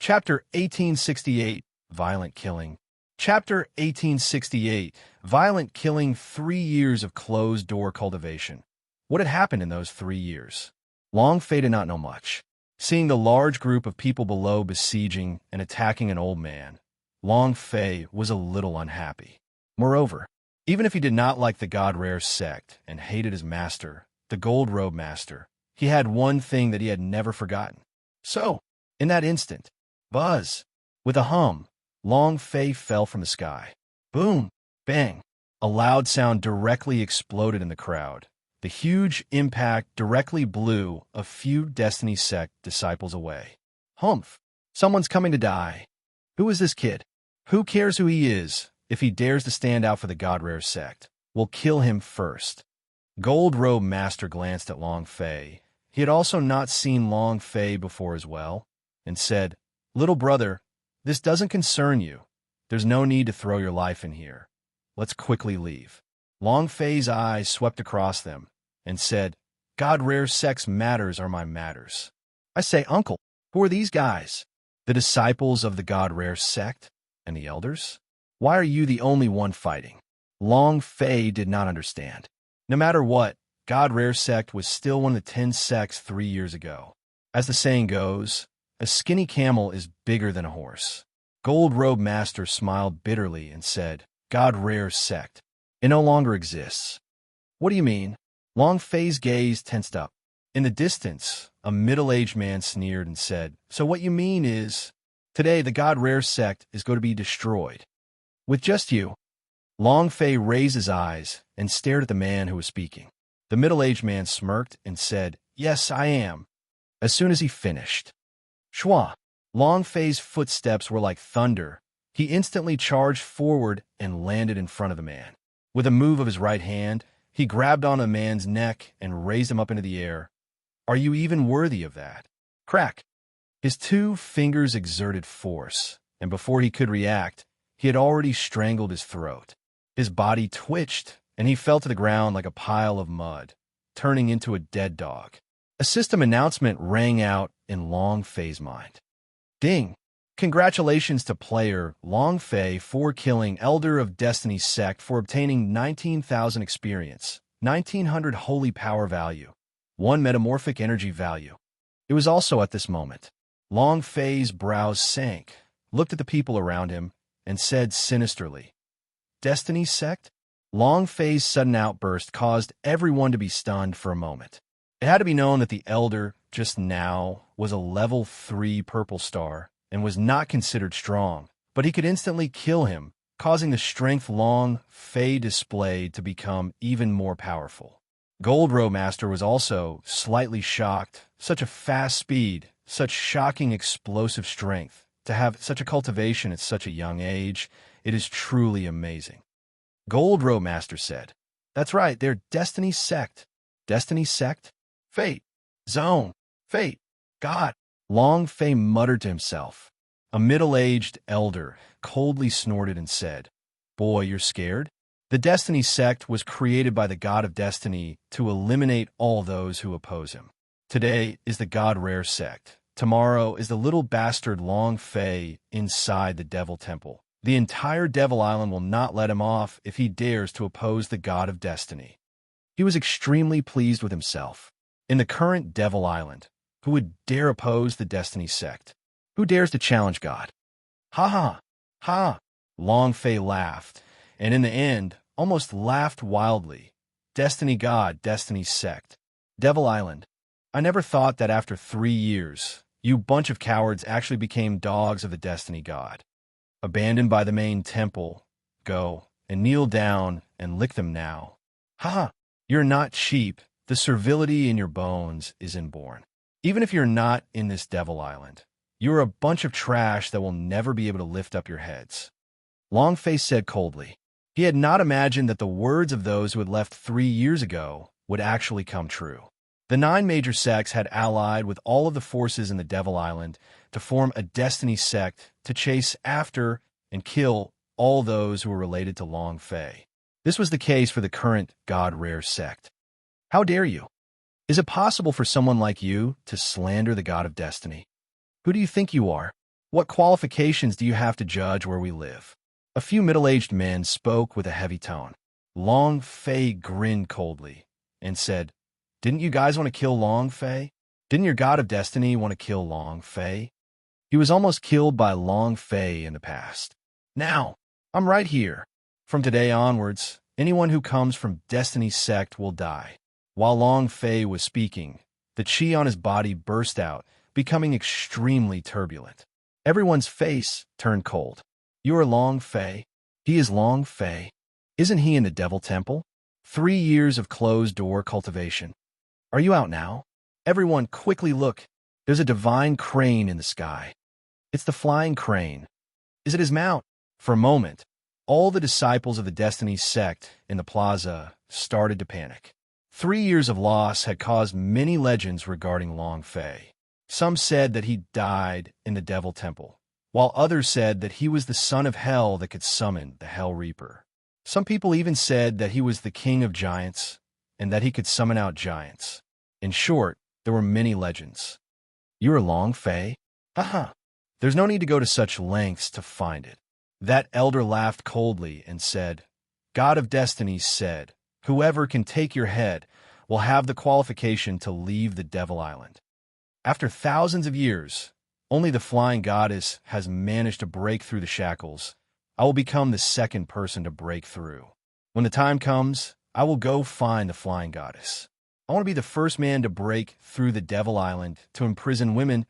Chapter 1868, Violent Killing. Chapter 1868, Violent Killing, 3 years of closed-door cultivation. What had happened in those 3 years? Long Fei did not know much. Seeing the large group of people below besieging and attacking an old man, Long Fei was a little unhappy. Moreover, even if he did not like the God-Rare sect and hated his master, the Gold Robe Master, he had one thing that he had never forgotten. So, in that instant, buzz! With a hum, Long Fei fell from the sky. Boom! Bang! A loud sound directly exploded in the crowd. The huge impact directly blew a few Destiny Sect disciples away. Humph! Someone's coming to die. Who is this kid? Who cares who he is? If he dares to stand out for the God-Rare sect, we'll kill him first. Gold Robe Master glanced at Long Fei. He had also not seen Long Fei before as well, and said, "Little brother, this doesn't concern you. There's no need to throw your life in here. Let's quickly leave." Long Fei's eyes swept across them and said, "God-Rare sect's matters are my matters." I say, "Uncle, who are these guys? The disciples of the God-Rare sect? And the elders? Why are you the only one fighting?" Long Fei did not understand. No matter what, God-Rare sect was still one of the 10 sects 3 years ago. As the saying goes, a skinny camel is bigger than a horse. Gold Robe Master smiled bitterly and said, "God-Rare sect. It no longer exists." "What do you mean?" Long Fei's gaze tensed up. In the distance, a middle-aged man sneered and said, "So what you mean is, today the God-Rare sect is going to be destroyed. With just you." Long Fei raised his eyes and stared at the man who was speaking. The middle-aged man smirked and said, "Yes, I am." As soon as he finished, Shua! Long Fei's footsteps were like thunder. He instantly charged forward and landed in front of the man. With a move of his right hand, he grabbed on a man's neck and raised him up into the air. "Are you even worthy of that?" Crack! His 2 fingers exerted force, and before he could react, he had already strangled his throat. His body twitched, and he fell to the ground like a pile of mud, turning into a dead dog. A system announcement rang out in Long Fei's mind. Ding! Congratulations to player Long Fei for killing Elder of Destiny Sect for obtaining 19,000 experience, 1900 holy power value, 1 metamorphic energy value. It was also at this moment. Long Fei's brows sank, looked at the people around him, and said sinisterly, "Destiny Sect?" Long Fei's sudden outburst caused everyone to be stunned for a moment. It had to be known that the Elder, just now, was a level 3 purple star and was not considered strong, but he could instantly kill him, causing the strength Long Fei displayed to become even more powerful. Gold Robe Master was also slightly shocked. Such a fast speed, such shocking explosive strength. To have such a cultivation at such a young age, it is truly amazing. Gold Robe Master said, "That's right, they're Destiny Sect." Destiny Sect? Fate. Zone. Fate. God. Long Fei muttered to himself. A middle-aged elder coldly snorted and said, "Boy, you're scared?" The Destiny Sect was created by the God of Destiny to eliminate all those who oppose him. Today is the God-Rare sect. Tomorrow is the little bastard Long Fei inside the Devil Temple. The entire Devil Island will not let him off if he dares to oppose the God of Destiny. He was extremely pleased with himself. In the current Devil Island, who would dare oppose the Destiny sect? Who dares to challenge God? Ha ha! Ha! Long Fei laughed, and in the end, almost laughed wildly. Destiny God, Destiny sect. Devil Island. I never thought that after 3 years, you bunch of cowards actually became dogs of the Destiny God. Abandoned by the main temple, go and kneel down and lick them now. Ha ha! You're not cheap. The servility in your bones is inborn. Even if you're not in this Devil Island, you're a bunch of trash that will never be able to lift up your heads. Long Fei said coldly. He had not imagined that the words of those who had left 3 years ago would actually come true. The 9 major sects had allied with all of the forces in the Devil Island to form a Destiny sect to chase after and kill all those who were related to Long Fei. This was the case for the current God-Rare sect. How dare you? Is it possible for someone like you to slander the God of Destiny? Who do you think you are? What qualifications do you have to judge where we live? A few middle-aged men spoke with a heavy tone. Long Fei grinned coldly and said, "Didn't you guys want to kill Long Fei? Didn't your god of destiny want to kill Long Fei? He was almost killed by Long Fei in the past. Now, I'm right here. From today onwards, anyone who comes from Destiny's sect will die." While Long Fei was speaking, the chi on his body burst out, becoming extremely turbulent. Everyone's face turned cold. "You are Long Fei? He is Long Fei. Isn't he in the Devil Temple? 3 years of closed-door cultivation. Are you out now? Everyone quickly look. There's a divine crane in the sky. It's the flying crane. Is it his mount?" For a moment, all the disciples of the Destiny sect in the plaza started to panic. 3 years of loss had caused many legends regarding Long Fei. Some said that he died in the Devil Temple, while others said that he was the son of hell that could summon the Hell Reaper. Some people even said that he was the king of giants and that he could summon out giants. In short, there were many legends. "You are Long Fei? Haha. There's no need to go to such lengths to find it." That elder laughed coldly and said, "God of Destiny said, whoever can take your head will have the qualification to leave the Devil Island. After thousands of years, only the Flying Goddess has managed to break through the shackles. I will become the second person to break through. When the time comes, I will go find the Flying Goddess. I want to be the first man to break through the Devil Island to imprison women."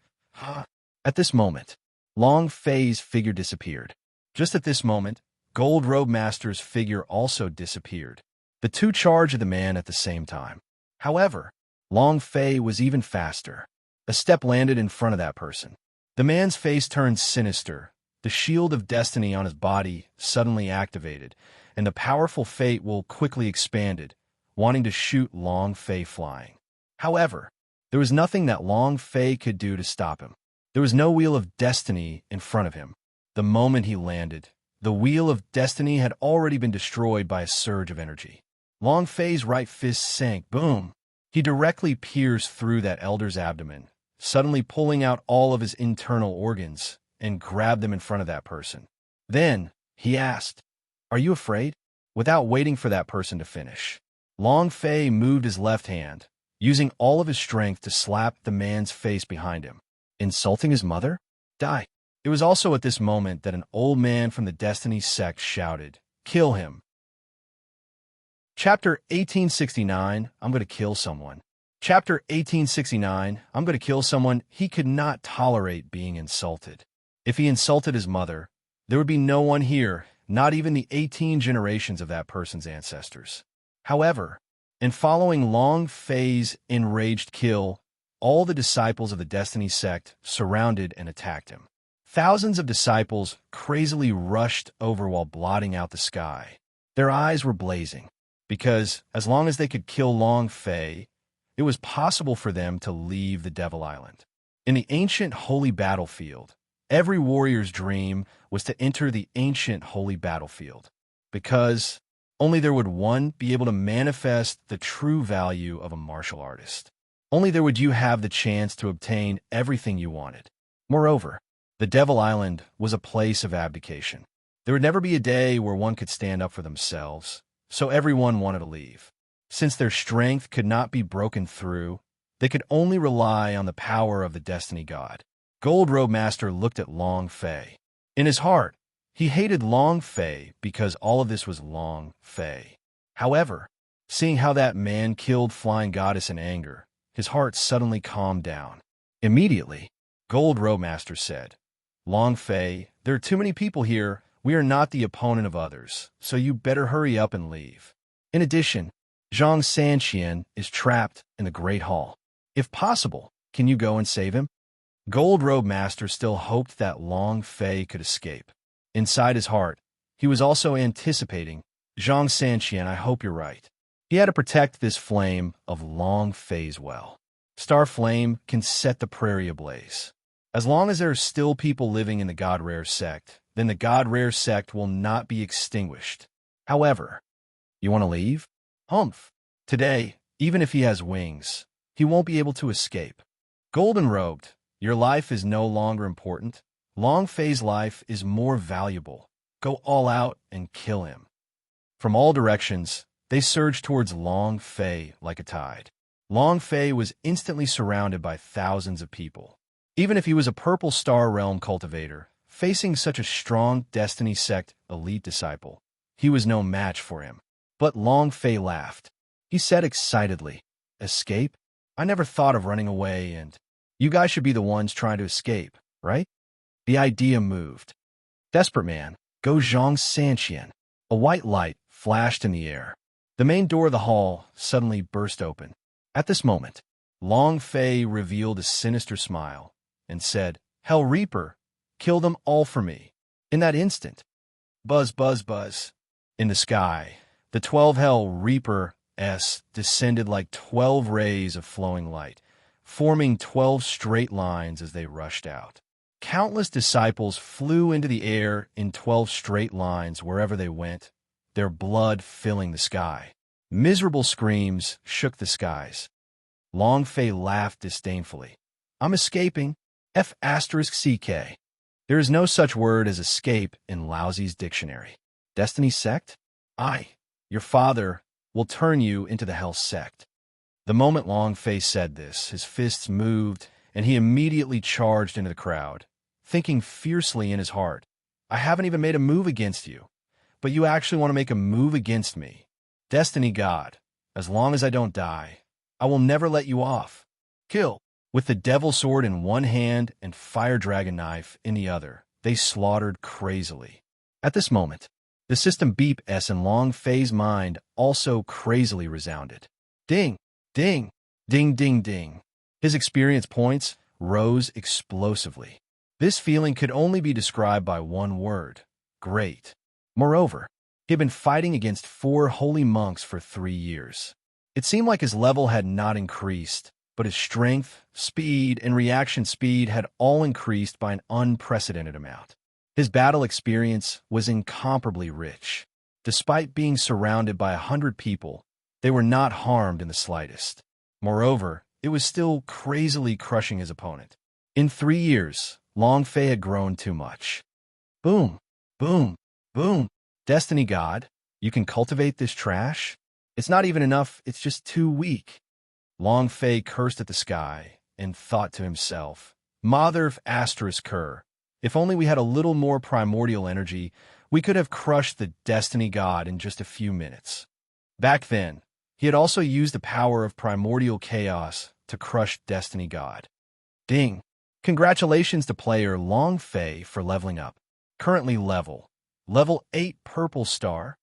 At this moment, Long Fei's figure disappeared. Just at this moment, Gold Robe Master's figure also disappeared. The two charged the man at the same time. However, Long Fei was even faster. A step landed in front of that person. The man's face turned sinister. The shield of destiny on his body suddenly activated, and the powerful fate will quickly expanded, wanting to shoot Long Fei flying. However, there was nothing that Long Fei could do to stop him. There was no wheel of destiny in front of him. The moment he landed, the wheel of destiny had already been destroyed by a surge of energy. Long Fei's right fist sank. Boom! He directly pierced through that elder's abdomen, suddenly pulling out all of his internal organs and grabbed them in front of that person. Then, he asked, "Are you afraid?" Without waiting for that person to finish, Long Fei moved his left hand, using all of his strength to slap the man's face behind him. Insulting his mother? Die. It was also at this moment that an old man from the Destiny sect shouted, "Kill him." Chapter 1869, I'm going to kill someone. Chapter 1869, I'm going to kill someone. He could not tolerate being insulted. If he insulted his mother, there would be no one here, not even the 18 generations of that person's ancestors. However, in following Long Fei's enraged kill, all the disciples of the Destiny sect surrounded and attacked him. Thousands of disciples crazily rushed over while blotting out the sky. Their eyes were blazing, because as long as they could kill Long Fei, it was possible for them to leave the Devil Island. In the ancient holy battlefield, every warrior's dream was to enter the ancient holy battlefield, because only there would one be able to manifest the true value of a martial artist. Only there would you have the chance to obtain everything you wanted. Moreover, the Devil Island was a place of abdication. There would never be a day where one could stand up for themselves, so everyone wanted to leave. Since their strength could not be broken through, they could only rely on the power of the Destiny God. Gold Robe Master looked at Long Fei. In his heart, he hated Long Fei because all of this was Long Fei. However, seeing how that man killed Flying Goddess in anger, his heart suddenly calmed down. Immediately, Gold Robe Master said, "Long Fei, there are too many people here. We are not the opponent of others, so you better hurry up and leave. In addition, Zhang Sanqian is trapped in the Great Hall. If possible, can you go and save him?" Gold Robe Master still hoped that Long Fei could escape. Inside his heart, he was also anticipating, "Zhang Sanqian, I hope you're right." He had to protect this flame of Long Fei's well. Star Flame can set the prairie ablaze. As long as there are still people living in the God Rare sect, then the God Rare sect will not be extinguished. However, you want to leave? Humph. Today, even if he has wings, he won't be able to escape. Golden Robed, your life is no longer important. Long Fei's life is more valuable. Go all out and kill him. From all directions, they surged towards Long Fei like a tide. Long Fei was instantly surrounded by thousands of people. Even if he was a Purple Star Realm cultivator, facing such a strong Destiny Sect elite disciple, he was no match for him. But Long Fei laughed. He said excitedly, "Escape? I never thought of running away, and you guys should be the ones trying to escape, right?" The idea moved. Desperate man, go Zhang Sanqian. A white light flashed in the air. The main door of the hall suddenly burst open. At this moment, Long Fei revealed a sinister smile and said, "Hell Reaper, kill them all for me." In that instant, buzz, buzz, buzz. In the sky, the 12 Hell Reaper descended like 12 rays of flowing light, forming 12 straight lines as they rushed out. Countless disciples flew into the air in 12 straight lines wherever they went, their blood filling the sky. Miserable screams shook the skies. Long Fei laughed disdainfully. "I'm escaping. F***CK. There is no such word as escape in Laozi's dictionary. Destiny Sect? Your father, will turn you into the Hell Sect." The moment Long Fei said this, his fists moved, and he immediately charged into the crowd, thinking fiercely in his heart, "I haven't even made a move against you, but you actually want to make a move against me. Destiny God, as long as I don't die, I will never let you off. Kill." With the devil sword in one hand and fire dragon knife in the other, they slaughtered crazily. At this moment, the system beep in Long Fei's mind also crazily resounded. Ding, ding, ding, ding, ding. His experience points rose explosively. This feeling could only be described by one word: great. Moreover, he had been fighting against 4 holy monks for 3 years. It seemed like his level had not increased, but his strength, speed, and reaction speed had all increased by an unprecedented amount. His battle experience was incomparably rich. Despite being surrounded by 100 people, they were not harmed in the slightest. Moreover, it was still crazily crushing his opponent. In 3 years, Long Fei had grown too much. Boom, boom, boom. Destiny God, you can cultivate this trash? It's not even enough, it's just too weak. Long Fei cursed at the sky and thought to himself, "Mother of Asterisk-Cur, if only we had a little more primordial energy, we could have crushed the Destiny God in just a few minutes." Back then, he had also used the power of primordial chaos to crush Destiny God. Ding! Congratulations to player Long Fei for leveling up. Currently level 8 Purple Star.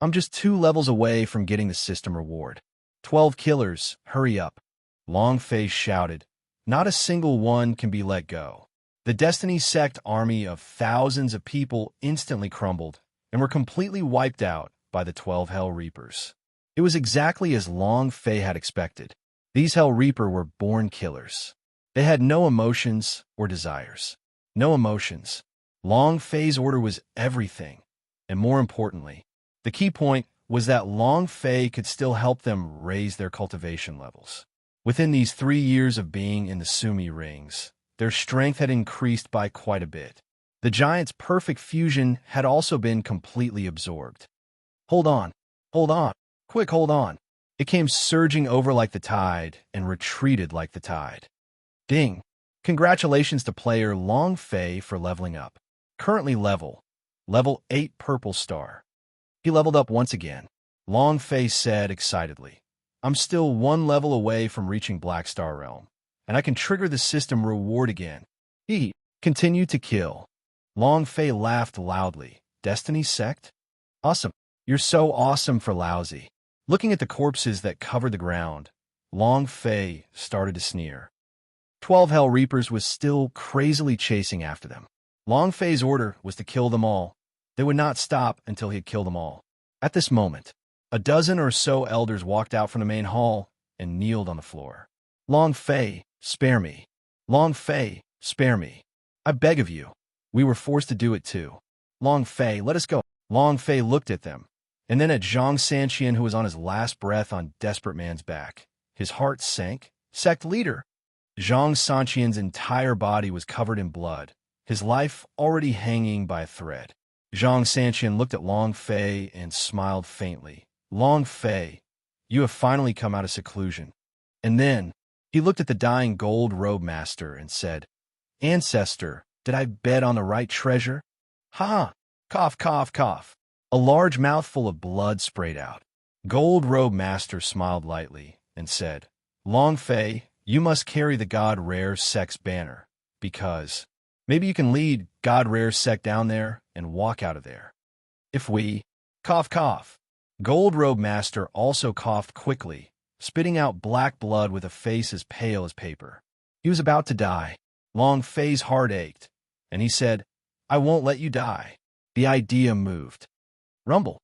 I'm just 2 levels away from getting the system reward. 12 killers, hurry up. Long Fei shouted. Not a single one can be let go. The Destiny Sect army of thousands of people instantly crumbled and were completely wiped out by the 12 Hell Reapers. It was exactly as Long Fei had expected. These Hell Reaper were born killers. They had no emotions or desires. No emotions. Long Fei's order was everything. And more importantly, the key point was that Long Fei could still help them raise their cultivation levels. Within these 3 years of being in the Sumi Rings, their strength had increased by quite a bit. The giant's perfect fusion had also been completely absorbed. Hold on, quick hold on. It came surging over like the tide and retreated like the tide. Ding! Congratulations to player Long Fei for leveling up. Currently level 8 Purple Star. He leveled up once again. Long Fei said excitedly, "I'm still 1 level away from reaching Black Star Realm, and I can trigger the system reward again." He continued to kill. Long Fei laughed loudly. "Destiny Sect? Awesome. You're so awesome for lousy." Looking at the corpses that covered the ground, Long Fei started to sneer. 12 Hell Reapers was still crazily chasing after them. Long Fei's order was to kill them all. They would not stop until he had killed them all. At this moment, a dozen or so elders walked out from the main hall and kneeled on the floor. "Long Fei, spare me. Long Fei, spare me. I beg of you. We were forced to do it too. Long Fei, let us go." Long Fei looked at them, and then at Zhang Sanqian, who was on his last breath on Desperate Man's back. His heart sank. Sect leader! Zhang Sanqian's entire body was covered in blood. his life already hanging by a thread. Zhang Sanqian looked at Long Fei and smiled faintly. Long Fei, you have finally come out of seclusion. And then he looked at the dying gold robe master and said, Ancestor, did I bet on the right treasure? Ha ha! Cough, cough, cough. A large mouthful of blood sprayed out. Gold robe master smiled lightly and said, Long Fei, you must carry the God Rare Sect's banner, because maybe you can lead God Rare Sect down there and walk out of there. If we... Cough, cough. Gold robe master also coughed quickly, spitting out black blood with a face as pale as paper. He was about to die. Long Fei's heart ached, and he said, I won't let you die. The idea moved. Rumble.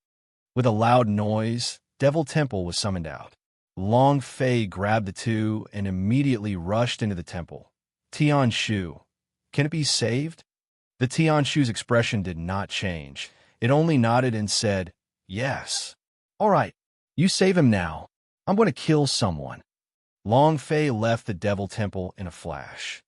With a loud noise, Devil Temple was summoned out. Long Fei grabbed the two and immediately rushed into the temple. Tian Shu, can it be saved? The Tian Shu's expression did not change. It only nodded and said, Yes. All right, you save him now. I'm going to kill someone. Long Fei left the Devil Temple in a flash.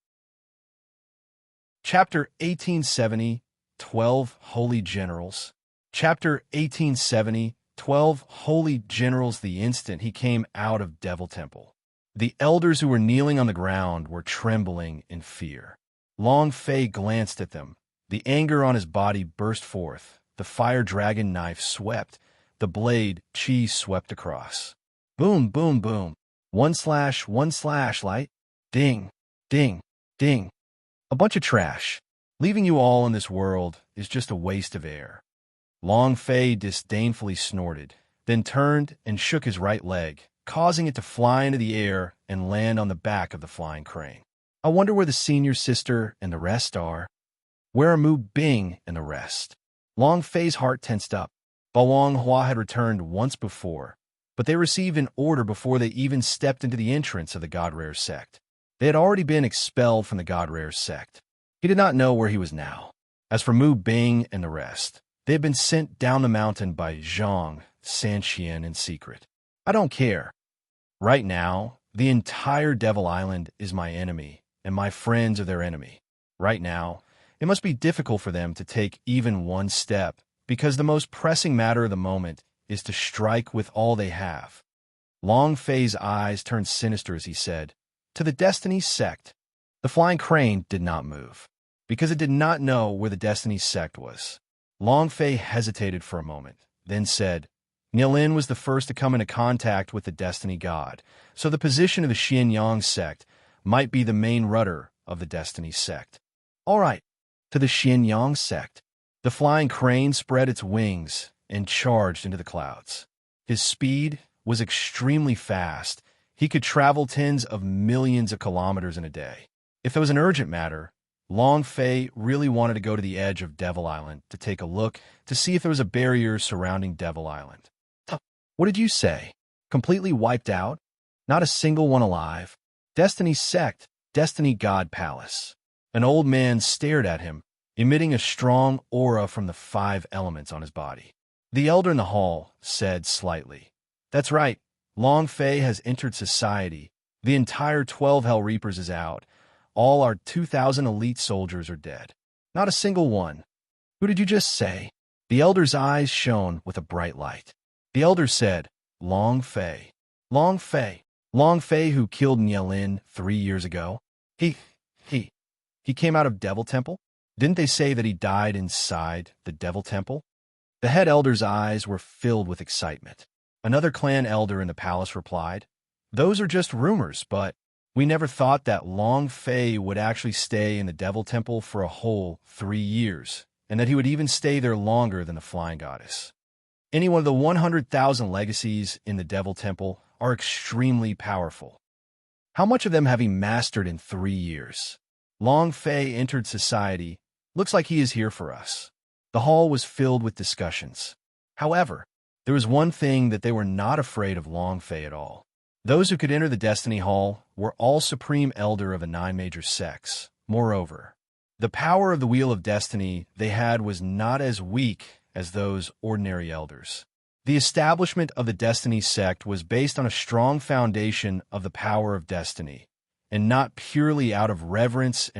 Chapter 1870, 12 Holy Generals. Chapter 1870, 12 Holy Generals. The instant he came out of Devil Temple, the elders who were kneeling on the ground were trembling in fear. Long Fei glanced at them. The anger on his body burst forth. The fire dragon knife swept. The blade, Qi, swept across. Boom, boom, boom. One slash, light. Ding, ding, ding. A bunch of trash. Leaving you all in this world is just a waste of air. Long Fei disdainfully snorted, then turned and shook his right leg, causing it to fly into the air and land on the back of the flying crane. I wonder where the senior sister and the rest are. Where are Mu Bing and the rest? Long Fei's heart tensed up. Balong Hua had returned once before, but they received an order before they even stepped into the entrance of the God Rare Sect. They had already been expelled from the God Rare Sect. He did not know where he was now. As for Mu Bing and the rest, they had been sent down the mountain by Zhang Sanqian in secret. I don't care. Right now, the entire Devil Island is my enemy, and my friends are their enemy. Right now, it must be difficult for them to take even one step, because the most pressing matter of the moment is to strike with all they have. Long Fei's eyes turned sinister as he said, To the Destiny Sect. The flying crane did not move, because it did not know where the Destiny Sect was. Long Fei hesitated for a moment, then said, Nielin was the first to come into contact with the Destiny God, so the position of the Xianyang Sect might be the main rudder of the Destiny Sect. All right, to the Xianyang Sect. The flying crane spread its wings and charged into the clouds. His speed was extremely fast. He could travel tens of millions of kilometers in a day. If there was an urgent matter, Long Fei really wanted to go to the edge of Devil Island to take a look to see if there was a barrier surrounding Devil Island. What did you say? Completely wiped out? Not a single one alive? Destiny Sect, Destiny God Palace. An old man stared at him, emitting a strong aura from the 5 elements on his body. The elder in the hall said slightly, That's right, Long Fei has entered society. The entire 12 Hell Reapers is out. All our 2,000 elite soldiers are dead. Not a single one. Who did you just say? The elder's eyes shone with a bright light. The elder said, Long Fei. Long Fei. Long Fei who killed Nielin 3 years ago. He came out of Devil Temple? Didn't they say that he died inside the Devil Temple? The head elder's eyes were filled with excitement. Another clan elder in the palace replied, Those are just rumors, but we never thought that Long Fei would actually stay in the Devil Temple for a whole 3 years, and that he would even stay there longer than the Flying Goddess. Any one of the 100,000 legacies in the Devil Temple are extremely powerful. How much of them have he mastered in 3 years? Long Fei entered society. Looks like he is here for us. The hall was filled with discussions. However, there was one thing that they were not afraid of Long Fei at all. Those who could enter the Destiny Hall were all Supreme Elder of the 9 major sects. Moreover, the power of the Wheel of Destiny they had was not as weak as those ordinary elders. The establishment of the Destiny sect was based on a strong foundation of the power of destiny, and not purely out of reverence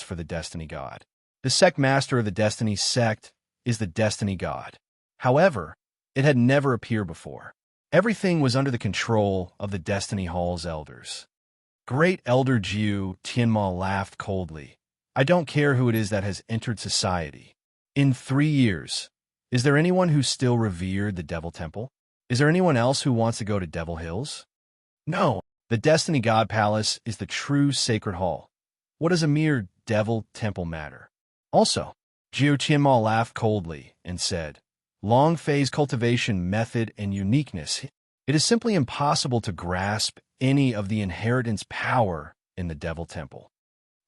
for the Destiny God. The sect master of the Destiny sect is the Destiny God. However, it had never appeared before. Everything was under the control of the Destiny Hall's elders. Great Elder Jiu Tianma laughed coldly. I don't care who it is that has entered society. In 3 years, is there anyone who still revered the Devil Temple? Is there anyone else who wants to go to Devil Hills? No, the Destiny God Palace is the true sacred hall. What does a mere Devil Temple matter? Also, Jiu Tianma laughed coldly and said, Long phase cultivation method and uniqueness. It is simply impossible to grasp any of the inheritance power in the Devil Temple.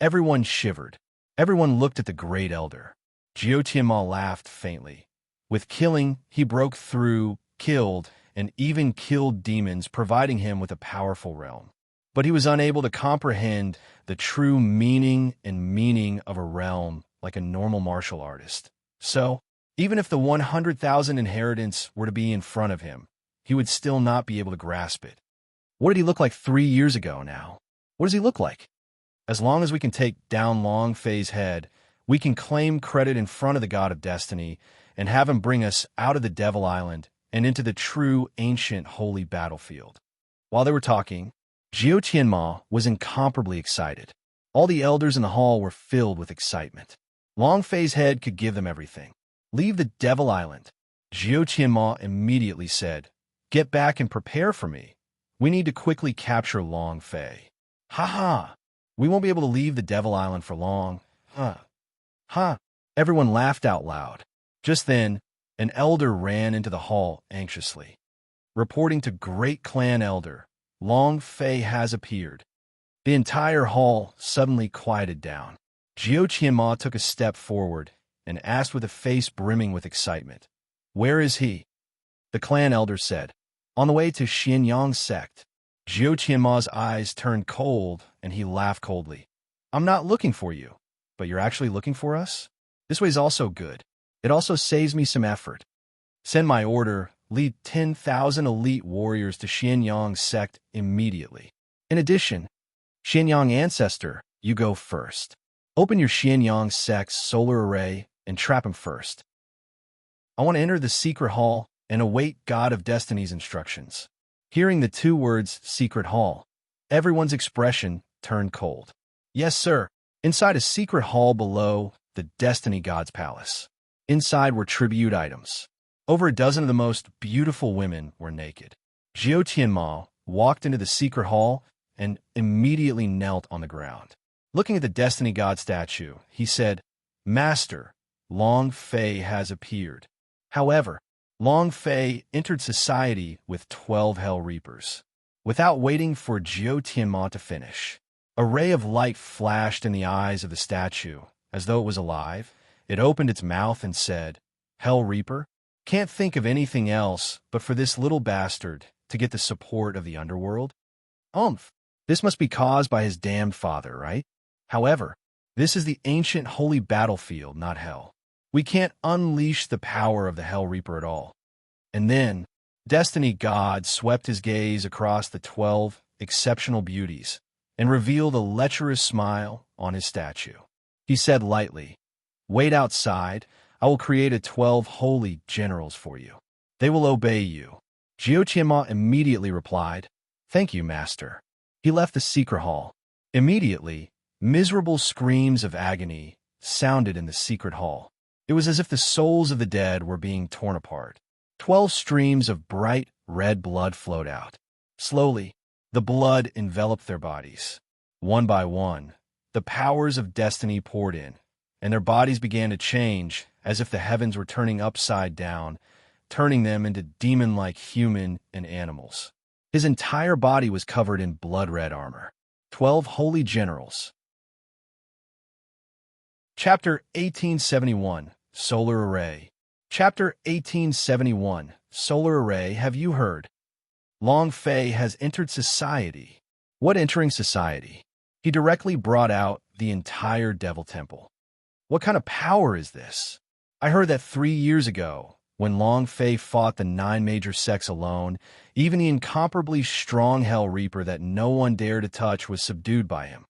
Everyone shivered. Everyone looked at the Great Elder. Jiu Tianma laughed faintly. With killing, he broke through, killed, and even killed demons, providing him with a powerful realm. But he was unable to comprehend the true meaning of a realm like a normal martial artist. So, even if the 100,000 inheritance were to be in front of him, he would still not be able to grasp it. What did he look like 3 years ago now? What does he look like? As long as we can take down Long Fei's head, we can claim credit in front of the God of Destiny and have him bring us out of the Devil Island and into the true ancient holy battlefield. While they were talking, Jiu Tianma was incomparably excited. All the elders in the hall were filled with excitement. Long Fei's head could give them everything. Leave the Devil Island. Jiu Tianma immediately said, Get back and prepare for me. We need to quickly capture Long Fei. Ha ha! We won't be able to leave the Devil Island for long. Huh. Ha! Everyone laughed out loud. Just then, an elder ran into the hall anxiously. Reporting to Great Clan Elder, Long Fei has appeared. The entire hall suddenly quieted down. Jiu Tianma took a step forward and asked with a face brimming with excitement, Where is he? The clan elder said, On the way to Xianyang sect. Jiu Tianma's eyes turned cold and he laughed coldly. I'm not looking for you, but you're actually looking for us? This way's also good. It also saves me some effort. Send my order, lead 10,000 elite warriors to Xianyang sect immediately. In addition, Xianyang ancestor, you go first. Open your Xianyang sect's solar array and trap him first. I want to enter the secret hall and await God of Destiny's instructions. Hearing the 2 words, secret hall, everyone's expression turned cold. Yes, sir. Inside a secret hall below the Destiny God's palace. Inside were tribute items. Over a dozen of the most beautiful women were naked. Jiu Tianma walked into the secret hall and immediately knelt on the ground. Looking at the Destiny God statue, he said, Master, Long Fei has appeared. However, Long Fei entered society with 12 Hell Reapers. Without waiting for Jiu Tianma to finish, a ray of light flashed in the eyes of the statue. As though it was alive, it opened its mouth and said, Hell Reaper? Can't think of anything else but for this little bastard to get the support of the underworld? This must be caused by his damned father, right? However, this is the ancient holy battlefield, not hell. We can't unleash the power of the Hell Reaper at all. And then, Destiny God swept his gaze across the 12 exceptional beauties and revealed a lecherous smile on his statue. He said lightly, Wait outside. I will create 12 holy generals for you. They will obey you. Jiu Tianma immediately replied, Thank you, master. He left the secret hall. Immediately, miserable screams of agony sounded in the secret hall. It was as if the souls of the dead were being torn apart. 12 streams of bright red blood flowed out. Slowly, the blood enveloped their bodies. One by one, the powers of destiny poured in, and their bodies began to change as if the heavens were turning upside down, turning them into demon-like human and animals. His entire body was covered in blood-red armor. 12 holy generals. Chapter 1871, Solar Array. Chapter 1871, Solar Array. Have you heard? Long Fei has entered society. What entering society? He directly brought out the entire Devil Temple. What kind of power is this? I heard that 3 years ago, when Long Fei fought the 9 major sects alone, even the incomparably strong Hell Reaper that no one dared to touch was subdued by him.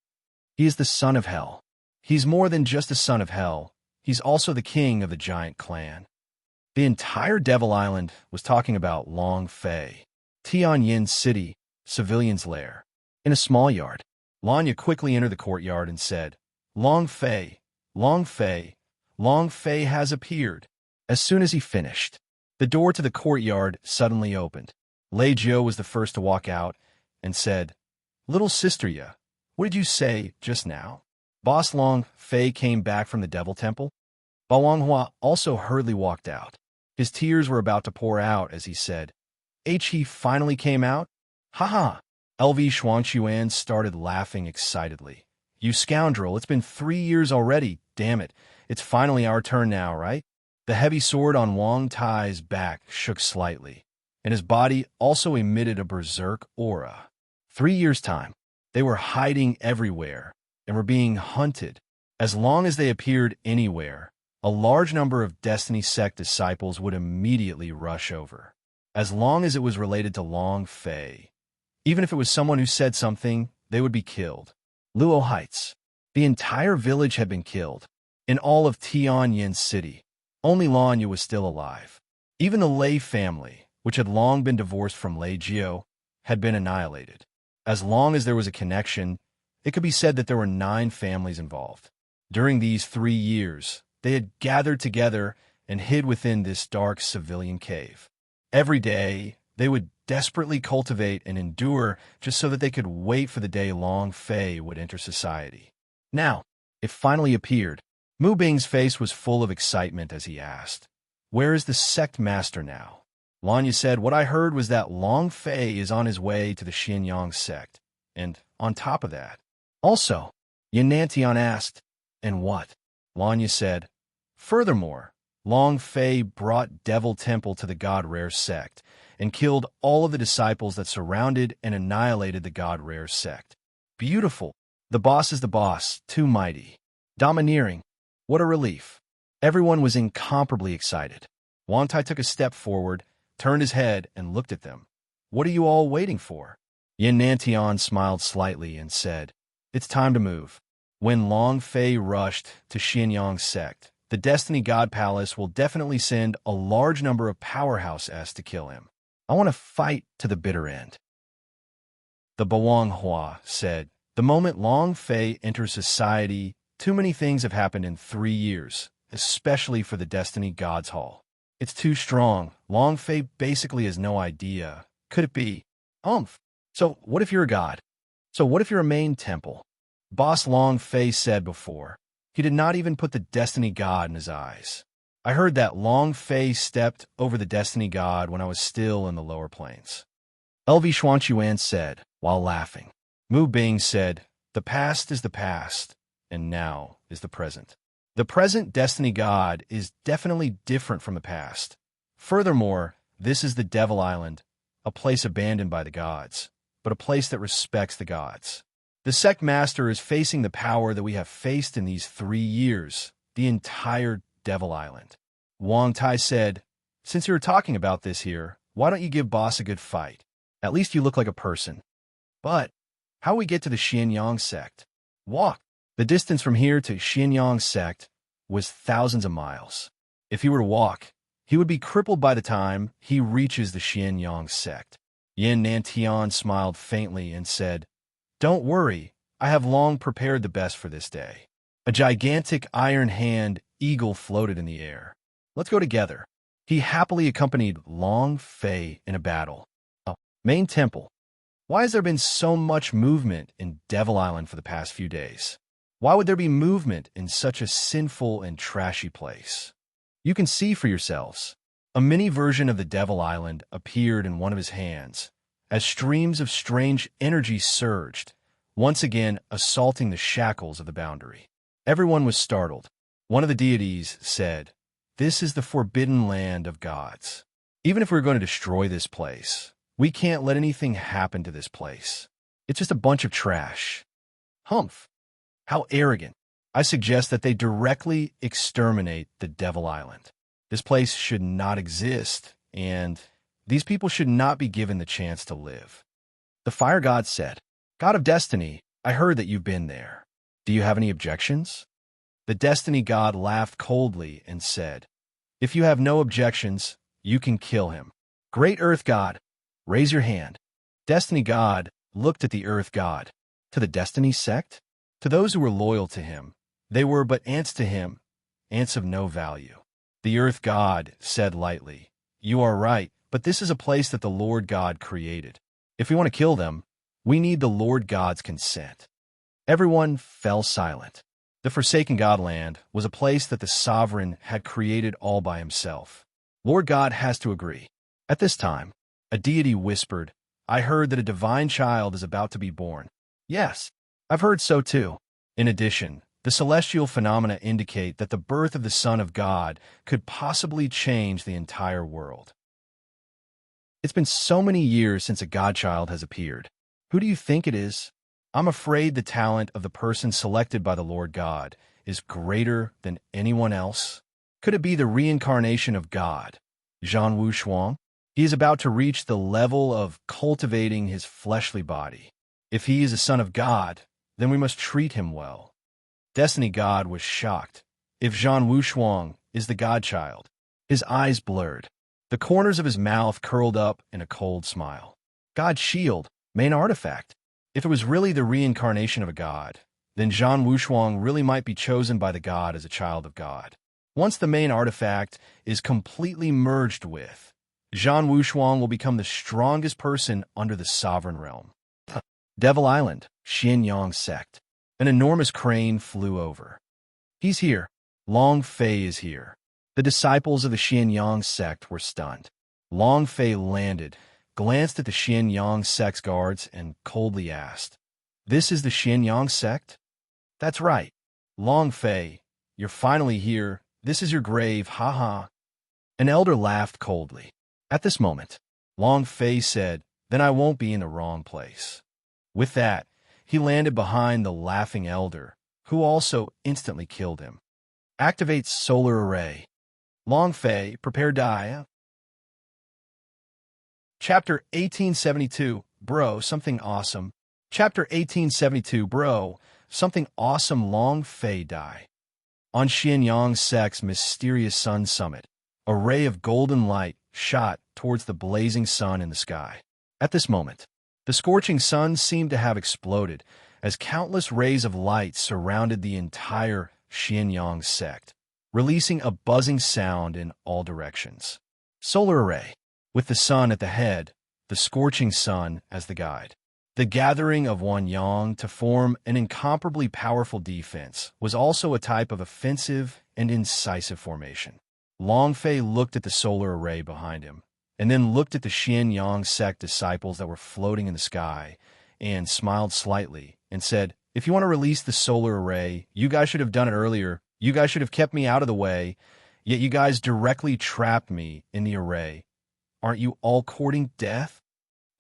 He is the son of Hell. He's more than just a son of Hell. He's also the king of the giant clan. The entire Devil Island was talking about Long Fei, Tianyin's city, civilian's lair. In a small yard, Lanya quickly entered the courtyard and said, Long Fei, Long Fei, Long Fei has appeared. As soon as he finished, the door to the courtyard suddenly opened. Lei Jiu was the first to walk out and said, Little sister ya, what did you say just now? Boss Long Fei came back from the Devil Temple. Ba Longhua also hurriedly walked out. His tears were about to pour out as he said, He finally came out? Ha ha! LV Xuanquan started laughing excitedly. You scoundrel, it's been 3 years already, damn it. It's finally our turn now, right? The heavy sword on Wang Tai's back shook slightly, and his body also emitted a berserk aura. 3 years' time, they were hiding everywhere and were being hunted. As long as they appeared anywhere, a large number of Destiny Sect disciples would immediately rush over, as long as it was related to Long Fei. Even if it was someone who said something, they would be killed. Luo Heights. The entire village had been killed. In all of Tianyin City, only Lanya was still alive. Even the Lei family, which had long been divorced from Lei Jiu, had been annihilated. As long as there was a connection, it could be said that there were 9 families involved. During these 3 years, they had gathered together and hid within this dark civilian cave. Every day, they would desperately cultivate and endure just so that they could wait for the day Long Fei would enter society. Now, it finally appeared. Mu Bing's face was full of excitement as he asked, Where is the sect master now? Lanya said, What I heard was that Long Fei is on his way to the Xianyang sect. And on top of that, also, Yanantian asked, And what? Lanya said, Furthermore, Long Fei brought Devil Temple to the God Rare sect and killed all of the disciples that surrounded and annihilated the God Rare sect. Beautiful. The boss is the boss, too mighty. Domineering. What a relief. Everyone was incomparably excited. Wang Tai took a step forward, turned his head, and looked at them. What are you all waiting for? Yin Nantian smiled slightly and said, It's time to move. When Long Fei rushed to Xianyang sect, the Destiny God Palace will definitely send a large number of powerhouse S to kill him. I want to fight to the bitter end. The Bawang Hua said, The moment Long Fei enters society, too many things have happened in 3 years, especially for the Destiny Gods Hall. It's too strong. Long Fei basically has no idea. Could it be? So what if you're a god? So what if you're a main temple? Boss Long Fei said before. He did not even put the Destiny God in his eyes. I heard that Long Fei stepped over the Destiny God when I was still in the lower planes. LV Xuanquan said, while laughing. Mu Bing said, The past is the past, and now is the present. The present Destiny God is definitely different from the past. Furthermore, this is the Devil Island, a place abandoned by the gods, but a place that respects the gods. The sect master is facing the power that we have faced in these 3 years, the entire Devil Island. Wang Tai said, Since you're talking about this here, why don't you give boss a good fight? At least you look like a person. But how we get to the Xianyang sect? Walk. The distance from here to Xianyang sect was thousands of miles. If he were to walk, he would be crippled by the time he reaches the Xianyang sect. Yin Nantian smiled faintly and said, Don't worry, I have long prepared the best for this day. A gigantic iron hand eagle floated in the air. Let's go together. He happily accompanied Long Fei in a battle. Main temple. Why has there been so much movement in Devil Island for the past few days? Why would there be movement in such a sinful and trashy place? You can see for yourselves. A mini version of the Devil Island appeared in one of his hands, as streams of strange energy surged, once again assaulting the shackles of the boundary. Everyone was startled. One of the deities said, This is the forbidden land of gods. Even if we're going to destroy this place, we can't let anything happen to this place. It's just a bunch of trash. Humph. How arrogant. I suggest that they directly exterminate the Devil Island. This place should not exist, and these people should not be given the chance to live. The fire god said, God of Destiny, I heard that you've been there. Do you have any objections? The destiny god laughed coldly and said, "If you have no objections, you can kill him." Great earth god, raise your hand. Destiny god looked at the earth god. To the destiny sect? To those who were loyal to him, they were but ants to him, ants of no value. The earth god said lightly, "You are right, but this is a place that the Lord God created. If we want to kill them, we need the Lord God's consent." Everyone fell silent. The Forsaken Godland was a place that the sovereign had created all by himself. Lord God has to agree. At this time, a deity whispered, "I heard that a divine child is about to be born." "Yes, I've heard so too." In addition, the celestial phenomena indicate that the birth of the Son of God could possibly change the entire world. It's been so many years since a godchild has appeared. Who do you think it is? I'm afraid the talent of the person selected by the Lord God is greater than anyone else. Could it be the reincarnation of God, Zhan Wu Shuang? He is about to reach the level of cultivating his fleshly body. If he is a son of God, then we must treat him well. Destiny God was shocked. If Zhan Wu Shuang is the godchild, his eyes blurred. The corners of his mouth curled up in a cold smile. God's shield, main artifact. If it was really the reincarnation of a god, then Zhan Wu Shuang really might be chosen by the god as a child of God. Once the main artifact is completely merged with, Zhan Wu Shuang will become the strongest person under the sovereign realm. Devil Island, Xianyang sect. An enormous crane flew over. "He's here. Long Fei is here." The disciples of the Xianyang sect were stunned. Long Fei landed, glanced at the Xianyang sect's guards, and coldly asked, "This is the Xianyang sect?" "That's right. Long Fei, you're finally here. This is your grave, ha." An elder laughed coldly. At this moment, Long Fei said, "Then I won't be in the wrong place." With that, he landed behind the laughing elder, who also instantly killed him. Activate solar array. Long Fei, prepare die. Chapter 1872, Bro, Something Awesome. Chapter 1872, Bro, Something Awesome. Long Fei die. On Xianyang sect's mysterious sun summit, a ray of golden light shot towards the blazing sun in the sky. At this moment, the scorching sun seemed to have exploded as countless rays of light surrounded the entire Xianyang sect, releasing a buzzing sound in all directions. Solar array, with the sun at the head, the scorching sun as the guide. The gathering of one yang to form an incomparably powerful defense was also a type of offensive and incisive formation. Long Fei looked at the solar array behind him, and then looked at the Xianyang sect disciples that were floating in the sky, and smiled slightly, and said, "If you want to release the solar array, you guys should have done it earlier. You guys should have kept me out of the way, yet you guys directly trapped me in the array. Aren't you all courting death?"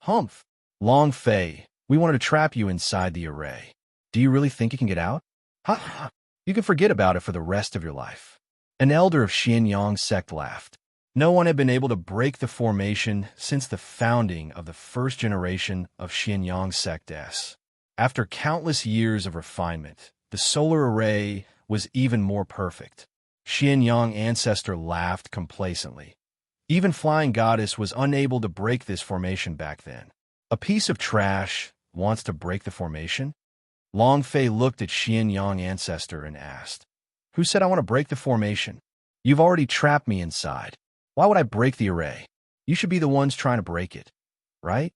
"Humph. Long Fei, we wanted to trap you inside the array. Do you really think you can get out? Ha ha. You can forget about it for the rest of your life." An elder of Xianyang sect laughed. No one had been able to break the formation since the founding of the first generation of Xianyang sect S. After countless years of refinement, the solar array was even more perfect. Xianyang ancestor laughed complacently. Even Flying Goddess was unable to break this formation back then. A piece of trash wants to break the formation? Long Fei looked at Xianyang ancestor and asked, "Who said I want to break the formation? You've already trapped me inside. Why would I break the array? You should be the ones trying to break it, right?"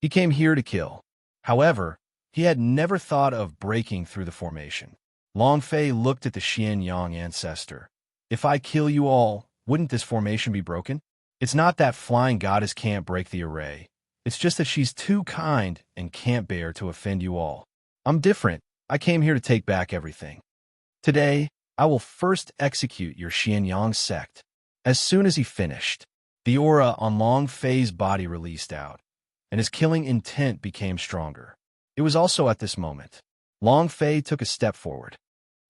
He came here to kill. However, he had never thought of breaking through the formation. Long Fei looked at the Xianyang ancestor. "If I kill you all, wouldn't this formation be broken? It's not that Flying Goddess can't break the array. It's just that she's too kind and can't bear to offend you all. I'm different. I came here to take back everything. Today, I will first execute your Xianyang sect." As soon as he finished, the aura on Long Fei's body released out, and his killing intent became stronger. It was also at this moment, Long Fei took a step forward.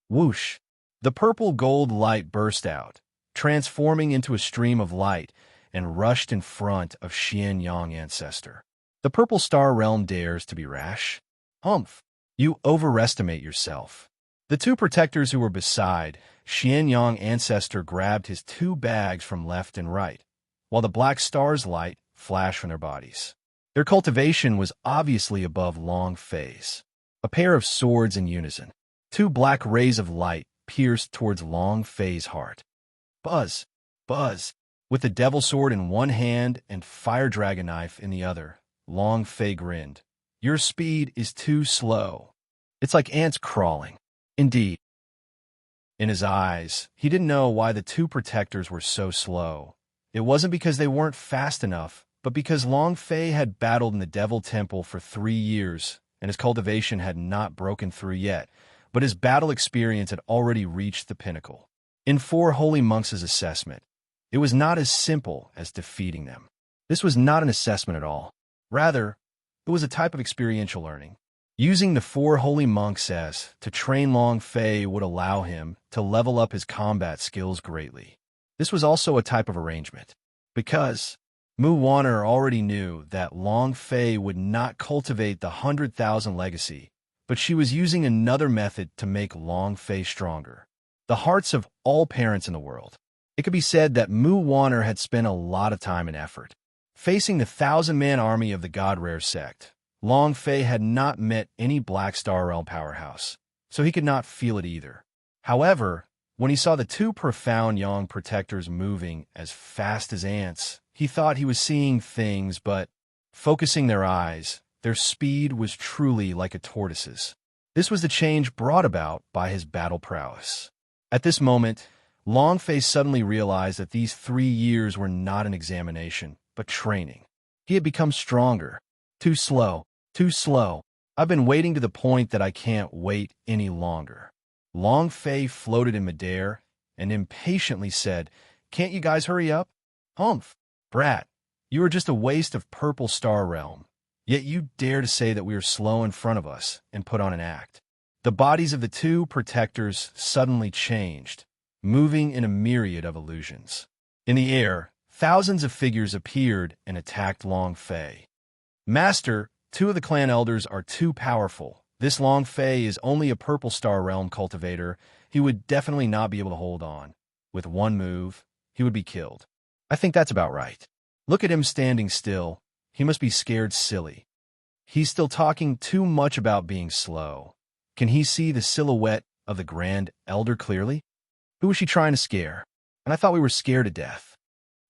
Whoosh! The purple gold light burst out, transforming into a stream of light, and rushed in front of Xianyang ancestor. The purple star realm dares to be rash? Humph! You overestimate yourself. The The two protectors who were beside Xianyang ancestor grabbed his two bags from left and right, while the black star's light flashed from their bodies. Their cultivation was obviously above Long Fei's. A pair of swords in unison. Two black rays of light pierced towards Long Fei's heart. Buzz! Buzz! With the devil sword in one hand and fire dragon knife in the other, Long Fei grinned. Your speed is too slow. It's like ants crawling. Indeed. In his eyes, he didn't know why the two protectors were so slow. It wasn't because they weren't fast enough, but because Long Fei had battled in the Devil Temple for 3 years, and his cultivation had not broken through yet, but his battle experience had already reached the pinnacle. In Four Holy Monks' assessment, it was not as simple as defeating them. This was not an assessment at all. Rather, it was a type of experiential learning. Using the Four Holy Monks as to train Long Fei would allow him to level up his combat skills greatly. This was also a type of arrangement, because Mu Wanner already knew that Long Fei would not cultivate the 100,000 legacy, but she was using another method to make Long Fei stronger. The hearts of all parents in the world. It could be said that Mu Wanner had spent a lot of time and effort. Facing the 1,000-man army of the God Rare sect, Long Fei had not met any Black Star Realm powerhouse, so he could not feel it either. However, when he saw the two profound Yang protectors moving as fast as ants, he thought he was seeing things, but focusing their eyes, their speed was truly like a tortoise's. This was the change brought about by his battle prowess. At this moment, Long Fei suddenly realized that these 3 years were not an examination, but training. He had become stronger. Too slow, too slow. I've been waiting to the point that I can't wait any longer. Long Fei floated in midair and impatiently said, Can't you guys hurry up? Humph, brat, you are just a waste of Purple Star Realm. Yet you dare to say that we are slow in front of us and put on an act. The bodies of the two protectors suddenly changed, moving in a myriad of illusions. In the air, thousands of figures appeared and attacked Long Fei. Master, 2 of the clan elders are too powerful. This Long Fei is only a Purple Star Realm cultivator. He would definitely not be able to hold on. With one move, he would be killed. I think that's about right. Look at him standing still. He must be scared silly. He's still talking too much about being slow. Can he see the silhouette of the Grand Elder clearly? Who was she trying to scare? And I thought we were scared to death.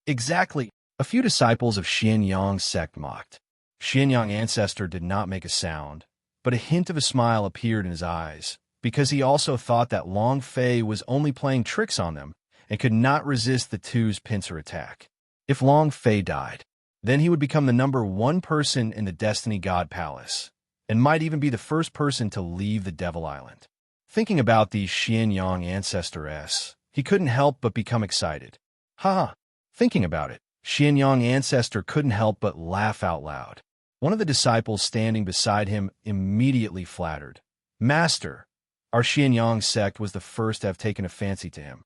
Exactly. A few disciples of Xianyang's sect mocked. Xianyang ancestor did not make a sound, but a hint of a smile appeared in his eyes, because he also thought that Long Fei was only playing tricks on them and could not resist the two's pincer attack. If Long Fei died, then he would become the #1 person in the Destiny God Palace, and might even be the first person to leave the Devil Island. Thinking about the Xianyang ancestor-s, he couldn't help but become excited. Ha! Thinking about it, Xianyang ancestor couldn't help but laugh out loud. One of the disciples standing beside him immediately flattered. Master, our Xianyang sect was the first to have taken a fancy to him.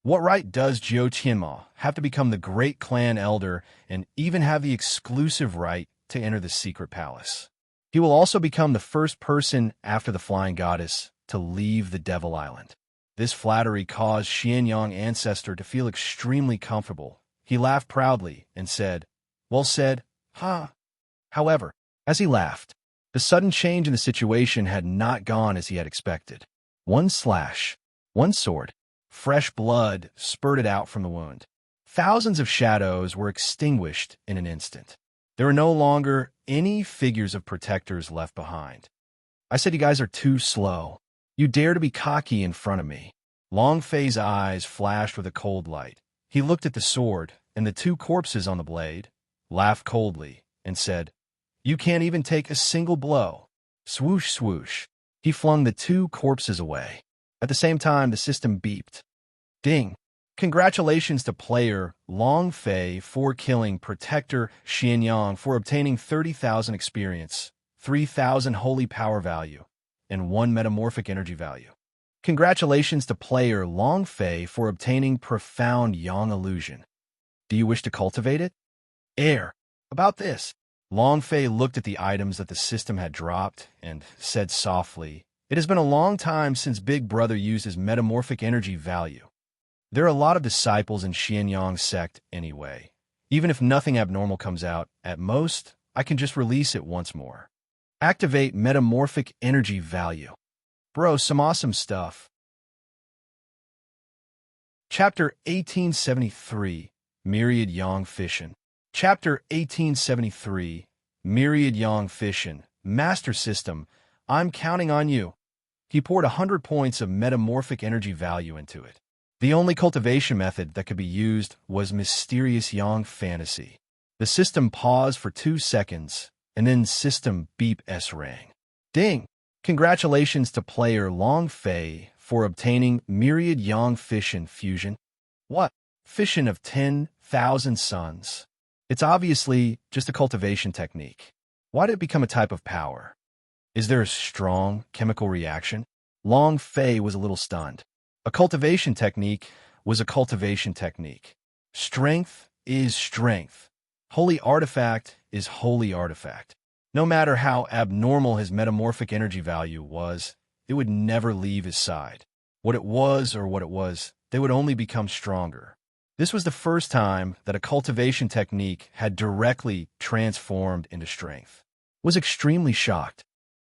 What right does Jiu Qianma have to become the great clan elder and even have the exclusive right to enter the secret palace? He will also become the first person after the flying goddess to leave the Devil Island. This flattery caused Xianyang ancestor to feel extremely comfortable. He laughed proudly and said, Well said, ha. However, as he laughed, the sudden change in the situation had not gone as he had expected. One slash, one sword, fresh blood spurted out from the wound. Thousands of shadows were extinguished in an instant. There were no longer any figures of protectors left behind. I said you guys are too slow. You dare to be cocky in front of me. Long Fei's eyes flashed with a cold light. He looked at the sword and the 2 corpses on the blade, laughed coldly, and said, You can't even take a single blow. Swoosh, swoosh. He flung the 2 corpses away. At the same time, the system beeped. Ding. Congratulations to player Long Fei for killing Protector Xianyang for obtaining 30,000 experience, 3,000 holy power value, and 1 metamorphic energy value. Congratulations to player Long Fei for obtaining Profound Yang Illusion. Do you wish to cultivate it? About this. Long Fei looked at the items that the system had dropped and said softly, It has been a long time since Big Brother used his metamorphic energy value. There are a lot of disciples in Xianyang sect anyway. Even if nothing abnormal comes out, at most, I can just release it once more. Activate metamorphic energy value. Bro, some awesome stuff. Chapter 1873, Myriad Yang Fission. Chapter 1873, Myriad Yang Fission. Master System, I'm counting on you. He poured 100 points of metamorphic energy value into it. The only cultivation method that could be used was Mysterious Yang Fantasy. The system paused for 2 seconds, and then system beep S rang. Ding! Congratulations to player Long Fei for obtaining Myriad Yang Fission Fusion. What? Fission of 10,000 suns. It's obviously just a cultivation technique. Why did it become a type of power? Is there a strong chemical reaction? Long Fei was a little stunned. A cultivation technique was a cultivation technique. Strength is strength. Holy artifact is holy artifact. No matter how abnormal his metamorphic energy value was, it would never leave his side. What it was, they would only become stronger. This was the first time that a cultivation technique had directly transformed into strength. Was extremely shocked.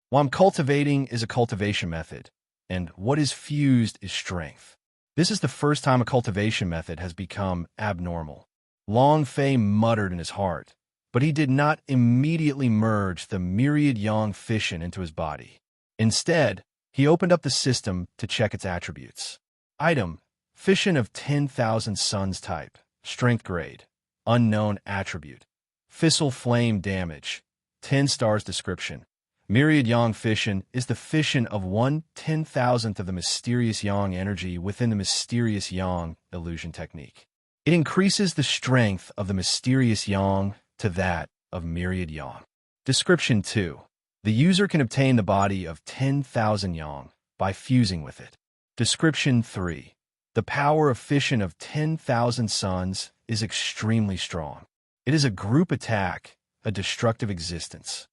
While cultivating is a cultivation method, and what is fused is strength. This is the first time a cultivation method has become abnormal. Long Fei muttered in his heart, but he did not immediately merge the Myriad Yang Fission into his body. Instead, he opened up the system to check its attributes. Item: Fission of 10,000 suns type, strength grade, unknown attribute, fissile flame damage, 10 stars description. Myriad Yang Fission is the fission of 1/10,000th of the mysterious Yang energy within the mysterious Yang illusion technique. It increases the strength of the mysterious Yang to that of Myriad Yang. Description 2. The user can obtain the body of 10,000 Yang by fusing with it. Description 3. The power of fission of 10,000 suns is extremely strong. It is a group attack, a destructive existence.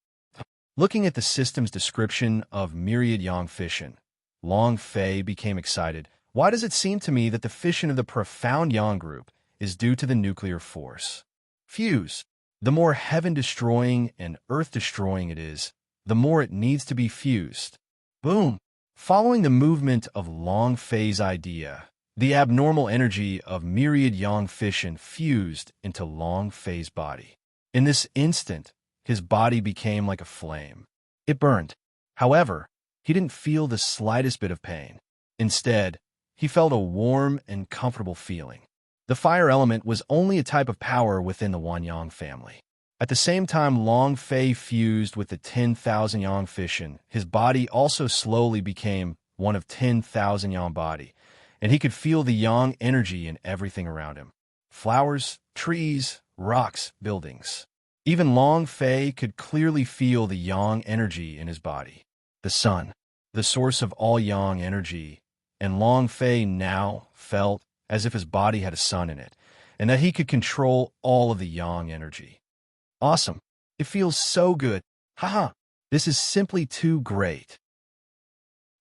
Looking at the system's description of Myriad Yang Fission, Long Fei became excited. Why does it seem to me that the fission of the profound Yang group is due to the nuclear force? Fuse. The more heaven-destroying and earth-destroying it is, the more it needs to be fused. Boom! Following the movement of Long Fei's idea, the abnormal energy of Myriad Yang Fission fused into Long Fei's body. In this instant, his body became like a flame. It burned. However, he didn't feel the slightest bit of pain. Instead, he felt a warm and comfortable feeling. The fire element was only a type of power within the Wanyang family. At the same time Long Fei fused with the 10,000 Yang Fission, his body also slowly became one of 10,000 Yang body, and he could feel the Yang energy in everything around him. Flowers, trees, rocks, buildings. Even Long Fei could clearly feel the Yang energy in his body. The sun, the source of all Yang energy, and Long Fei now felt as if his body had a sun in it, and that he could control all of the Yang energy. Awesome. It feels so good. Haha. This is simply too great.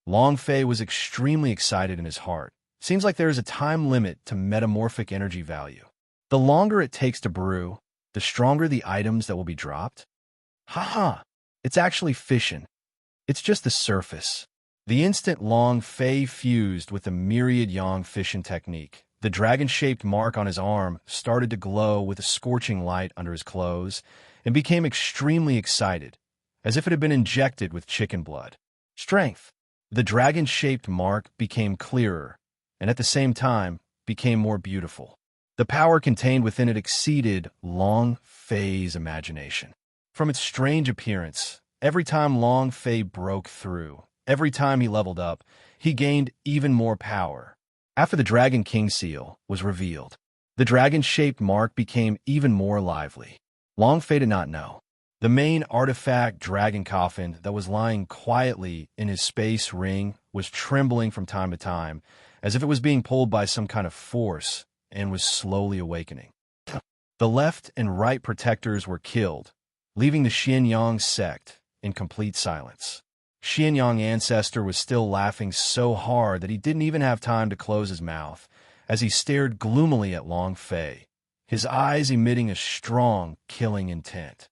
Long Fei was extremely excited in his heart. Seems like there is a time limit to metamorphic energy value. The longer it takes to brew, the stronger the items that will be dropped. Haha. It's actually fission. It's just the surface. The instant Long Fei fused with the Myriad Yang Fission technique, the dragon-shaped mark on his arm started to glow with a scorching light under his clothes and became extremely excited, as if it had been injected with chicken blood. Strength. The dragon-shaped mark became clearer, and at the same time became more beautiful. The power contained within it exceeded Long Fei's imagination. From its strange appearance, every time Long Fei broke through, every time he leveled up, he gained even more power. After the Dragon King seal was revealed, the dragon-shaped mark became even more lively. Long Fei did not know. The main artifact dragon coffin that was lying quietly in his space ring was trembling from time to time, as if it was being pulled by some kind of force, and was slowly awakening. The left and right protectors were killed, leaving the Xianyang sect in complete silence. Xianyang Ancestor was still laughing so hard that he didn't even have time to close his mouth as he stared gloomily at Long Fei, his eyes emitting a strong, killing intent.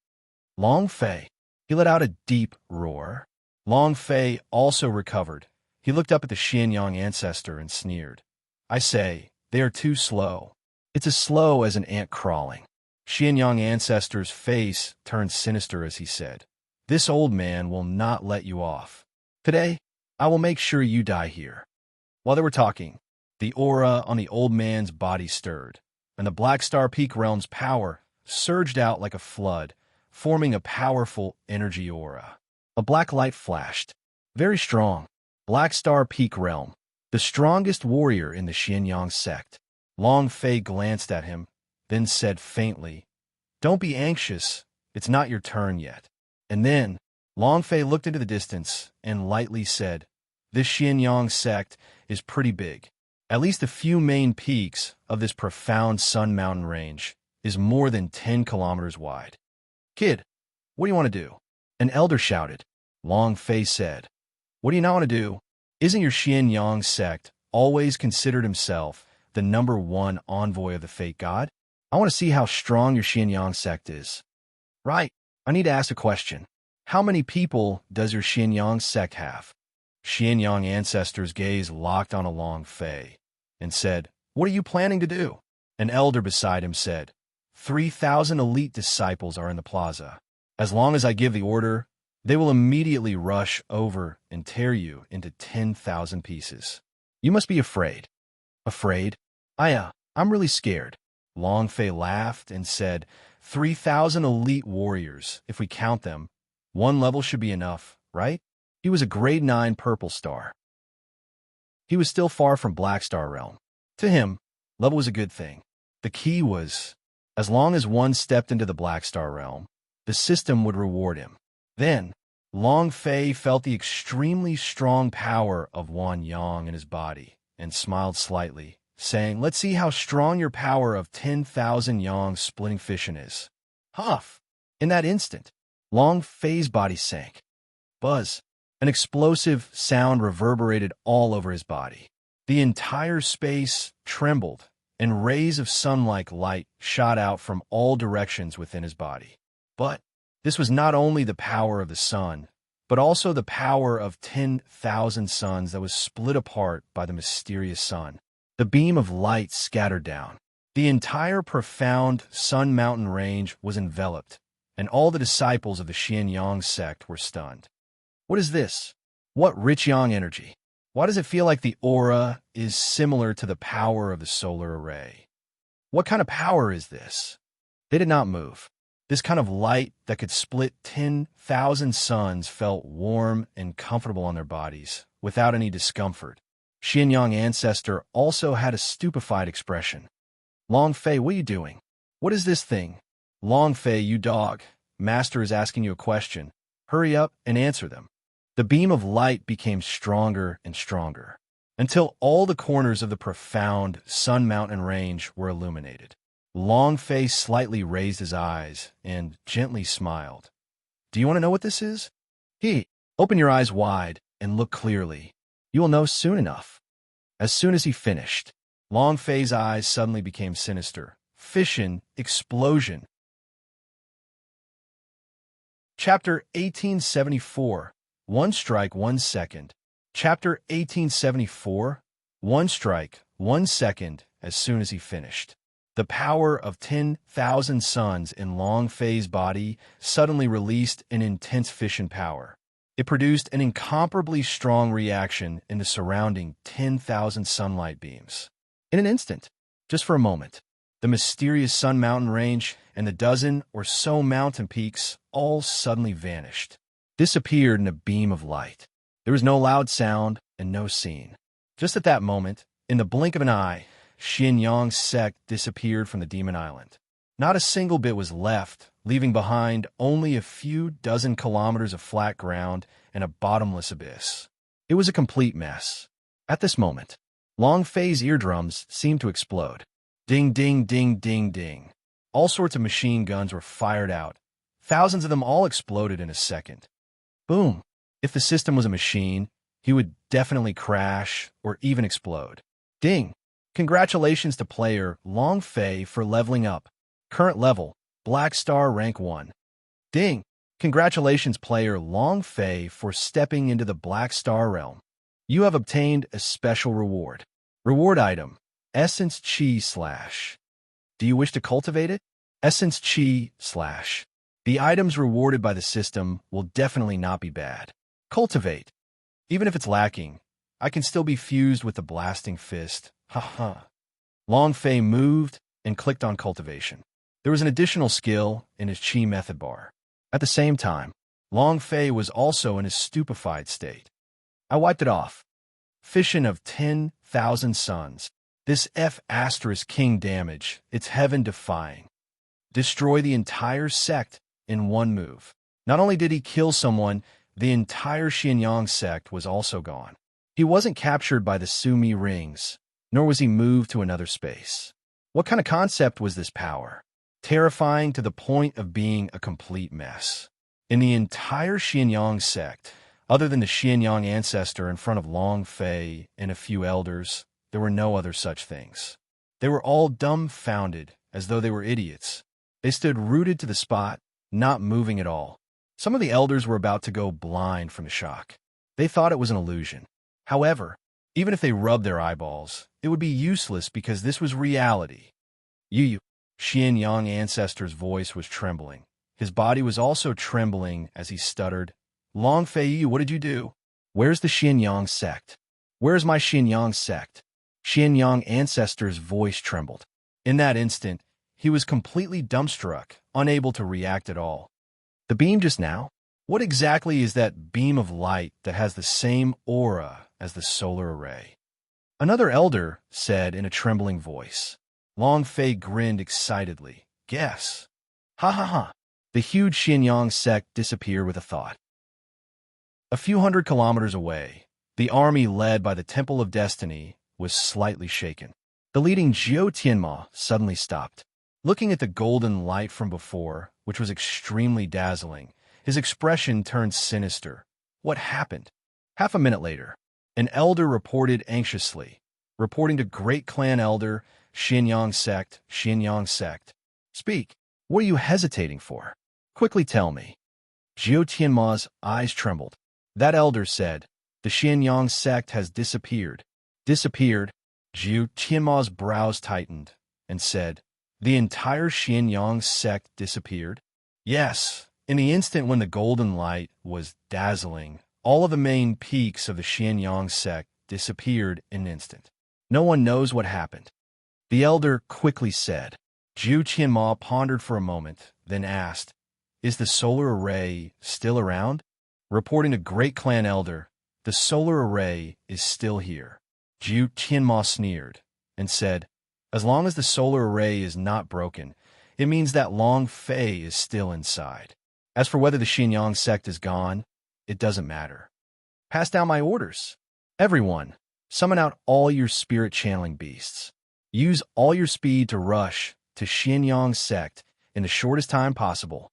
Long Fei. He let out a deep roar. Long Fei also recovered. He looked up at the Xianyang Ancestor and sneered. I say, they are too slow. It's as slow as an ant crawling. Xianyang Ancestor's face turned sinister as he said, This old man will not let you off. Today, I will make sure you die here. While they were talking, the aura on the old man's body stirred, and the Black Star Peak realm's power surged out like a flood, forming a powerful energy aura. A black light flashed. Very strong. Black Star Peak realm, the strongest warrior in the Xianyang sect. Long Fei glanced at him, then said faintly, Don't be anxious, it's not your turn yet. And then, Long Fei looked into the distance and lightly said, This Xianyang sect is pretty big. At least a few main peaks of this profound Sun Mountain range is more than 10 kilometers wide. Kid, what do you want to do? An elder shouted. Long Fei said, What do you not want to do? Isn't your Xianyang sect always considered himself the #1 envoy of the fate god? I want to see how strong your Xianyang sect is. Right. I need to ask a question. How many people does your Xianyang sect have? Xianyang Ancestor's gaze locked on a Long Fei and said, What are you planning to do? An elder beside him said, 3,000 elite disciples are in the plaza. As long as I give the order, they will immediately rush over and tear you into 10,000 pieces. You must be afraid. Afraid? I'm really scared. Long Fei laughed and said, 3,000 elite warriors, if we count them. One level should be enough, right? He was a grade 9 purple star. He was still far from Black Star Realm. To him, level was a good thing. The key was, as long as one stepped into the Black Star Realm, the system would reward him. Then, Long Fei felt the extremely strong power of Wan Yang in his body and smiled slightly, saying, Let's see how strong your power of 10,000 Yang splitting fission is. Huff! In that instant, Long Fei's body sank. Buzz! An explosive sound reverberated all over his body. The entire space trembled, and rays of sun-like light shot out from all directions within his body. But this was not only the power of the sun, but also the power of 10,000 suns that was split apart by the mysterious sun. The beam of light scattered down. The entire profound Sun Mountain range was enveloped, and all the disciples of the Xianyang sect were stunned. What is this? What rich yang energy? Why does it feel like the aura is similar to the power of the solar array? What kind of power is this? They did not move. This kind of light that could split 10,000 suns felt warm and comfortable on their bodies, without any discomfort. Xianyang Ancestor also had a stupefied expression. Long Fei, what are you doing? What is this thing? Long Fei, you dog. Master is asking you a question. Hurry up and answer them. The beam of light became stronger and stronger, until all the corners of the profound Sun Mountain range were illuminated. Long Fei slightly raised his eyes and gently smiled. Do you want to know what this is? Open your eyes wide and look clearly. You will know soon enough. As soon as he finished, Long Fei's eyes suddenly became sinister. Fission, explosion. Chapter 1874. One strike, 1 second. Chapter 1874. One strike, 1 second. As soon as he finished, the power of 10,000 suns in Long Fei's body suddenly released an intense fission power. It produced an incomparably strong reaction in the surrounding 10,000 sunlight beams. In an instant, just for a moment, the mysterious Sun Mountain range and the dozen or so mountain peaks all suddenly vanished, disappeared in a beam of light. There was no loud sound and no scene. Just at that moment, in the blink of an eye, Xianyang's sect disappeared from the Demon Island. Not a single bit was left, leaving behind only a few dozen kilometers of flat ground and a bottomless abyss. It was a complete mess. At this moment, Long Fei's eardrums seemed to explode. Ding, ding, ding, ding, ding. All sorts of machine guns were fired out. Thousands of them all exploded in a second. Boom! If the system was a machine, he would definitely crash or even explode. Ding! Congratulations to player Long Fei for leveling up. Current level, Black Star Rank 1. Ding! Congratulations player Long Fei for stepping into the Black Star realm. You have obtained a special reward. Reward item, Essence Chi /. Do you wish to cultivate it? Essence Chi /. The items rewarded by the system will definitely not be bad. Cultivate. Even if it's lacking, I can still be fused with the blasting fist. Haha. Long Fei moved and clicked on cultivation. There was an additional skill in his Chi method bar. At the same time, Long Fei was also in a stupefied state. I wiped it off. Fission of 10,000 suns. This F** king damage, it's heaven-defying. Destroy the entire sect in one move. Not only did he kill someone, the entire Xianyang sect was also gone. He wasn't captured by the Sumi rings, nor was he moved to another space. What kind of concept was this power? Terrifying to the point of being a complete mess. In the entire Xianyang sect, other than the Xianyang ancestor in front of Long Fei and a few elders, there were no other such things. They were all dumbfounded, as though they were idiots. They stood rooted to the spot, not moving at all. Some of the elders were about to go blind from the shock. They thought it was an illusion. However, even if they rubbed their eyeballs, it would be useless because this was reality. Yu Xianyang ancestor's voice was trembling. His body was also trembling as he stuttered, Long Fei, what did you do? Where's the Xianyang sect? Where's my Xianyang sect? Xianyang ancestor's voice trembled. In that instant, he was completely dumbstruck, unable to react at all. The beam just now? What exactly is that beam of light that has the same aura as the solar array? Another elder said in a trembling voice. Long Fei grinned excitedly. Guess. Ha ha ha. The huge Xianyang sect disappeared with a thought. A few hundred kilometers away, the army led by the Temple of Destiny was slightly shaken. The leading Jiao Tianma suddenly stopped. Looking at the golden light from before, which was extremely dazzling, his expression turned sinister. What happened? Half a minute later, an elder reported anxiously, reporting to Great Clan Elder, Xianyang Sect. Speak. What are you hesitating for? Quickly tell me. Jiao Tianma's eyes trembled. That elder said, the Xianyang sect has disappeared. Disappeared? Jiao Tianma's brows tightened and said, the entire Xianyang sect disappeared? Yes. In the instant when the golden light was dazzling, all of the main peaks of the Xianyang sect disappeared in an instant. No one knows what happened. The elder quickly said. Jiao Tianma pondered for a moment, then asked, is the solar array still around? Reporting to Great Clan Elder, the solar array is still here. Jiao Tianma sneered and said, as long as the solar array is not broken, it means that Long Fei is still inside. As for whether the Xianyang sect is gone, it doesn't matter. Pass down my orders. Everyone, summon out all your spirit channeling beasts. Use all your speed to rush to Xianyang sect in the shortest time possible.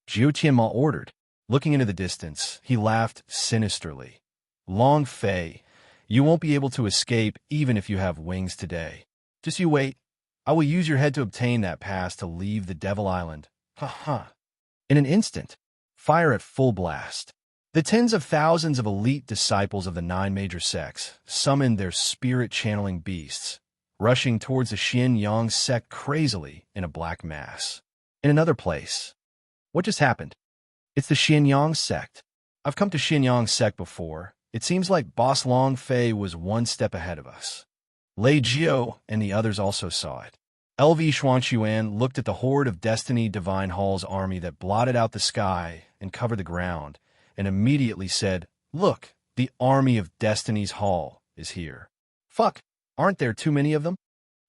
Jiao Tianma ordered. Looking into the distance, he laughed sinisterly. Long Fei, you won't be able to escape even if you have wings today. Just you wait. I will use your head to obtain that pass to leave the Devil Island. Ha ha. In an instant, fire at full blast. The tens of thousands of elite disciples of the 9 major sects summoned their spirit-channeling beasts, rushing towards the Xianyang sect crazily in a black mass. In another place. What just happened? It's the Xianyang sect. I've come to Xianyang sect before. It seems like Boss Long Fei was one step ahead of us. Lei Jiao and the others also saw it. LV Xuanquan looked at the horde of Destiny Divine Hall's army that blotted out the sky and covered the ground, and immediately said, look, the army of Destiny's Hall is here. Fuck, aren't there too many of them?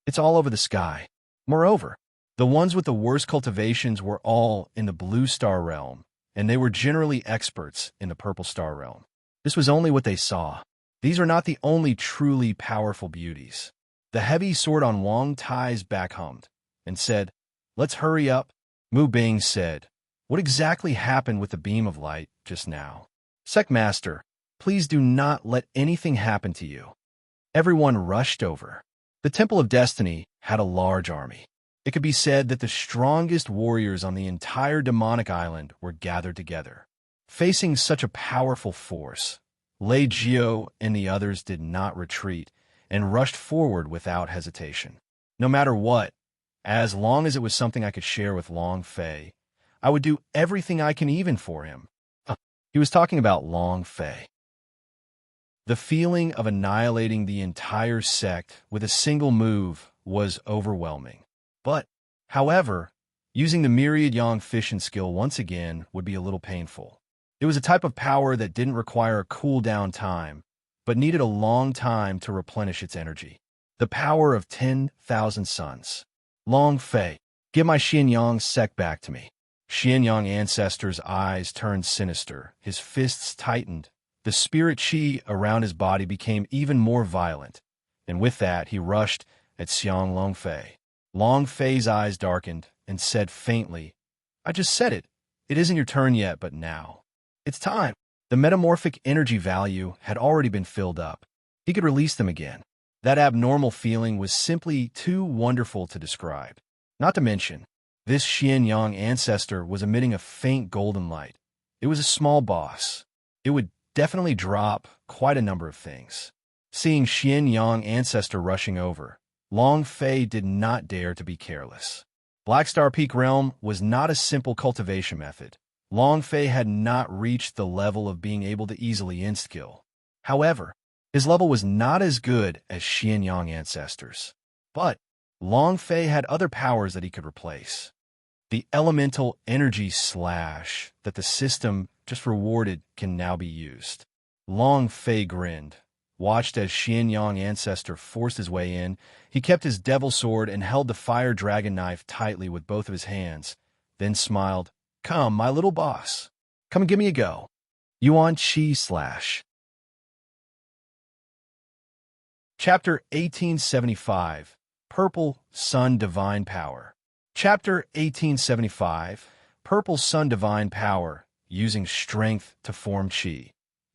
It's all over the sky. Moreover, the ones with the worst cultivations were all in the Blue Star realm, and they were generally experts in the Purple Star realm. This was only what they saw. These are not the only truly powerful beauties. The heavy sword on Wang Tai's back hummed and said, let's hurry up. Mu Bing said, what exactly happened with the beam of light just now? Master, please do not let anything happen to you. Everyone rushed over. The Temple of Destiny had a large army. It could be said that the strongest warriors on the entire demonic island were gathered together. Facing such a powerful force, Lei Jio and the others did not retreat and rushed forward without hesitation. No matter what, as long as it was something I could share with Long Fei, I would do everything I can even for him. He was talking about Long Fei. The feeling of annihilating the entire sect with a single move was overwhelming. But, however, using the myriad Yang Fission skill once again would be a little painful. It was a type of power that didn't require a cooldown time, but needed a long time to replenish its energy. The power of 10,000 suns. Long Fei, give my Xianyang sect back to me. Xianyang ancestor's eyes turned sinister, his fists tightened. The spirit chi around his body became even more violent, and with that he rushed at Xiang Long Fei. Long Fei's eyes darkened and said faintly, I just said it. It isn't your turn yet, but now. It's time. The metamorphic energy value had already been filled up. He could release them again. That abnormal feeling was simply too wonderful to describe. Not to mention, this Xianyang ancestor was emitting a faint golden light. It was a small boss. It would definitely drop quite a number of things. Seeing Xianyang ancestor rushing over, Long Fei did not dare to be careless. Blackstar Peak Realm was not a simple cultivation method. Long Fei had not reached the level of being able to easily insta-kill. However, his level was not as good as Xianyang ancestors. But Long Fei had other powers that he could replace. The elemental energy slash that the system just rewarded can now be used. Long Fei grinned, watched as Xianyang ancestor forced his way in. He kept his devil sword and held the fire dragon knife tightly with both of his hands, then smiled. Come, my little boss. Come and give me a go. Yuan Chi slash. Chapter 1875, Purple Sun Divine Power. Chapter 1875, Purple Sun Divine Power, using strength to form Qi,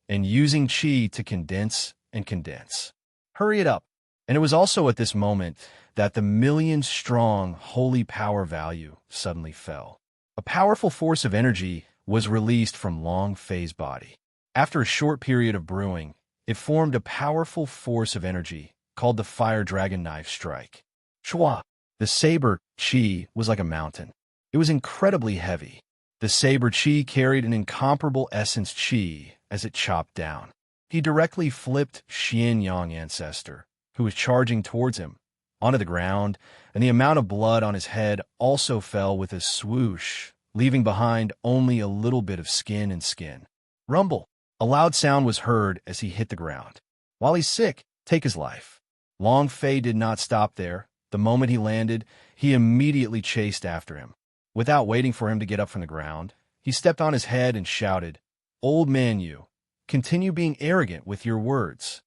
and using Qi to condense and condense. Hurry it up. And it was also at this moment that the million-strong holy power value suddenly fell. A powerful force of energy was released from Long Fei's body. After a short period of brewing, it formed a powerful force of energy called the Fire Dragon Knife Strike. Chua! The saber chi was like a mountain. It was incredibly heavy. The saber chi carried an incomparable essence chi as it chopped down. He directly flipped Xianyang ancestor, who was charging towards him, onto the ground, and the amount of blood on his head also fell with a swoosh, leaving behind only a little bit of skin and skin. Rumble! A loud sound was heard as he hit the ground. While he's sick, take his life. Long Fei did not stop there. The moment he landed, he immediately chased after him. Without waiting for him to get up from the ground, he stepped on his head and shouted, Old man you, continue being arrogant with your words.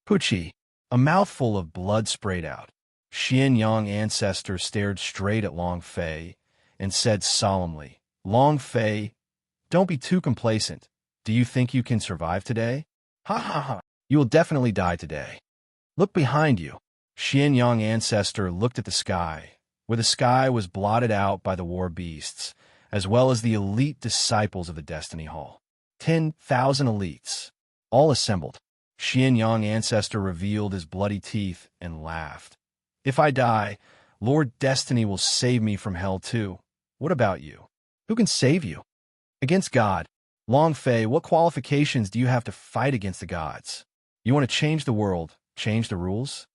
Puchi! A mouthful of blood sprayed out. Xianyang ancestor stared straight at Long Fei and said solemnly, Long Fei, don't be too complacent. Do you think you can survive today? Ha ha ha, you will definitely die today. Look behind you. Xianyang ancestor looked at the sky, where the sky was blotted out by the war beasts, as well as the elite disciples of the Destiny Hall. 10,000 elites, all assembled. Xianyang ancestor revealed his bloody teeth and laughed. If I die, Lord Destiny will save me from hell too. What about you? Who can save you? Against God. Long Fei, what qualifications do you have to fight against the gods? You want to change the world, change the rules?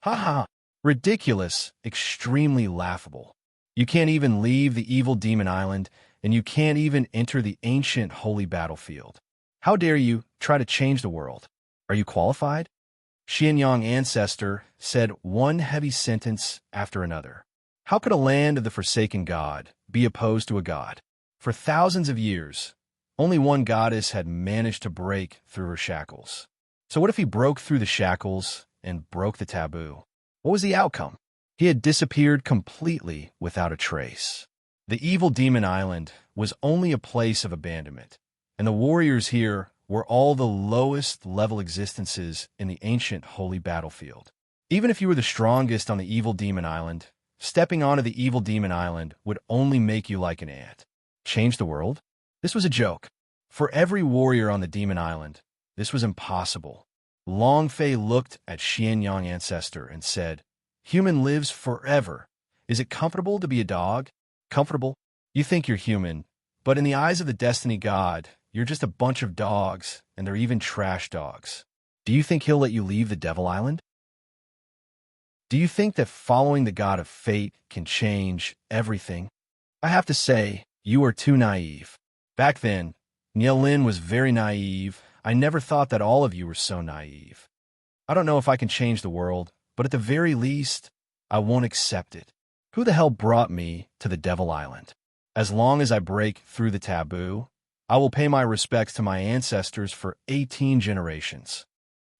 Ha ha! Ridiculous, extremely laughable. You can't even leave the evil demon island, and you can't even enter the ancient holy battlefield. How dare you try to change the world? Are you qualified? Xianyang ancestor said one heavy sentence after another. How could a land of the forsaken god be opposed to a god? For thousands of years, only one goddess had managed to break through her shackles. So what if he broke through the shackles and broke the taboo? What was the outcome? He had disappeared completely without a trace. The evil demon island was only a place of abandonment, and the warriors here were all the lowest level existences in the ancient holy battlefield. Even if you were the strongest on the evil demon island, stepping onto the evil demon island would only make you like an ant. Change the world? This was a joke. For every warrior on the demon island, this was impossible. Long Fei looked at Xianyang ancestor and said, "Human lives forever. Is it comfortable to be a dog? Comfortable? You think you're human, but in the eyes of the destiny god, you're just a bunch of dogs, and they're even trash dogs. Do you think he'll let you leave the Devil Island? Do you think that following the god of fate can change everything? I have to say, you are too naive. Back then, Nielin was very naive. I never thought that all of you were so naive. I don't know if I can change the world, but at the very least, I won't accept it. Who the hell brought me to the Devil Island? As long as I break through the taboo, I will pay my respects to my ancestors for 18 generations."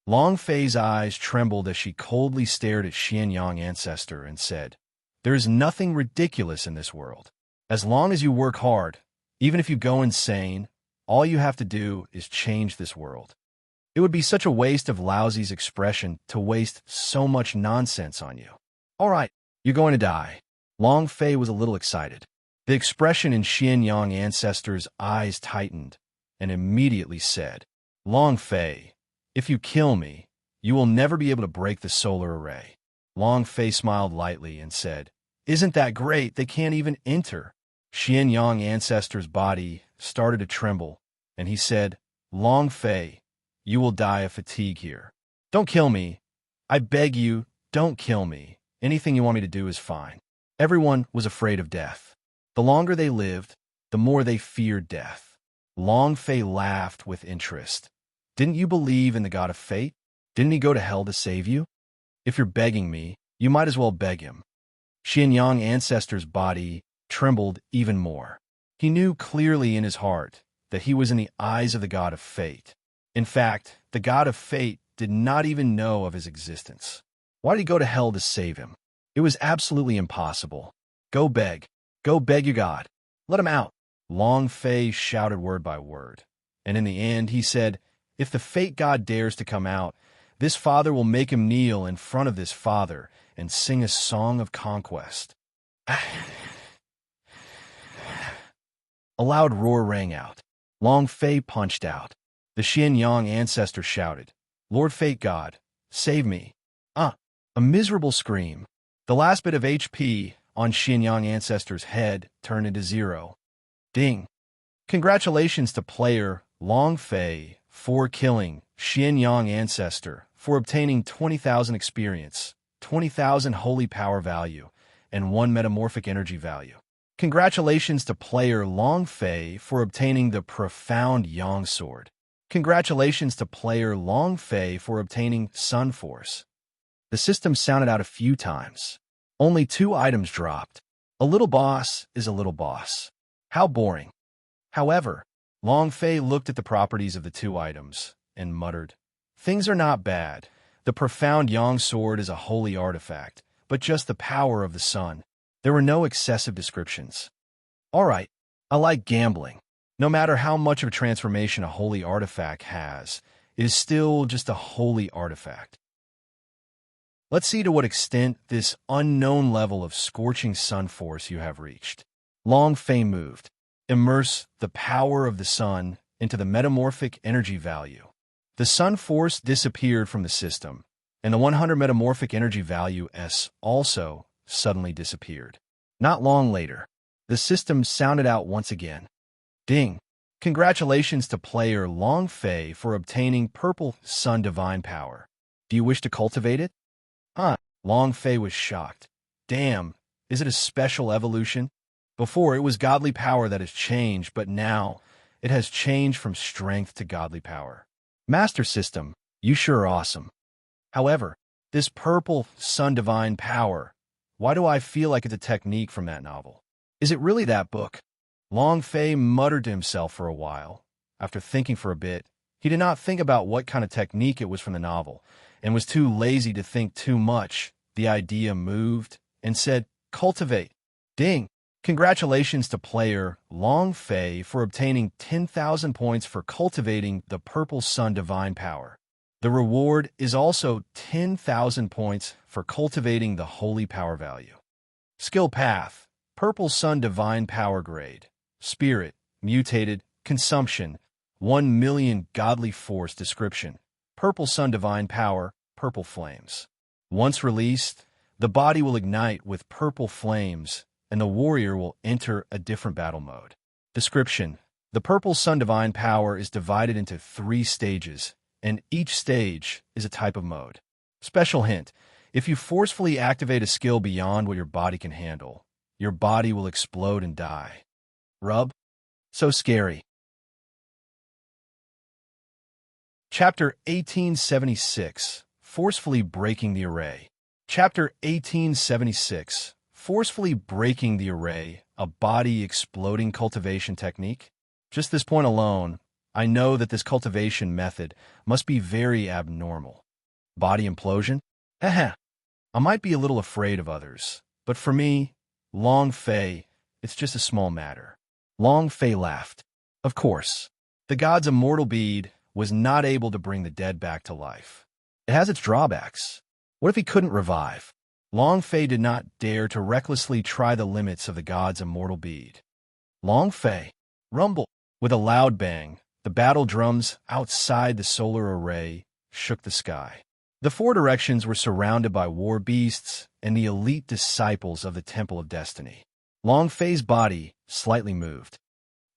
Long Fei's eyes trembled as she coldly stared at Xianyang ancestor and said, "There is nothing ridiculous in this world. As long as you work hard, even if you go insane, all you have to do is change this world. It would be such a waste of Laozi's expression to waste so much nonsense on you. All right, you're going to die." Long Fei was a little excited. The expression in Xianyang ancestor's eyes tightened and immediately said, "Long Fei, if you kill me, you will never be able to break the solar array." Long Fei smiled lightly and said, "Isn't that great? They can't even enter." Xianyang ancestor's body started to tremble, and he said, "Long Fei, you will die of fatigue here. Don't kill me. I beg you, don't kill me. Anything you want me to do is fine." Everyone was afraid of death. The longer they lived, the more they feared death. Long Fei laughed with interest. "Didn't you believe in the god of fate? Didn't he go to hell to save you? If you're begging me, you might as well beg him." Xianyang ancestor's body trembled even more. He knew clearly in his heart that he was in the eyes of the god of fate. In fact, the god of fate did not even know of his existence. Why did he go to hell to save him? It was absolutely impossible. Go beg your god. Let him out." Long Fei shouted word by word, and in the end he said, "If the fate god dares to come out, this father will make him kneel in front of this father and sing a song of conquest." A loud roar rang out. Long Fei punched out. The Xianyang ancestor shouted, "Lord Fate God, save me." A miserable scream. The last bit of HP on Xianyang ancestor's head turned into 0. Ding. Congratulations to player Long Fei for killing Xianyang ancestor for obtaining 20,000 experience, 20,000 holy power value, and 1 metamorphic energy value. Congratulations to player Long Fei for obtaining the profound Yang sword. Congratulations to player Long Fei for obtaining Sun Force. The system sounded out a few times. Only 2 items dropped. A little boss is a little boss. How boring. However, Long Fei looked at the properties of the 2 items and muttered, "Things are not bad. The profound Yang sword is a holy artifact, but just the power of the sun. There were no excessive descriptions. All right, I like gambling. No matter how much of a transformation a holy artifact has, it is still just a holy artifact. Let's see to what extent this unknown level of scorching sun force you have reached." Long Fei moved. Immerse the power of the sun into the metamorphic energy value. The sun force disappeared from the system, and the 100 metamorphic energy value S also suddenly disappeared. Not long later, the system sounded out once again. Ding. Congratulations to player Long Fei for obtaining purple sun divine power. Do you wish to cultivate it? Long Fei was shocked. Damn, is it a special evolution? Before, it was godly power that has changed, but now it has changed from strength to godly power. Master System, you sure are awesome. However, this purple sun divine power, why do I feel like it's a technique from that novel? Is it really that book? Long Fei muttered to himself for a while. After thinking for a bit, he did not think about what kind of technique it was from the novel, and was too lazy to think too much. The idea moved and said, "Cultivate." Ding. Congratulations to player Long Fei for obtaining 10,000 points for cultivating the Purple Sun Divine Power. The reward is also 10,000 points for cultivating the Holy Power value. Skill Path: Purple Sun Divine Power Grade. Spirit, Mutated, Consumption, 1,000,000 Godly Force. Description: Purple Sun Divine Power, Purple Flames. Once released, the body will ignite with purple flames, and the warrior will enter a different battle mode. Description: the Purple Sun Divine Power is divided into 3 stages, and each stage is a type of mode. Special hint: if you forcefully activate a skill beyond what your body can handle, your body will explode and die. Rub? So scary. Chapter 1876, Forcefully Breaking the Array. Chapter 1876, Forcefully Breaking the Array, a body exploding cultivation technique. Just this point alone, I know that this cultivation method must be very abnormal. Body implosion? I might be a little afraid of others, but for me, Long Fei, it's just a small matter. Long Fei laughed. Of course, the god's immortal bead was not able to bring the dead back to life. It has its drawbacks. What if he couldn't revive? Long Fei did not dare to recklessly try the limits of the god's immortal bead. Long Fei, rumble! With a loud bang, the battle drums outside the solar array shook the sky. The 4 directions were surrounded by war beasts and the elite disciples of the Temple of Destiny. Long Fei's body slightly moved.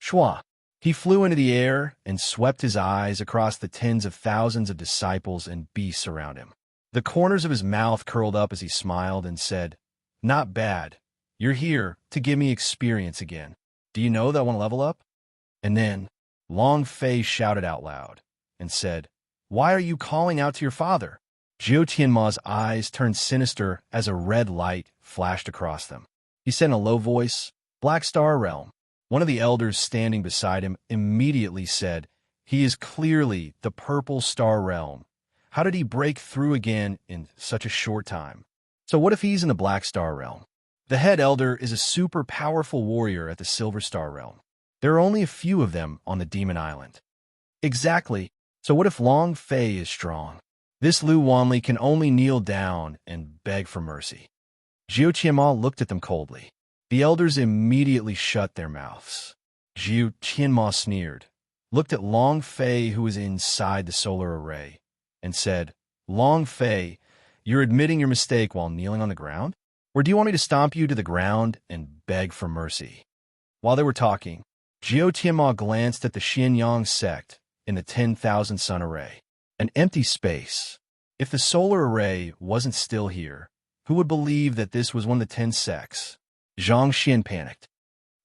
Shwa! He flew into the air and swept his eyes across the tens of thousands of disciples and beasts around him. The corners of his mouth curled up as he smiled and said, "Not bad. You're here to give me experience again. Do you know that I want to level up?" And then Long Fei shouted out loud and said, "Why are you calling out to your father?" Jiu Tianma's eyes turned sinister as a red light flashed across them. He said in a low voice, "Black Star Realm." One of the elders standing beside him immediately said, "He is clearly the Purple Star Realm. How did he break through again in such a short time? So what if he's in the Black Star Realm?" The head elder is a super powerful warrior at the Silver Star Realm. There are only a few of them on the Demon Island. Exactly. So what if Long Fei is strong? This Lu Wanli can only kneel down and beg for mercy. Jiu Qianma looked at them coldly. The elders immediately shut their mouths. Jiu Qianma sneered, looked at Long Fei, who was inside the solar array, and said, "Long Fei, you're admitting your mistake while kneeling on the ground? Or do you want me to stomp you to the ground and beg for mercy?" While they were talking, Jiu Tianma glanced at the Xianyang sect in the 10,000 sun array. An empty space. If the solar array wasn't still here, who would believe that this was one of the 10 sects? Zhang Xian panicked.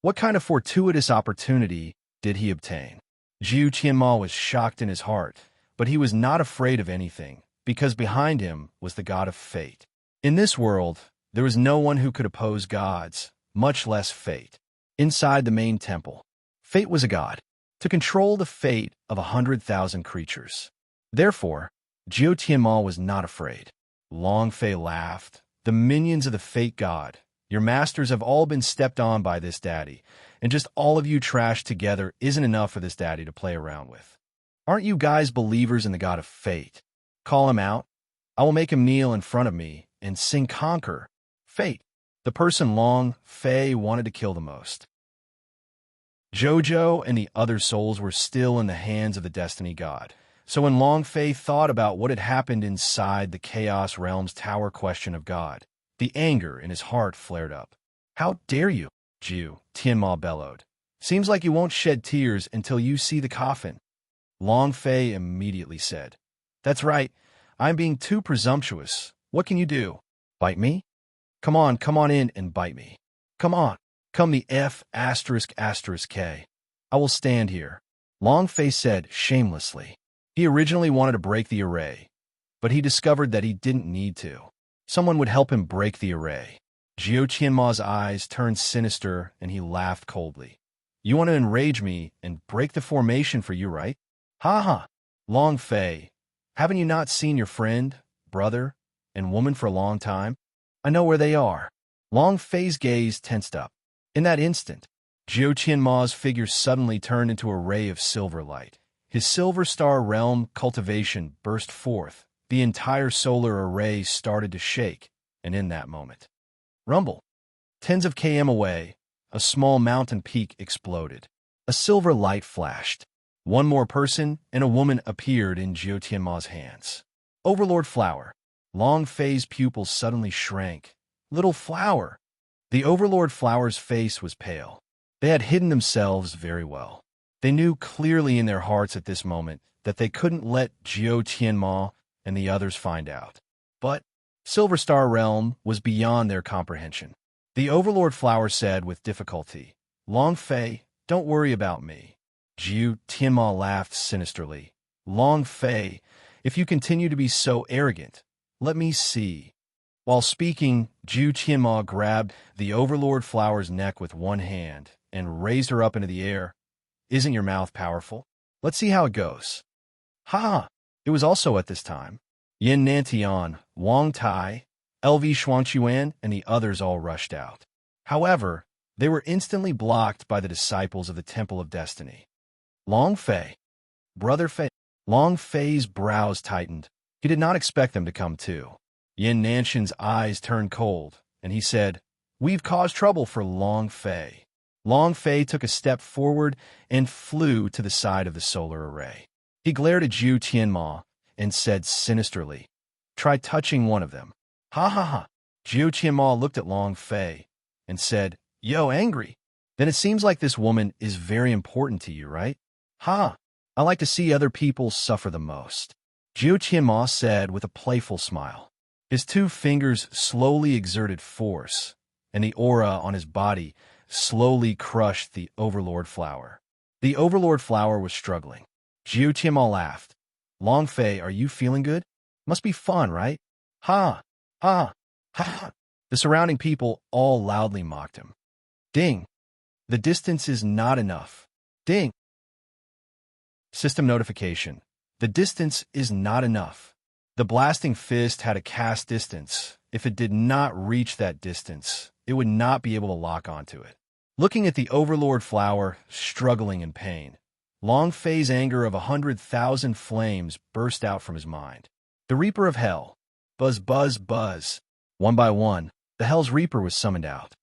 What kind of fortuitous opportunity did he obtain? Jiu Tianma was shocked in his heart, but he was not afraid of anything, because behind him was the god of fate. In this world, there was no one who could oppose gods, much less fate. Inside the main temple, fate was a god, to control the fate of 100,000 creatures. Therefore, Jiu Tianma was not afraid. Long Fei laughed. "The minions of the fate god, your masters have all been stepped on by this daddy, and just all of you trashed together isn't enough for this daddy to play around with. Aren't you guys believers in the god of fate? Call him out. I will make him kneel in front of me and sing Conquer, Fate, the person Long Fei wanted to kill the most." Jojo and the other souls were still in the hands of the Destiny God. So when Long Fei thought about what had happened inside the Chaos Realm's Tower question of God, the anger in his heart flared up. "How dare you?" Jiu Tianma bellowed. "Seems like you won't shed tears until you see the coffin." Long Fei immediately said, "That's right. I'm being too presumptuous. What can you do? Bite me? Come on in and bite me. Come on. Come the F***K. I will stand here." Long Fei said shamelessly. He originally wanted to break the array, but he discovered that he didn't need to. Someone would help him break the array. Jiu Qianma's eyes turned sinister and he laughed coldly. "You want to enrage me and break the formation for you, right? Ha ha. Long Fei, haven't you not seen your friend, brother, and woman for a long time? I know where they are." Long Fei's gaze tensed up. In that instant, Jiu Tianma's figure suddenly turned into a ray of silver light. His silver star realm cultivation burst forth. The entire solar array started to shake, and in that moment, rumble, tens of km away, a small mountain peak exploded. A silver light flashed. One more person and a woman appeared in Jiu Tianma's hands. Overlord Flower. Long Fei's pupils suddenly shrank. Little Flower. The Overlord Flower's face was pale. They had hidden themselves very well. They knew clearly in their hearts at this moment that they couldn't let Jiu Tianma and the others find out. But Silver Star Realm was beyond their comprehension. The Overlord Flower said with difficulty, Long Fei, don't worry about me. Jiu Tianma laughed sinisterly. Long Fei, if you continue to be so arrogant, let me see. While speaking, Jiu Tianma grabbed the Overlord Flower's neck with one hand and raised her up into the air. Isn't your mouth powerful? Let's see how it goes. Ha! It was also at this time. Yin Nantian, Wang Tai, LV Xuanquan, and the others all rushed out. However, they were instantly blocked by the disciples of the Temple of Destiny. Long Fei. Brother Fei. Long Fei's brows tightened. He did not expect them to come too. Yin Nanshan's eyes turned cold, and he said, We've caused trouble for Long Fei. Long Fei took a step forward and flew to the side of the solar array. He glared at Jiu Tianma and said sinisterly, Try touching one of them. Ha ha ha. Jiu Tianma looked at Long Fei and said, Yo, angry. Then it seems like this woman is very important to you, right? Ha. I like to see other people suffer the most. Jiu Tianma said with a playful smile. His two fingers slowly exerted force, and the aura on his body slowly crushed the Overlord Flower. The Overlord Flower was struggling. Jiu Tianma laughed. Long Fei, are you feeling good? Must be fun, right? Ha! Ha! Ha! Ha! The surrounding people all loudly mocked him. Ding! The distance is not enough. Ding! System notification. The distance is not enough. The blasting fist had a cast distance. If it did not reach that distance, it would not be able to lock onto it. Looking at the Overlord Flower, struggling in pain, Long Fei's anger of 100,000 flames burst out from his mind. The Reaper of Hell. Buzz, buzz, buzz. One by one, the Hell's Reaper was summoned out.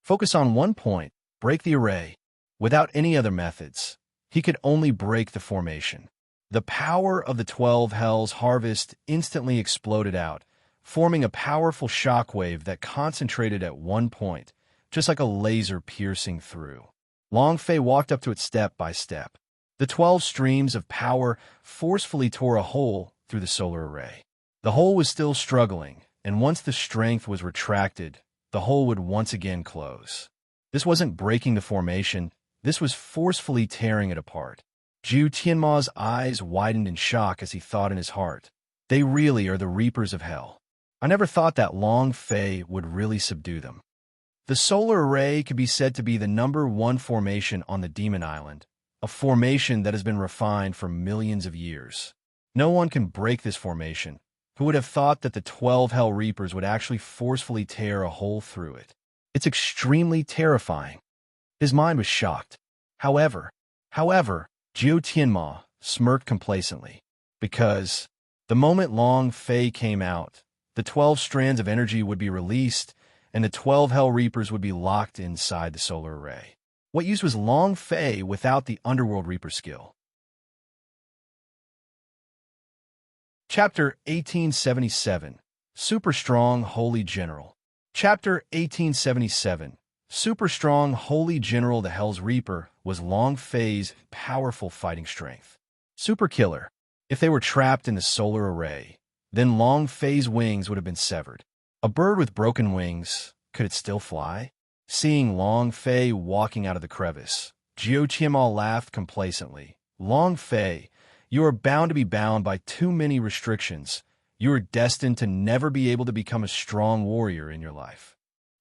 Focus on one point, break the array. Without any other methods, he could only break the formation. The power of the 12 Hells Harvest instantly exploded out, forming a powerful shockwave that concentrated at one point, just like a laser piercing through. Long Fei walked up to it step by step. The 12 streams of power forcefully tore a hole through the solar array. The hole was still struggling, and once the strength was retracted, the hole would once again close. This wasn't breaking the formation, this was forcefully tearing it apart. Jiu Tianma's eyes widened in shock as he thought in his heart, They really are the Reapers of Hell. I never thought that Long Fei would really subdue them. The solar array could be said to be the #1 formation on the Demon Island, a formation that has been refined for millions of years. No one can break this formation. Who would have thought that the 12 Hell Reapers would actually forcefully tear a hole through it? It's extremely terrifying. His mind was shocked. However, Jiu Tianma smirked complacently, because the moment Long Fei came out, the 12 strands of energy would be released, and the 12 Hell Reapers would be locked inside the solar array. What use was Long Fei without the Underworld Reaper skill? Chapter 1877, Super Strong Holy General. Chapter 1877, Super Strong Holy General the Hell's Reaper was Long Fei's powerful fighting strength. Super Killer. If they were trapped in the solar array, then Long Fei's wings would have been severed. A bird with broken wings, could it still fly? Seeing Long Fei walking out of the crevice, Jiu Tianma laughed complacently. Long Fei, you are bound to be bound by too many restrictions. You are destined to never be able to become a strong warrior in your life.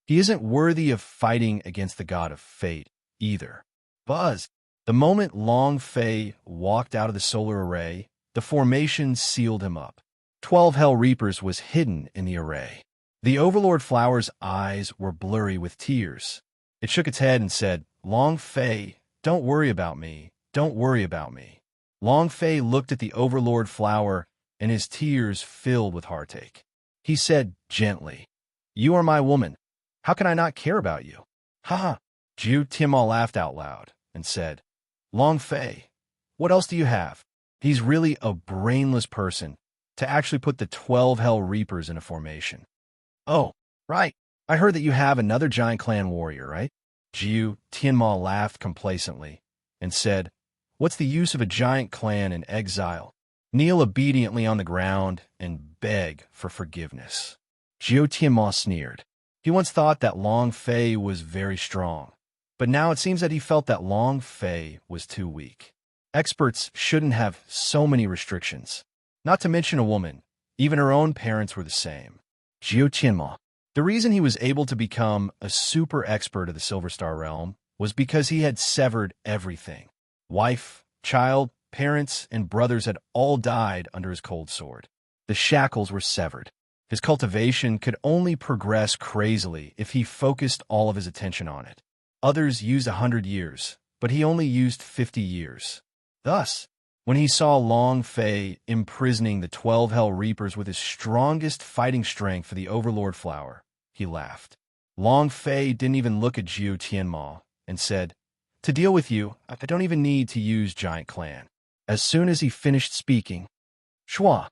He isn't worthy of fighting against the god of fate, either. Buzz. The moment Long Fei walked out of the solar array, the formation sealed him up. 12 Hell Reapers was hidden in the array. The Overlord Flower's eyes were blurry with tears. It shook its head and said, "Long Fei, don't worry about me. Don't worry about me." Long Fei looked at the Overlord flower, and his tears filled with heartache. He said gently, "You are my woman. How can I not care about you?" "Ha ha!" Jiu Tianma laughed out loud and said, "Long Fei, what else do you have?" He's really a brainless person to actually put the 12 Hell Reapers in a formation. "Oh, right. I heard that you have another giant clan warrior, right?" Jiu Tianma laughed complacently and said, "What's the use of a giant clan in exile? Kneel obediently on the ground and beg for forgiveness." Jiu Tianma sneered. He once thought that Long Fei was very strong, but now it seems that he felt that Long Fei was too weak. Experts shouldn't have so many restrictions. Not to mention a woman. Even her own parents were the same. Jiu Tianma. The reason he was able to become a super expert of the Silver Star realm was because he had severed everything. Wife, child, parents, and brothers had all died under his cold sword. The shackles were severed. His cultivation could only progress crazily if he focused all of his attention on it. Others used 100 years, but he only used 50 years. Thus, when he saw Long Fei imprisoning the 12 Hell Reapers with his strongest fighting strength for the Overlord flower, he laughed. Long Fei didn't even look at Jiu Tianma and said, "To deal with you, I don't even need to use Giant Clan." As soon as he finished speaking, Shua,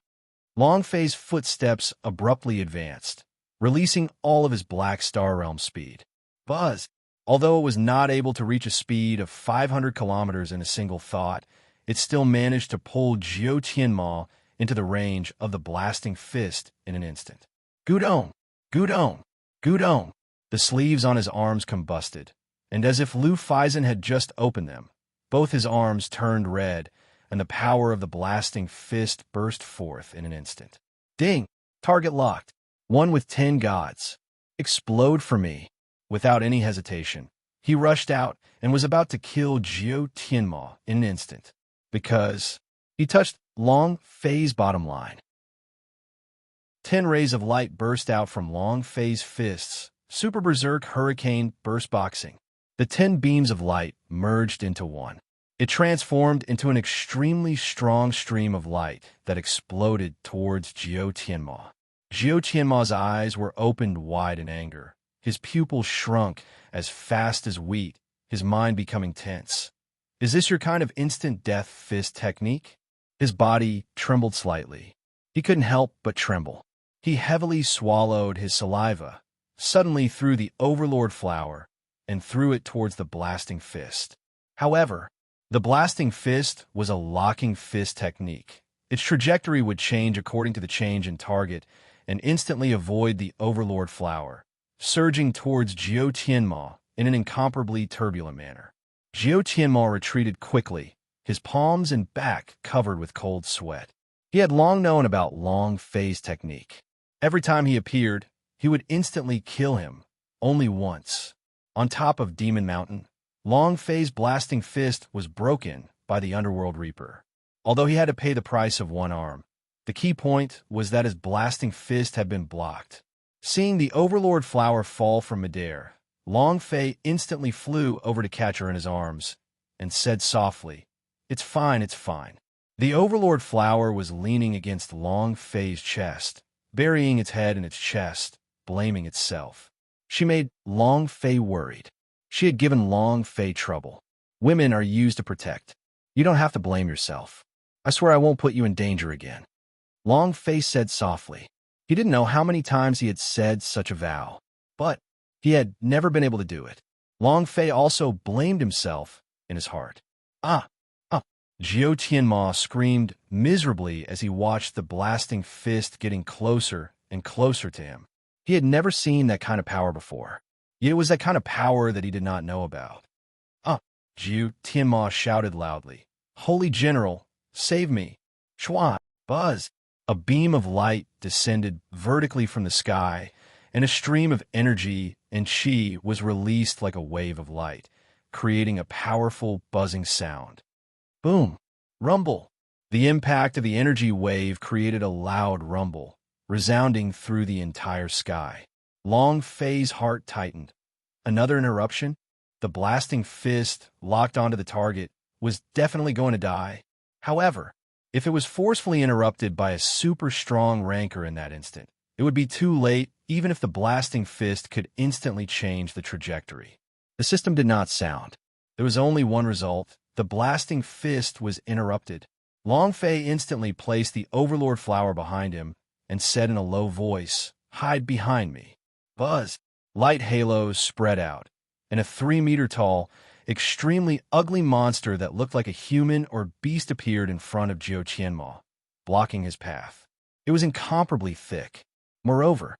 Long Fei's footsteps abruptly advanced, releasing all of his Black Star Realm speed. Buzz! Although it was not able to reach a speed of 500 kilometers in a single thought, it still managed to pull Jiu Tianma into the range of the blasting fist in an instant. Gudong! Gudong! Gudong! The sleeves on his arms combusted, and as if Lu Faizan had just opened them, both his arms turned red, and the power of the blasting fist burst forth in an instant. Ding! Target locked. One with 10 gods. Explode for me. Without any hesitation, he rushed out and was about to kill Jiu Tianma in an instant, because he touched Long Fei's bottom line. 10 rays of light burst out from Long Fei's fists, Super Berserk Hurricane burst boxing. The 10 beams of light merged into one. It transformed into an extremely strong stream of light that exploded towards Jiu Tianma. Jiu Tianma's eyes were opened wide in anger. His pupils shrunk as fast as wheat, his mind becoming tense. "Is this your kind of instant death fist technique?" His body trembled slightly. He couldn't help but tremble. He heavily swallowed his saliva, suddenly threw the Overlord flower, and threw it towards the blasting fist. However, the blasting fist was a locking fist technique. Its trajectory would change according to the change in target and instantly avoid the Overlord flower, surging towards Jiu Tianma in an incomparably turbulent manner. Jiu Tianma retreated quickly, his palms and back covered with cold sweat. He had long known about Long Fei's technique. Every time he appeared, he would instantly kill him, only once. On top of Demon Mountain, Long Fei's blasting fist was broken by the Underworld Reaper. Although he had to pay the price of one arm, the key point was that his blasting fist had been blocked. Seeing the Overlord flower fall from midair, Long Fei instantly flew over to catch her in his arms and said softly, "It's fine, it's fine." The Overlord flower was leaning against Long Fei's chest, burying its head in its chest, blaming itself. She made Long Fei worried. She had given Long Fei trouble. Women are used to protect. You don't have to blame yourself. I swear I won't put you in danger again. Long Fei said softly. He didn't know how many times he had said such a vow, but he had never been able to do it. Long Fei also blamed himself in his heart. Ah! Jiu Tianma screamed miserably as he watched the blasting fist getting closer and closer to him. He had never seen that kind of power before, yet it was that kind of power that he did not know about. Jiu Tianma shouted loudly. "Holy General, save me!" Shua! Buzz! A beam of light descended vertically from the sky, and a stream of energy and chi was released like a wave of light, creating a powerful buzzing sound. Boom! Rumble! The impact of the energy wave created a loud rumble, resounding through the entire sky. Long Fei's heart tightened. Another interruption? The blasting fist, locked onto the target, was definitely going to die. However, if it was forcefully interrupted by a super strong rancor in that instant, it would be too late even if the blasting fist could instantly change the trajectory. The system did not sound. There was only one result. The blasting fist was interrupted. Long Fei instantly placed the Overlord flower behind him and said in a low voice, "Hide behind me." Buzz. Light halos spread out, and a 3-meter-tall, extremely ugly monster that looked like a human or beast appeared in front of Jiu Qianma, blocking his path. It was incomparably thick. Moreover,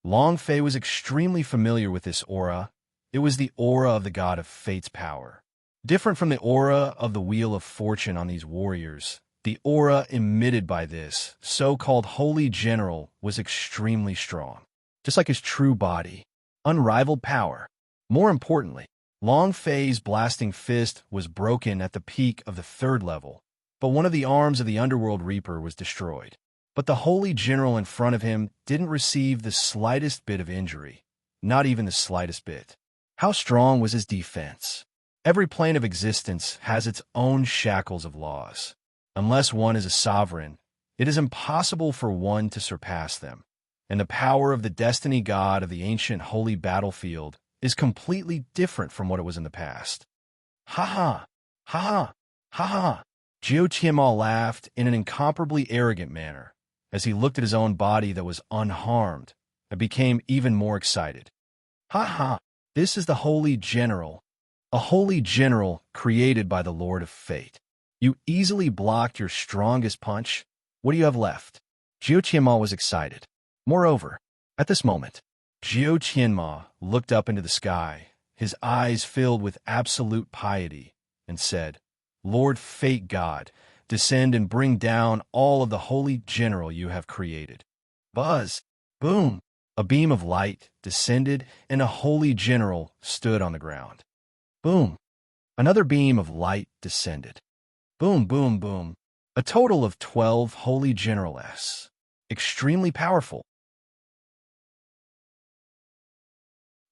Long Fei was extremely familiar with this aura. It was the aura of the god of fate's power. Different from the aura of the Wheel of Fortune on these warriors, the aura emitted by this so-called holy general was extremely strong, just like his true body. Unrivaled power. More importantly, Long Fei's blasting fist was broken at the peak of the 3rd level, but one of the arms of the Underworld Reaper was destroyed. But the holy general in front of him didn't receive the slightest bit of injury, not even the slightest bit. How strong was his defense? Every plane of existence has its own shackles of laws. Unless one is a sovereign, it is impossible for one to surpass them, and the power of the destiny god of the ancient holy battlefield is completely different from what it was in the past. Ha ha! Ha ha! Ha ha! Jiu Qianma laughed in an incomparably arrogant manner as he looked at his own body that was unharmed and became even more excited. Ha ha! This is the holy general, a holy general created by the Lord of Fate. You easily blocked your strongest punch. What do you have left? Jiu Qianma was excited. Moreover, at this moment, Jiu Qianma looked up into the sky, his eyes filled with absolute piety, and said, "Lord Fate God, descend and bring down all of the holy general you have created." Buzz! Boom! A beam of light descended, and a holy general stood on the ground. Boom! Another beam of light descended. Boom, boom, boom. A total of 12 holy generals. Extremely powerful.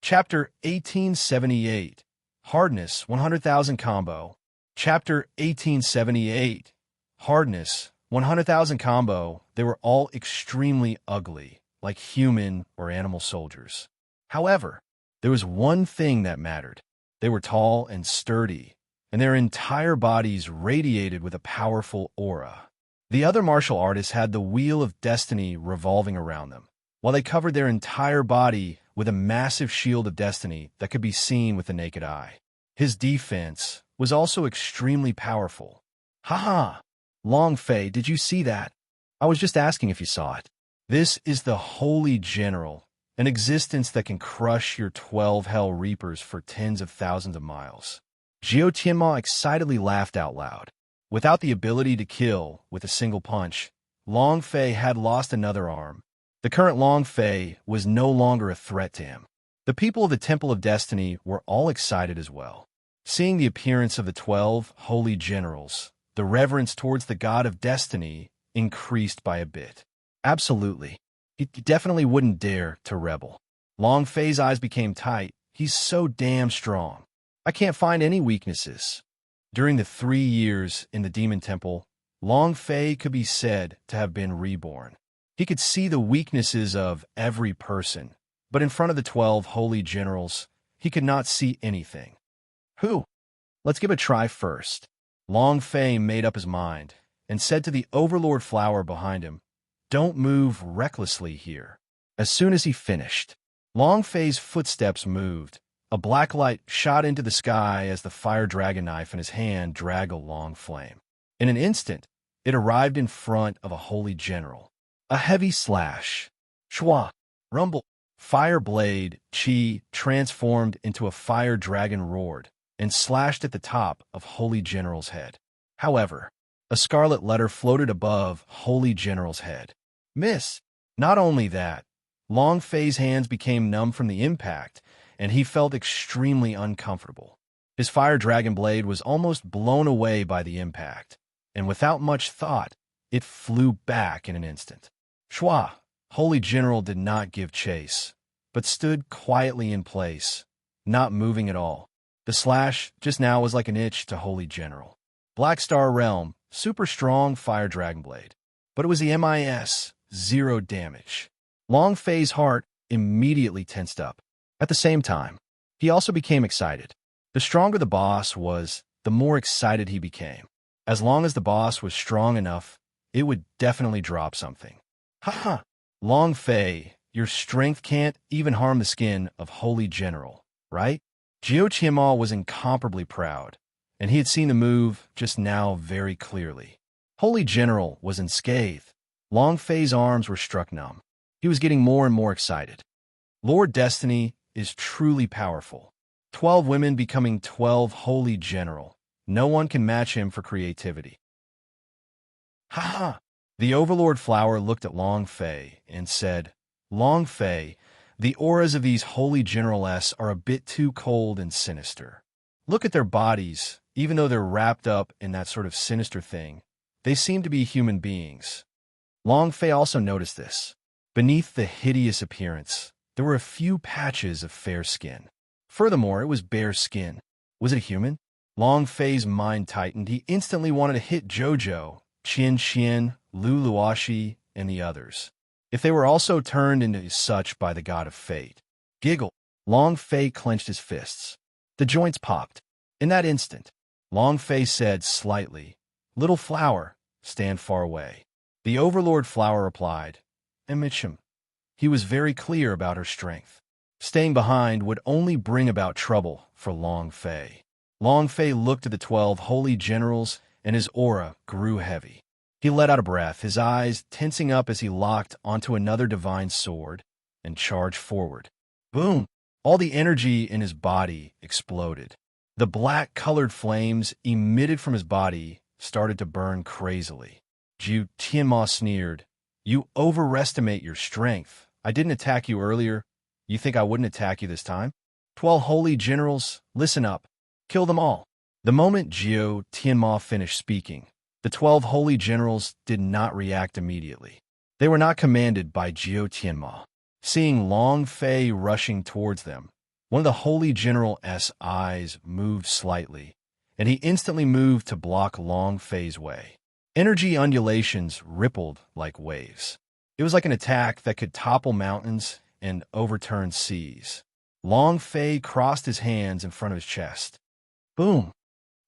Chapter 1878. Hardness 100,000 combo. Chapter 1878. Hardness 100,000 combo. They were all extremely ugly, like human or animal soldiers. However, there was one thing that mattered. They were tall and sturdy, and their entire bodies radiated with a powerful aura. The other martial artists had the wheel of destiny revolving around them, while they covered their entire body with a massive shield of destiny that could be seen with the naked eye. His defense was also extremely powerful. Ha! Long Fei, did you see that? I was just asking if you saw it. This is the Holy General, an existence that can crush your 12 Hell Reapers for tens of thousands of miles. Jiu Qianma excitedly laughed out loud. Without the ability to kill with a single punch, Long Fei had lost another arm. The current Long Fei was no longer a threat to him. The people of the Temple of Destiny were all excited as well. Seeing the appearance of the 12 holy generals, the reverence towards the god of destiny increased by a bit. Absolutely. He definitely wouldn't dare to rebel. Long Fei's eyes became tight. He's so damn strong. I can't find any weaknesses. During the 3 years in the Demon Temple, Long Fei could be said to have been reborn. He could see the weaknesses of every person, but in front of the 12 holy generals, he could not see anything. Who? Let's give a try first. Long Fei made up his mind and said to the Overlord flower behind him, "Don't move recklessly here." As soon as he finished, Long Fei's footsteps moved. A black light shot into the sky as the fire dragon knife in his hand dragged a long flame. In an instant, it arrived in front of a holy general. A heavy slash. Shwa. Rumble. Fire blade, Chi, transformed into a fire dragon roared and slashed at the top of Holy General's head. However, a scarlet letter floated above Holy General's head. Miss. Not only that, Long Fei's hands became numb from the impact, and he felt extremely uncomfortable. His fire dragon blade was almost blown away by the impact, and without much thought, it flew back in an instant. Shwa. Holy General did not give chase. but stood quietly in place, not moving at all. The slash just now was like an itch to Holy General. Black Star Realm, super strong fire dragon blade. But it was the MIS, 0 damage. Long Fei's heart immediately tensed up. At the same time, he also became excited. The stronger the boss was, the more excited he became. As long as the boss was strong enough, it would definitely drop something. Haha! Long Fei, your strength can't even harm the skin of Holy General, right? Jiao Qianma was incomparably proud, and he had seen the move just now very clearly. Holy General was unscathed. Long Fei's arms were struck numb. He was getting more and more excited. Lord Destiny is truly powerful. 12 women becoming 12 Holy General. No one can match him for creativity. Haha! The Overlord Flower looked at Long Fei and said, Long Fei, the auras of these Holy General-s are a bit too cold and sinister. Look at their bodies, even though they're wrapped up in that sort of sinister thing. They seem to be human beings. Long Fei also noticed this. Beneath the hideous appearance, there were a few patches of fair skin. Furthermore, it was bare skin. Was it a human? Long Fei's mind tightened. He instantly wanted to hit Jojo, Qian Qian, Lu Luoxi, and the others, if they were also turned into such by the god of fate. Giggle. Long Fei clenched his fists. The joints popped. In that instant, Long Fei said slightly, Little flower, stand far away. The Overlord Flower replied, Emichim. He was very clear about her strength. Staying behind would only bring about trouble for Long Fei. Long Fei looked at the 12 Holy Generals, and his aura grew heavy. He let out a breath, his eyes tensing up as he locked onto another divine sword and charged forward. Boom! All the energy in his body exploded. The black-colored flames emitted from his body started to burn crazily. Jiao Qianma sneered, You overestimate your strength. I didn't attack you earlier. You think I wouldn't attack you this time? 12 Holy Generals, listen up. Kill them all. The moment Jiao Qianma finished speaking, the 12 Holy Generals did not react immediately. They were not commanded by Jiao Qianma. Seeing Long Fei rushing towards them, one of the Holy General's eyes moved slightly, and he instantly moved to block Long Fei's way. Energy undulations rippled like waves. It was like an attack that could topple mountains and overturn seas. Long Fei crossed his hands in front of his chest. Boom!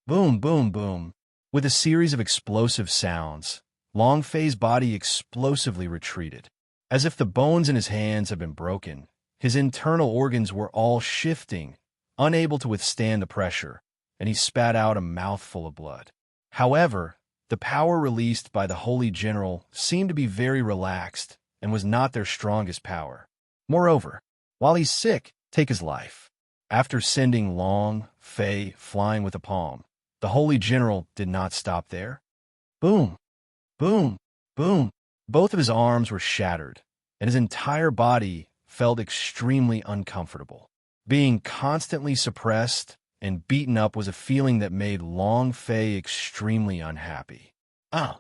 Boom, boom, boom. With a series of explosive sounds, Long Fei's body explosively retreated. As if the bones in his hands had been broken, his internal organs were all shifting, unable to withstand the pressure, and he spat out a mouthful of blood. However, the power released by the Holy General seemed to be very relaxed and was not their strongest power. Moreover, while he's sick, take his life. After sending Long Fei flying with a palm, the Holy General did not stop there. Boom! Boom! Boom! Both of his arms were shattered, and his entire body felt extremely uncomfortable. Being constantly suppressed and beaten up was a feeling that made Long Fei extremely unhappy. Ah!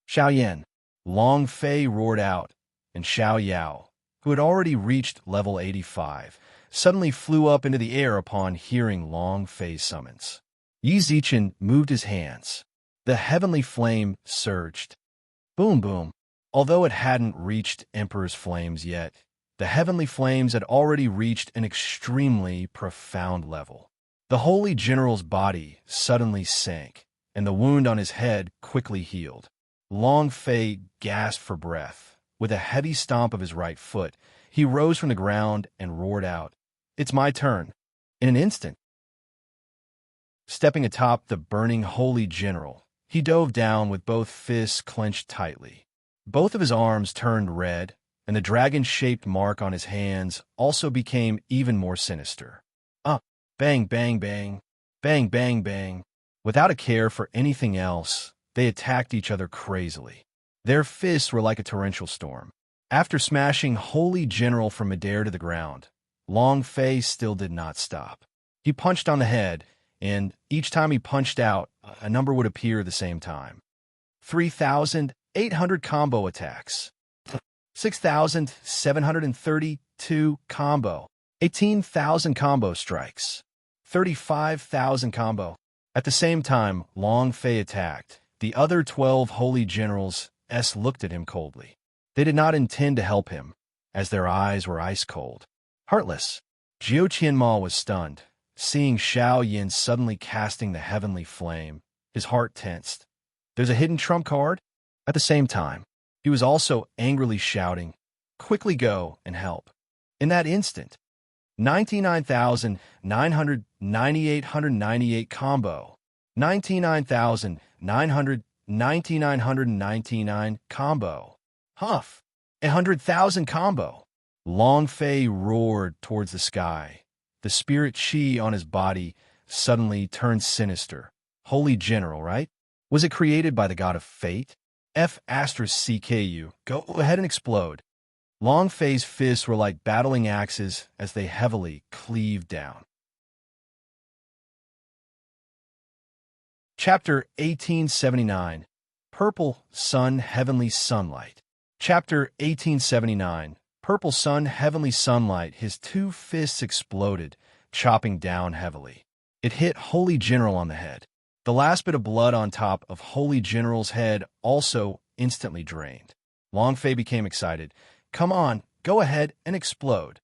Xiaoyan! Long Fei roared out, and Xiao Yao, who had already reached level 85, suddenly flew up into the air upon hearing Long Fei's summons. Yi Zichen moved his hands. The heavenly flame surged. Boom, boom. Although it hadn't reached Emperor's flames yet, the heavenly flames had already reached an extremely profound level. The Holy General's body suddenly sank, and the wound on his head quickly healed. Long Fei gasped for breath. With a heavy stomp of his right foot, he rose from the ground and roared out, It's my turn. In an instant, stepping atop the burning Holy General, he dove down with both fists clenched tightly. Both of his arms turned red, and the dragon-shaped mark on his hands also became even more sinister. Bang, bang, bang, bang, bang, bang. Without a care for anything else, they attacked each other crazily. Their fists were like a torrential storm. After smashing Holy General from midair to the ground, Long Fei still did not stop. He punched on the head, and each time he punched out, a number would appear at the same time. 3,800 combo attacks. 6,730 2 combo. 18,000 combo strikes. 35,000 combo. At the same time, Long Fei attacked. The other 12 holy generals looked at him coldly. They did not intend to help him, as their eyes were ice-cold. Heartless. Jiu Qianma was stunned. Seeing Xiao Yin suddenly casting the heavenly flame, his heart tensed. There's a hidden trump card? At the same time, he was also angrily shouting, "Quickly go and help." In that instant, 99,998 combo. 99,999 combo. Huff. 100,000 combo. Long Fei roared towards the sky. The spirit chi on his body suddenly turned sinister. Holy General, right? Was it created by the god of fate? F*CKU. Go ahead and explode. Long Fei's fists were like battling axes as they heavily cleaved down. Chapter 1879. Purple Sun Heavenly Sunlight. Chapter 1879. Purple Sun Heavenly Sunlight. His two fists exploded, chopping down heavily. It hit Holy General on the head. The last bit of blood on top of Holy General's head also instantly drained. Long Fei became excited. Come on, go ahead and explode.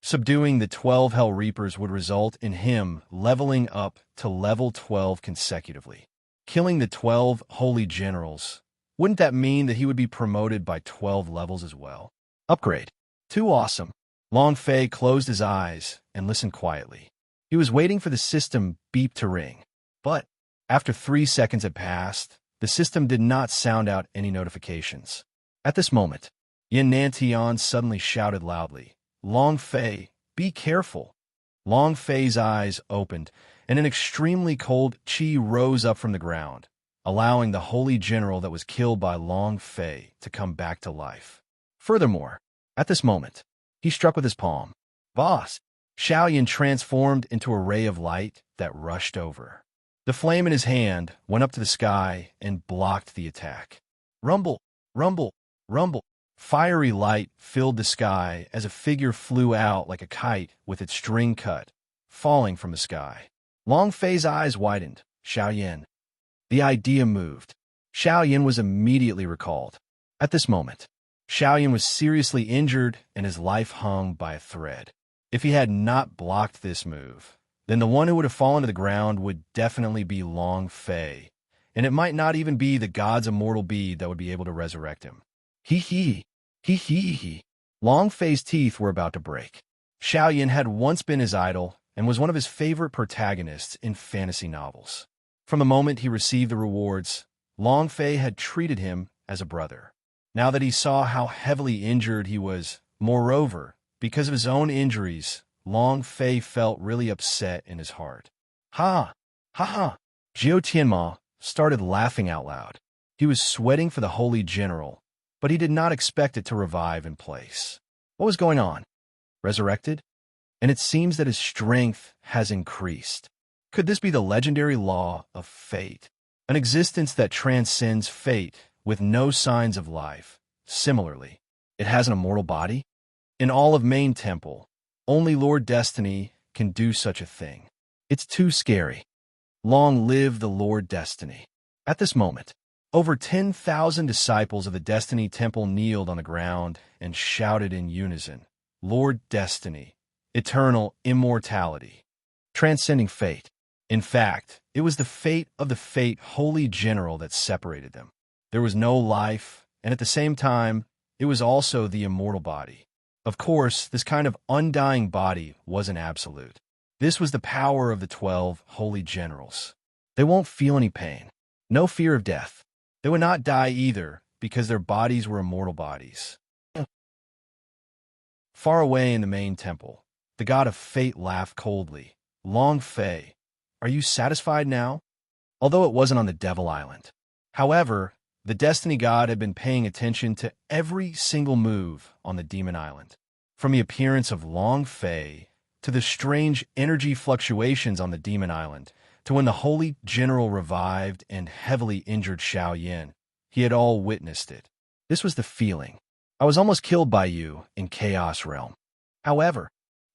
Subduing the 12 Hell Reapers would result in him leveling up to level 12 consecutively. Killing the 12 Holy Generals, wouldn't that mean that he would be promoted by 12 levels as well? Upgrade. Too awesome. Long Fei closed his eyes and listened quietly. He was waiting for the system beep to ring. But after 3 seconds had passed, the system did not sound out any notifications. At this moment, Yin Nantian suddenly shouted loudly, "Long Fei, be careful." Long Fei's eyes opened, and an extremely cold qi rose up from the ground, allowing the holy general that was killed by Long Fei to come back to life. Furthermore, at this moment, he struck with his palm. Boss! Xiao Yin transformed into a ray of light that rushed over. The flame in his hand went up to the sky and blocked the attack. Rumble, rumble, rumble. Fiery light filled the sky as a figure flew out like a kite with its string cut, falling from the sky. Long Fei's eyes widened. Xiao Yin. The idea moved. Xiao Yin was immediately recalled. At this moment, Xiao Yin was seriously injured and his life hung by a thread. If he had not blocked this move, then the one who would have fallen to the ground would definitely be Long Fei, and it might not even be the god's immortal bead that would be able to resurrect him. Hee. Long Fei's teeth were about to break. Xiao Yin had once been his idol and was one of his favorite protagonists in fantasy novels. From the moment he received the rewards, Long Fei had treated him as a brother. Now that he saw how heavily injured he was, moreover, because of his own injuries, Long Fei felt really upset in his heart. Ha! Jiu Tianma started laughing out loud. He was sweating for the holy general, but he did not expect it to revive in place. What was going on? Resurrected? And it seems that his strength has increased. Could this be the legendary law of fate? An existence that transcends fate with no signs of life. Similarly, it has an immortal body? In all of Main Temple, only Lord Destiny can do such a thing. It's too scary. Long live the Lord Destiny. At this moment, over 10,000 disciples of the Destiny Temple kneeled on the ground and shouted in unison, Lord Destiny, eternal immortality, transcending fate. In fact, it was the fate of the Fate Holy General that separated them. There was no life, and at the same time, it was also the immortal body. Of course, this kind of undying body wasn't absolute. This was the power of the 12 holy generals. They won't feel any pain, no fear of death. They would not die either, because their bodies were immortal bodies. Far away in the main temple, the god of fate laughed coldly. Long Fei, are you satisfied now? Although it wasn't on the Devil Island. However, the Destiny God had been paying attention to every single move on the Demon Island. From the appearance of Long Fei, to the strange energy fluctuations on the Demon Island, to when the Holy General revived and heavily injured Xiao Yin, he had all witnessed it. This was the feeling. I was almost killed by you in Chaos Realm. However,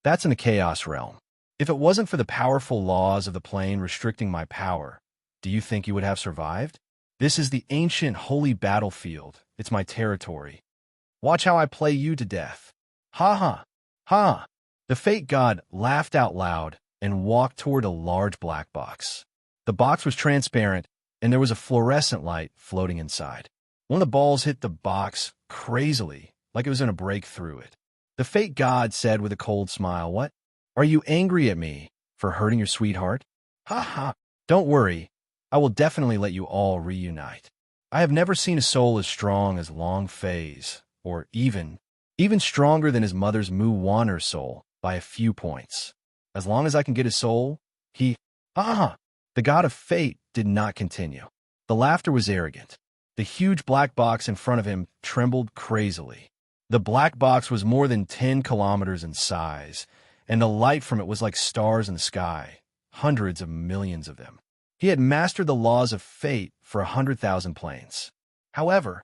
that's in the chaos realm. If it wasn't for the powerful laws of the plane restricting my power, do you think you would have survived? This is the ancient holy battlefield. It's my territory. Watch how I play you to death. Ha ha. Ha. The fate god laughed out loud and walked toward a large black box. The box was transparent, and there was a fluorescent light floating inside. One of the balls hit the box crazily, like it was going to break through it. The fate god said with a cold smile, "What? Are you angry at me for hurting your sweetheart? Ha ha. Don't worry. I will definitely let you all reunite. I have never seen a soul as strong as Long Fei's, or even stronger than his mother's Mu Wanner's soul by a few points. As long as I can get his soul, he..." Ah! The god of fate did not continue. The laughter was arrogant. The huge black box in front of him trembled crazily. The black box was more than 10 kilometers in size, and the light from it was like stars in the sky, hundreds of millions of them. He had mastered the laws of fate for 100,000 planes. However,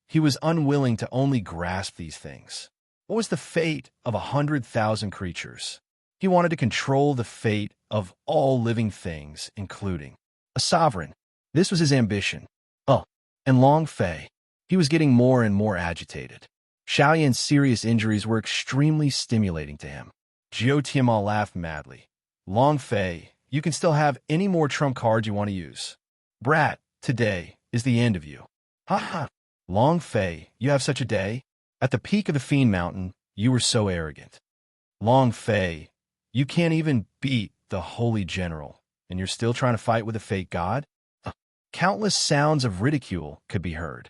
he was unwilling to only grasp these things. What was the fate of 100,000 creatures? He wanted to control the fate of all living things, including a sovereign. This was his ambition. Oh, and Long Fei. He was getting more and more agitated. Xiaoyan's serious injuries were extremely stimulating to him. Jiu Tianma laughed madly. "Long Fei, you can still have any more trump cards you want to use. Brat, today is the end of you." Ha ha. Long Fei, you have such a day? At the peak of the Fiend Mountain, you were so arrogant. Long Fei, you can't even beat the Holy General, and you're still trying to fight with a fake god? Countless sounds of ridicule could be heard.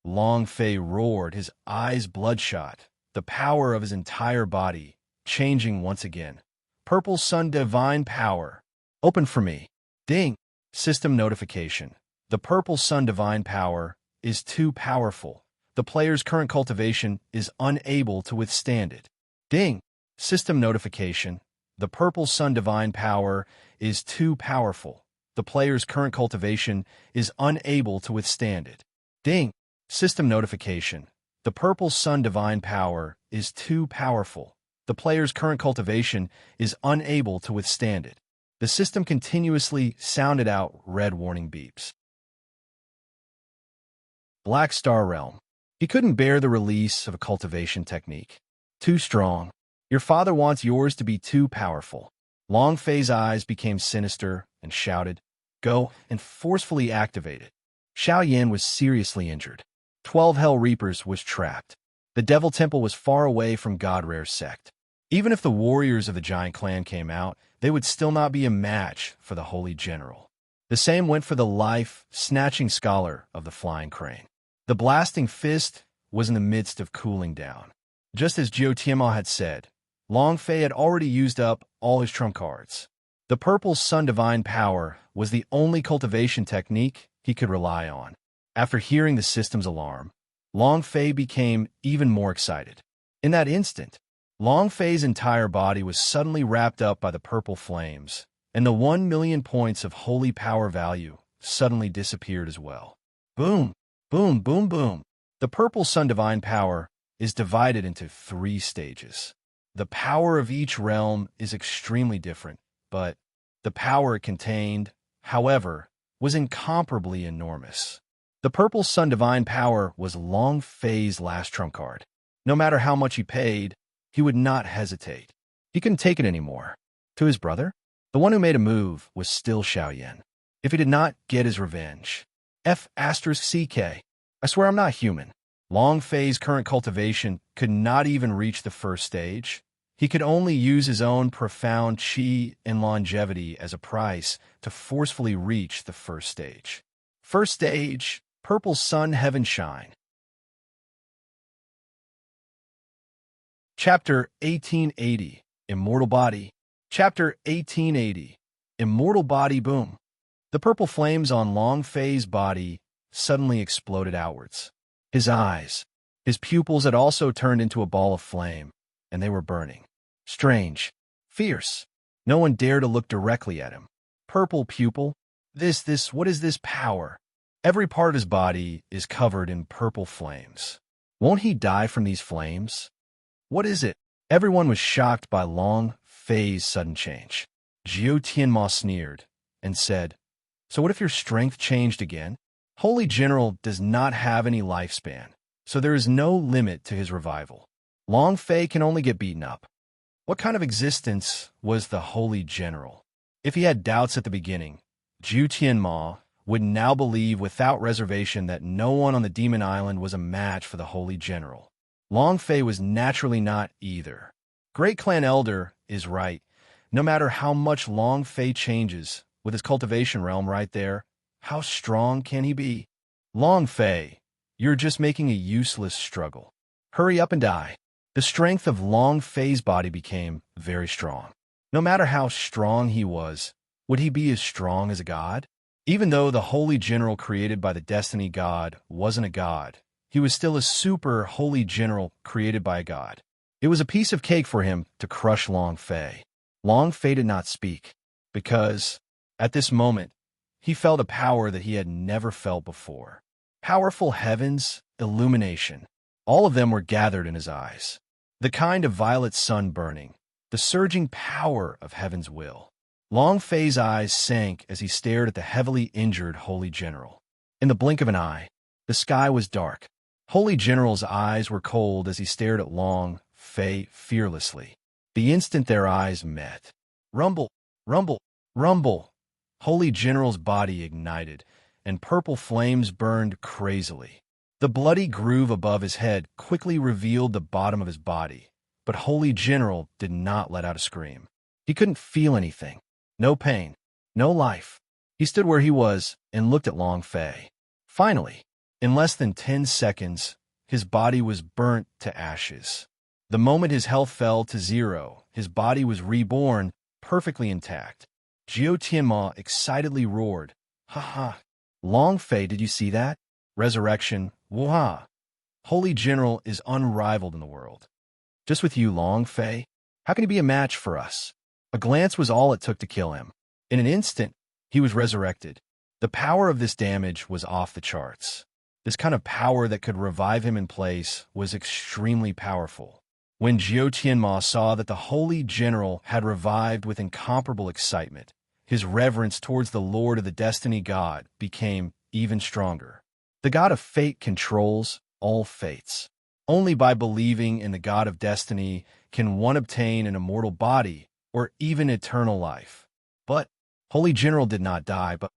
Long Fei roared, his eyes bloodshot, the power of his entire body changing once again. Purple Sun Divine Power. Open for me. Ding. System notification. The Purple Sun Divine Power is too powerful. The player's current cultivation is unable to withstand it. Ding. System notification. The Purple Sun Divine Power is too powerful. The player's current cultivation is unable to withstand it. Ding. System notification. The Purple Sun Divine Power is too powerful. The player's current cultivation is unable to withstand it. The system continuously sounded out red warning beeps. Black Star Realm. He couldn't bear the release of a cultivation technique. Too strong. Your father wants yours to be too powerful. Long Fei's eyes became sinister and shouted, "Go," and forcefully activate it. Xiaoyan was seriously injured. 12 Hell Reapers was trapped. The Devil Temple was far away from God Rare's sect. Even if the warriors of the giant clan came out, they would still not be a match for the Holy General. The same went for the life-snatching scholar of the Flying Crane. The Blasting Fist was in the midst of cooling down. Just as Jiu Tianma had said, Long Fei had already used up all his trump cards. The Purple Sun Divine Power was the only cultivation technique he could rely on. After hearing the system's alarm, Long Fei became even more excited. In that instant, Long Fei's entire body was suddenly wrapped up by the purple flames, and the 1,000,000 points of holy power value suddenly disappeared as well. Boom, boom, boom, boom. The Purple Sun Divine Power is divided into 3 stages. The power of each realm is extremely different, but the power it contained, however, was incomparably enormous. The Purple Sun Divine Power was Long Fei's last trump card. No matter how much he paid, he would not hesitate. He couldn't take it anymore. To his brother, the one who made a move was still Xiaoyan. If he did not get his revenge. F***CK. I swear I'm not human. Long Fei's current cultivation could not even reach the first stage. He could only use his own profound chi and longevity as a price to forcefully reach the first stage. First stage, Purple Sun Heaven Shine. Chapter 1880, Immortal Body. Chapter 1880, Immortal Body Boom. The purple flames on Long Fei's body suddenly exploded outwards. His eyes, his pupils had also turned into a ball of flame, and they were burning. Strange, fierce. No one dared to look directly at him. Purple pupil? What is this power? Every part of his body is covered in purple flames. Won't he die from these flames? What is it? Everyone was shocked by Long Fei's sudden change. Jiu Tianma sneered and said, "So what if your strength changed again? Holy General does not have any lifespan, so there is no limit to his revival. Long Fei can only get beaten up." What kind of existence was the Holy General? If he had doubts at the beginning, Jiu Tianma would now believe without reservation that no one on the Demon Island was a match for the Holy General. Long Fei was naturally not either. Great Clan Elder is right. No matter how much Long Fei changes, with his cultivation realm right there, how strong can he be? Long Fei, you're just making a useless struggle. Hurry up and die. The strength of Long Fei's body became very strong. No matter how strong he was, would he be as strong as a god? Even though the Holy General created by the Destiny God wasn't a god, he was still a super Holy General created by a god. It was a piece of cake for him to crush Long Fei. Long Fei did not speak, because, at this moment, he felt a power that he had never felt before. Powerful heavens, illumination, all of them were gathered in his eyes. The kind of violet sun burning, the surging power of heaven's will. Long Fei's eyes sank as he stared at the heavily injured Holy General. In the blink of an eye, the sky was dark. Holy General's eyes were cold as he stared at Long Fei fearlessly. The instant their eyes met, rumble, rumble, rumble. Holy General's body ignited, and purple flames burned crazily. The bloody groove above his head quickly revealed the bottom of his body, but Holy General did not let out a scream. He couldn't feel anything. No pain, no life. He stood where he was and looked at Long Fei. Finally, in less than 10 seconds, his body was burnt to ashes. The moment his health fell to 0, his body was reborn, perfectly intact. Jiu Tianma excitedly roared, "Ha ha! Long Fei, did you see that? Resurrection, wah! Holy General is unrivaled in the world. Just with you, Long Fei, how can he be a match for us?" A glance was all it took to kill him. In an instant, he was resurrected. The power of this damage was off the charts. This kind of power that could revive him in place was extremely powerful. When Jiu Tianma saw that the Holy General had revived with incomparable excitement, his reverence towards the Lord of the Destiny God became even stronger. The God of Fate controls all fates. Only by believing in the God of Destiny can one obtain an immortal body or even eternal life. But Holy General did not die, but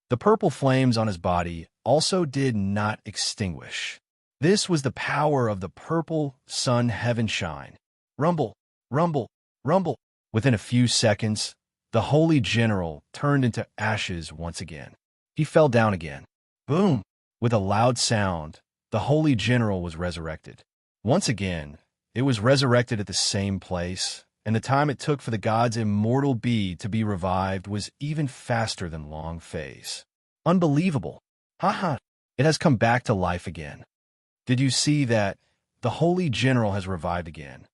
the purple flames on his body also did not extinguish. This was the power of the purple sun heaven shine. Rumble, rumble, rumble. Within a few seconds, the Holy General turned into ashes once again. He fell down again. Boom! With a loud sound, the Holy General was resurrected. Once again, it was resurrected at the same place, and the time it took for the god's immortal being to be revived was even faster than Long Fei's. Unbelievable! Haha! It has come back to life again. Did you see that? The Holy General has revived again.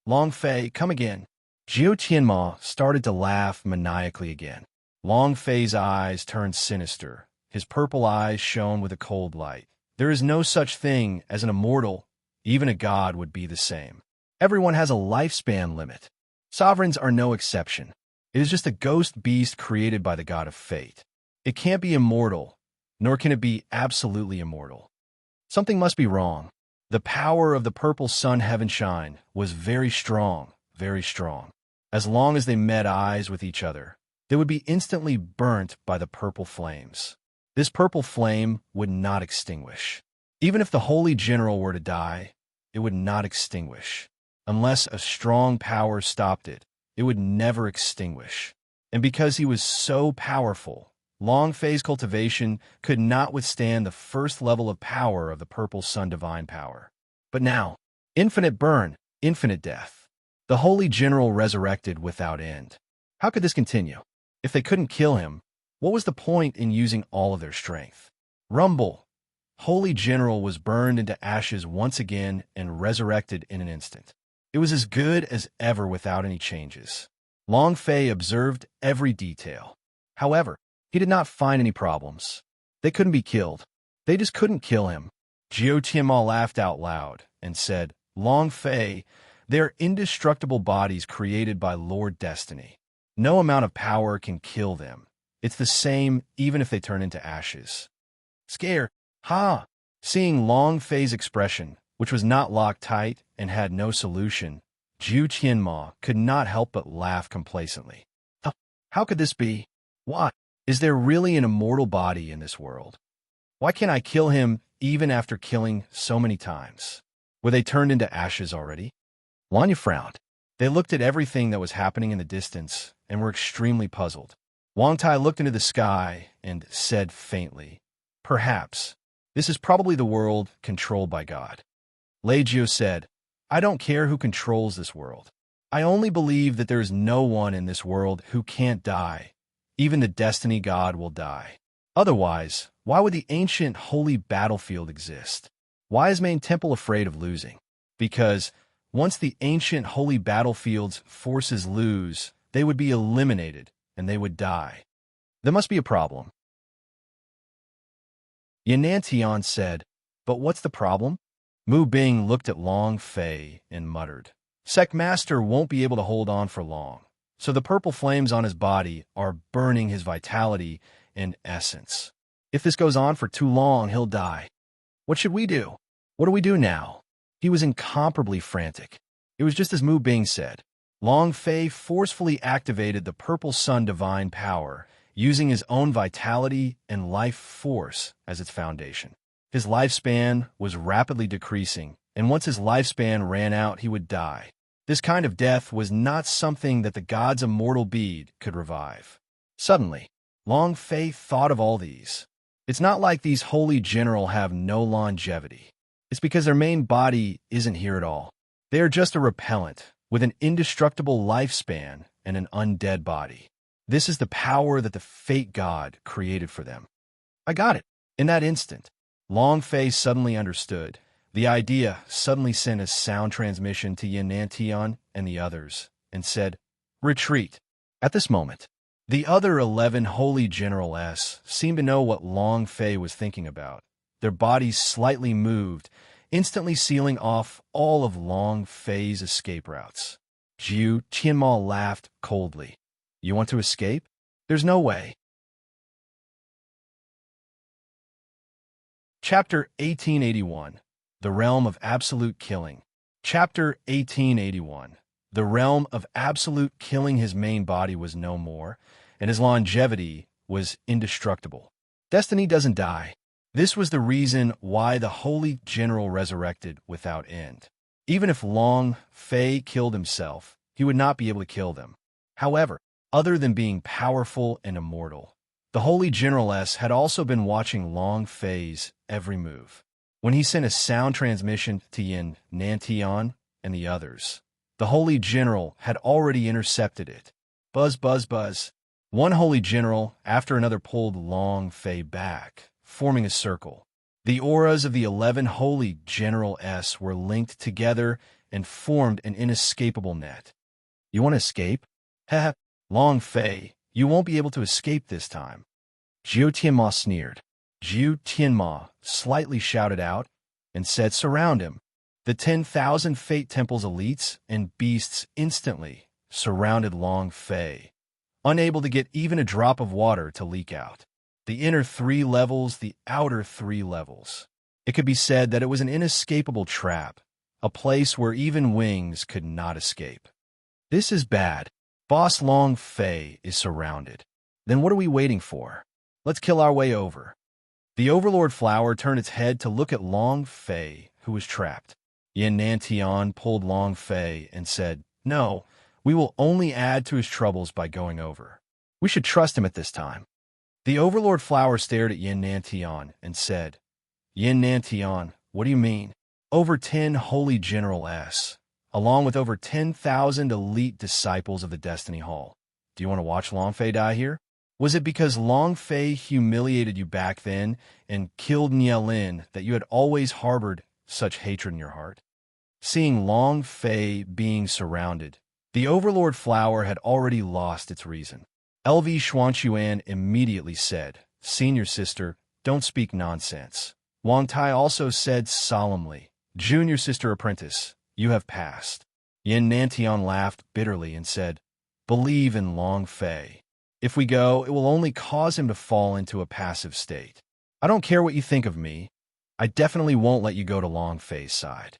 Long Fei, come again. Jiu Tianma started to laugh maniacally again. Long Fei's eyes turned sinister. His purple eyes shone with a cold light. There is no such thing as an immortal. Even a god would be the same. Everyone has a lifespan limit. Sovereigns are no exception. It is just a ghost beast created by the god of fate. It can't be immortal, nor can it be absolutely immortal. Something must be wrong. The power of the purple sun heaven shine was very strong, very strong. As long as they met eyes with each other, they would be instantly burnt by the purple flames. This purple flame would not extinguish. Even if the Holy General were to die, it would not extinguish. Unless a strong power stopped it, it would never extinguish. And because he was so powerful, Long Fei's cultivation could not withstand the first level of power of the purple sun divine power. But now, infinite burn, infinite death. The Holy General resurrected without end. How could this continue? If they couldn't kill him, what was the point in using all of their strength? Rumble! Holy General was burned into ashes once again and resurrected in an instant. It was as good as ever without any changes. Long Fei observed every detail. However, he did not find any problems. They couldn't be killed. They just couldn't kill him. Jiu Tianma laughed out loud and said, Long Fei, they are indestructible bodies created by Lord Destiny. No amount of power can kill them. It's the same even if they turn into ashes. Scare, ha! Seeing Long Fei's expression, which was not locked tight and had no solution, Zhu Qianma could not help but laugh complacently. How could this be? Why? Is there really an immortal body in this world? Why can't I kill him even after killing so many times? Were they turned into ashes already? Lanya frowned. They looked at everything that was happening in the distance and were extremely puzzled. Wang Tai looked into the sky and said faintly, "Perhaps. This is probably the world controlled by God." Lei Jiu said, "I don't care who controls this world. I only believe that there is no one in this world who can't die. Even the Destiny God will die. Otherwise, why would the ancient holy battlefield exist? Why is Main Temple afraid of losing? Because once the ancient holy battlefield's forces lose, they would be eliminated and they would die. There must be a problem." Yanantian said, "But what's the problem?" Mu Bing looked at Long Fei and muttered, "Sect Master won't be able to hold on for long, so the purple flames on his body are burning his vitality and essence. If this goes on for too long, he'll die. What should we do? What do we do now?" He was incomparably frantic. It was just as Mu Bing said. Long Fei forcefully activated the Purple Sun divine power, using his own vitality and life force as its foundation. His lifespan was rapidly decreasing, and once his lifespan ran out, he would die. This kind of death was not something that the god's immortal bead could revive. Suddenly, Long Fei thought of all these. It's not like these holy general have no longevity. It's because their main body isn't here at all. They are just a repellent, with an indestructible lifespan and an undead body. This is the power that the Fate God created for them. I got it. In that instant, Long Fei suddenly understood. The idea suddenly sent a sound transmission to Yanantian and the others, and said, "Retreat." At this moment, the other 11 Holy General S seemed to know what Long Fei was thinking about. Their bodies slightly moved, instantly sealing off all of Long Fei's escape routes. Zhu Qianma laughed coldly. "You want to escape? There's no way." Chapter 1881. The Realm of Absolute Killing. Chapter 1881. The realm of absolute killing. His main body was no more, and his longevity was indestructible. Destiny doesn't die. This was the reason why the Holy General resurrected without end. Even if Long Fei killed himself, he would not be able to kill them. However, other than being powerful and immortal, the Holy General S had also been watching Long Fei's every move. When he sent a sound transmission to Yin Nantian and the others, the Holy General had already intercepted it. Buzz, buzz, buzz. One Holy General after another pulled Long Fei back, forming a circle. The auras of the 11 Holy General S were linked together and formed an inescapable net. "You want to escape? Heh, Long Fei, you won't be able to escape this time." Zhu Tianma sneered. Zhu Tianma slightly shouted out and said, "Surround him." The 10,000 Fate Temple's elites and beasts instantly surrounded Long Fei, unable to get even a drop of water to leak out. The inner 3 levels, the outer 3 levels. It could be said that it was an inescapable trap, a place where even wings could not escape. This is bad. Boss Long Fei is surrounded. Then what are we waiting for? Let's kill our way over. The Overlord Flower turned its head to look at Long Fei, who was trapped. Yin Nantian pulled Long Fei and said, "No, we will only add to his troubles by going over. We should trust him at this time." The Overlord Flower stared at Yin Nantian and said, "Yin Nantian, what do you mean?" Over 10 Holy General S, along with over 10,000 elite disciples of the Destiny Hall. Do you want to watch Long Fei die here? Was it because Long Fei humiliated you back then and killed Nielin that you had always harbored such hatred in your heart? Seeing Long Fei being surrounded, the Overlord Flower had already lost its reason. LV Xuanchuan immediately said, "Senior sister, don't speak nonsense." Wang Tai also said solemnly, "Junior sister apprentice, you have passed. Yin Nantian laughed bitterly and said, believe in Long Fei. If we go, it will only cause him to fall into a passive state. I don't care what you think of me. I definitely won't let you go to Long Fei's side.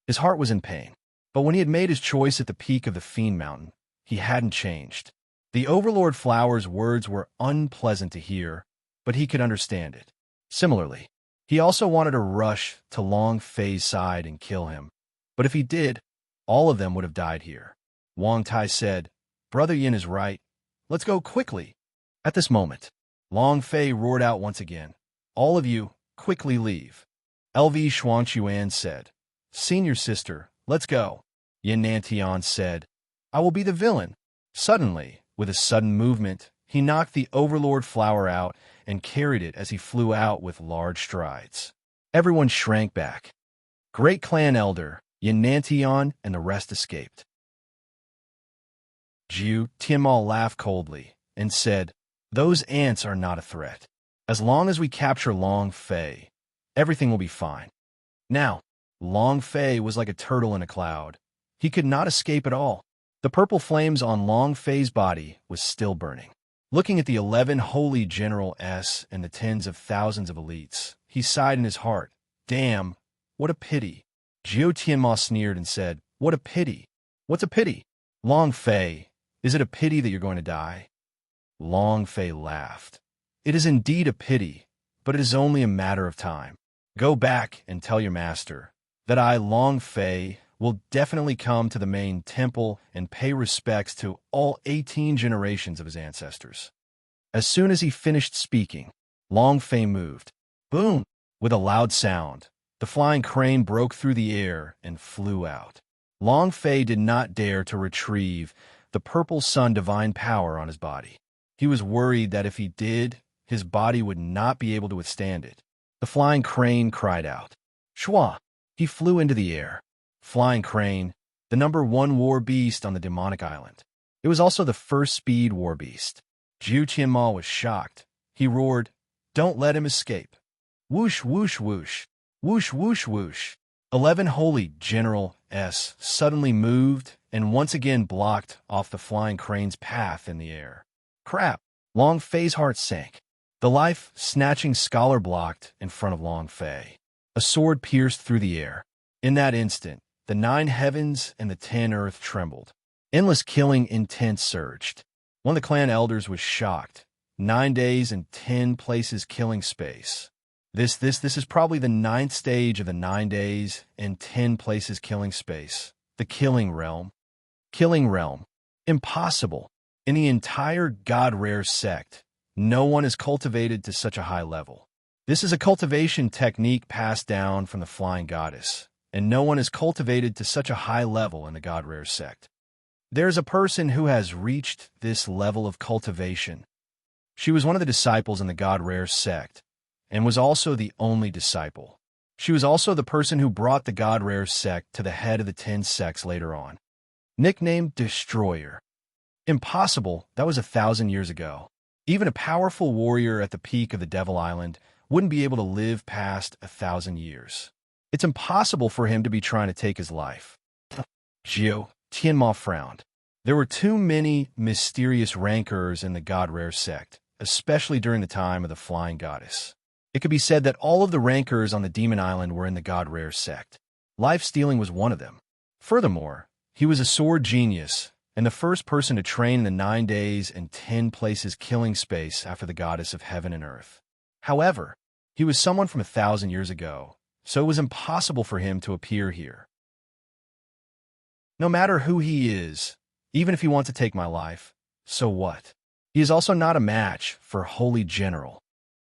His heart was in pain, but when he had made his choice at the peak of the Fiend Mountain, he hadn't changed. The Overlord Flower's words were unpleasant to hear, but he could understand it. Similarly, he also wanted to rush to Long Fei's side and kill him, but if he did, all of them would have died here. Wang Tai said, Brother Yin is right. Let's go quickly. At this moment, Long Fei roared out once again, all of you, quickly leave. LV Xuanchuan said, Senior sister, let's go. Yin Nantian said, I will be the villain. Suddenly, with a sudden movement, he knocked the Overlord Flower out and carried it as he flew out with large strides. Everyone shrank back. Great clan elder, Yin Nantian, and the rest escaped. Jiu Tianma laughed coldly and said, those ants are not a threat. As long as we capture Long Fei, everything will be fine. Now, Long Fei was like a turtle in a cloud. He could not escape at all. The purple flames on Long Fei's body was still burning. Looking at the 11 holy General S and the tens of thousands of elites, he sighed in his heart. Damn, what a pity. Jiu Tianma sneered and said, what a pity. What's a pity? Long Fei, is it a pity that you're going to die? Long Fei laughed. It is indeed a pity, but it is only a matter of time. Go back and tell your master that I, Long Fei, will definitely come to the main temple and pay respects to all 18 generations of his ancestors. As soon as he finished speaking, Long Fei moved. Boom! With a loud sound, the flying crane broke through the air and flew out. Long Fei did not dare to retrieve the purple sun divine power on his body. He was worried that if he did, his body would not be able to withstand it. The flying crane cried out. Shua! He flew into the air. Flying crane, the #1 war beast on the demonic island. It was also the first speed war beast. Jiu Tianma was shocked. He roared, don't let him escape. Whoosh, whoosh, whoosh. Whoosh, whoosh, whoosh. 11 holy General S suddenly moved and once again blocked off the flying crane's path in the air. Crap! Long Fei's heart sank. The life-snatching scholar blocked in front of Long Fei. A sword pierced through the air. In that instant, the 9 heavens and the 10 earth trembled. Endless killing intent surged. One of the clan elders was shocked. 9 days and 10 places killing space. This is probably the 9th stage of the 9 days and 10 places killing space. The killing realm. Killing realm. Impossible. In the entire God Rare sect, no one is cultivated to such a high level. This is a cultivation technique passed down from the Flying Goddess, and no one is cultivated to such a high level in the God Rare sect. There is a person who has reached this level of cultivation. She was one of the disciples in the God Rare sect, and was also the only disciple. She was also the person who brought the God Rare sect to the head of the 10 sects later on. Nicknamed Destroyer. Impossible, that was 1,000 years ago. Even a powerful warrior at the peak of the Devil Island wouldn't be able to live past 1,000 years. It's impossible for him to be trying to take his life. Jiu Tianma frowned. There were too many mysterious rancors in the God Rare sect, especially during the time of the Flying Goddess. It could be said that all of the rancors on the Demon Island were in the God Rare sect. Life-stealing was one of them. Furthermore, he was a sword genius, and the first person to train in the 9 days and 10 places killing space after the goddess of heaven and earth. However, he was someone from 1,000 years ago, so it was impossible for him to appear here. No matter who he is, even if he wants to take my life, so what? He is also not a match for Holy General.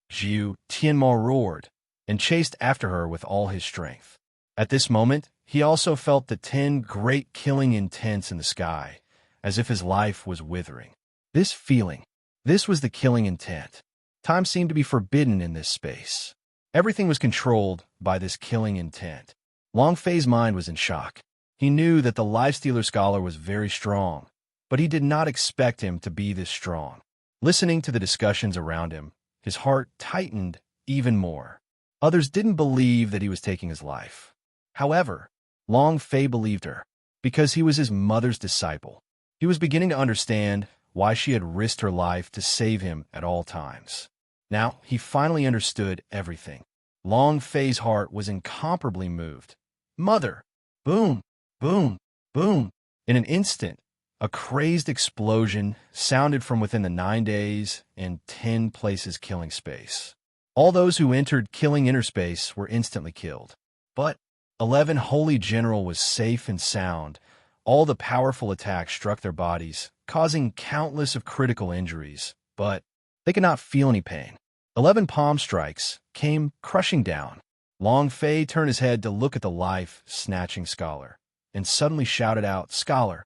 Jiu Tianma roared and chased after her with all his strength. At this moment, he also felt the 10 great killing intents in the sky, as if his life was withering. This feeling, this was the killing intent. Time seemed to be forbidden in this space. Everything was controlled by this killing intent. Long Fei's mind was in shock. He knew that the Lifestealer Scholar was very strong, but he did not expect him to be this strong. Listening to the discussions around him, his heart tightened even more. Others didn't believe that he was taking his life. However, Long Fei believed her, because he was his mother's disciple. He was beginning to understand why she had risked her life to save him at all times. Now, he finally understood everything. Long Fei's heart was incomparably moved. Mother! Boom! Boom! Boom! In an instant, a crazed explosion sounded from within the 9 days and 10 places killing space. All those who entered killing inner space were instantly killed. But 11 Holy General was safe and sound. All the powerful attacks struck their bodies, causing countless of critical injuries, but they could not feel any pain. 11 palm strikes came crushing down. Long Fei turned his head to look at the life-snatching scholar, and suddenly shouted out, "Scholar,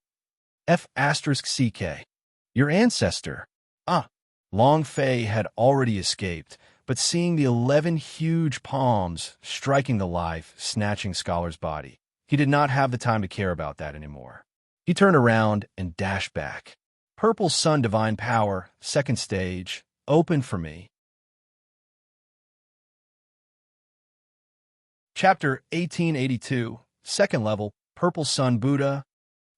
F***CK, your ancestor." Long Fei had already escaped, but seeing the 11 huge palms striking the life-snatching scholar's body, he did not have the time to care about that anymore. He turned around and dashed back. Purple Sun Divine Power, second stage, open for me. Chapter 1882, second level, Purple Sun Buddha.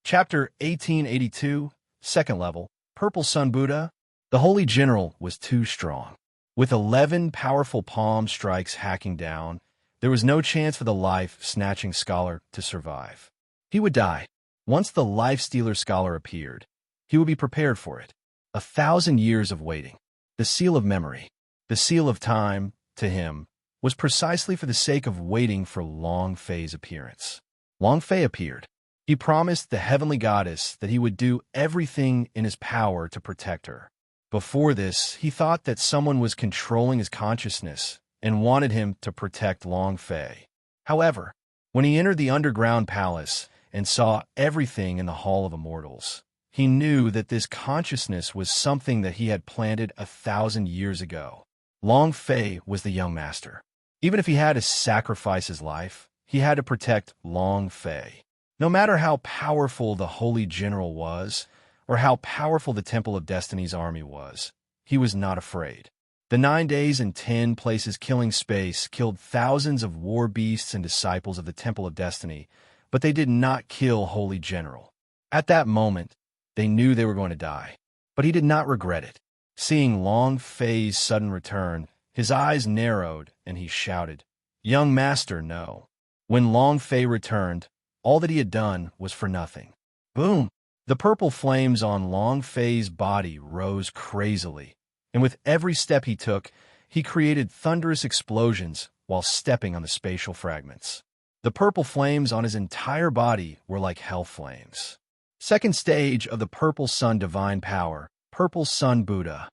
Chapter 1882, second level, Purple Sun Buddha. The Holy General was too strong. With 11 powerful palm strikes hacking down, there was no chance for the life-snatching scholar to survive. He would die. Once the life-stealer scholar appeared, he would be prepared for it. 1,000 years of waiting. The seal of memory, the seal of time, to him, was precisely for the sake of waiting for Long Fei's appearance. Long Fei appeared. He promised the heavenly goddess that he would do everything in his power to protect her. Before this, he thought that someone was controlling his consciousness and wanted him to protect Long Fei. However, when he entered the underground palace and saw everything in the Hall of Immortals, he knew that this consciousness was something that he had planted 1,000 years ago. Long Fei was the young master. Even if he had to sacrifice his life, he had to protect Long Fei. No matter how powerful the Holy General was, or how powerful the Temple of Destiny's army was, he was not afraid. The 9 days and 10 places killing space killed thousands of war beasts and disciples of the Temple of Destiny, but they did not kill Holy General. At that moment, they knew they were going to die, but he did not regret it. Seeing Long Fei's sudden return, his eyes narrowed and he shouted, "Young master, no." When Long Fei returned, all that he had done was for nothing. Boom! The purple flames on Long Fei's body rose crazily, and with every step he took, he created thunderous explosions while stepping on the spatial fragments. The purple flames on his entire body were like hell flames. Second stage of the Purple Sun Divine Power, Purple Sun Buddha.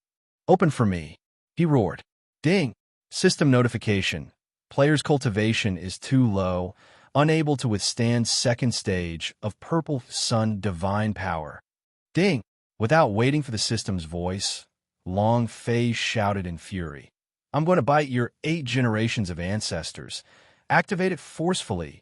Open for me, he roared. Ding! System notification. Player's cultivation is too low, unable to withstand second stage of Purple Sun Divine Power. Ding! Without waiting for the system's voice, Long Fei shouted in fury. "I'm going to bite your 8 generations of ancestors. Activate it forcefully.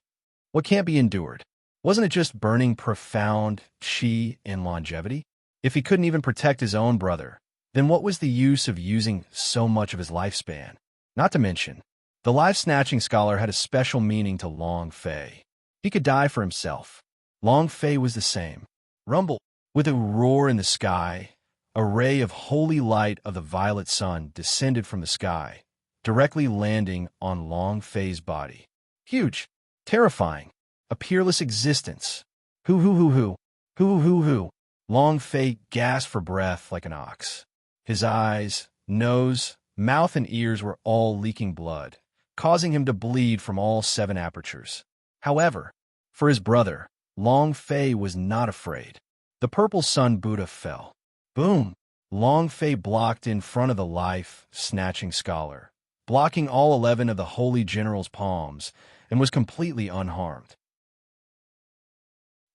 What can't be endured? Wasn't it just burning profound chi and longevity? If he couldn't even protect his own brother, then what was the use of using so much of his lifespan? Not to mention, the life-snatching scholar had a special meaning to Long Fei. He could die for himself. Long Fei was the same. Rumble! With a roar in the sky, a ray of holy light of the violet sun descended from the sky, directly landing on Long Fei's body. Huge, terrifying, a peerless existence. Hoo. Long Fei gasped for breath like an ox. His eyes, nose, mouth, and ears were all leaking blood, causing him to bleed from all 7 apertures. However, for his brother, Long Fei was not afraid. The Purple Sun Buddha fell. Boom! Long Fei blocked in front of the life-snatching scholar, blocking all 11 of the Holy General's palms, and was completely unharmed.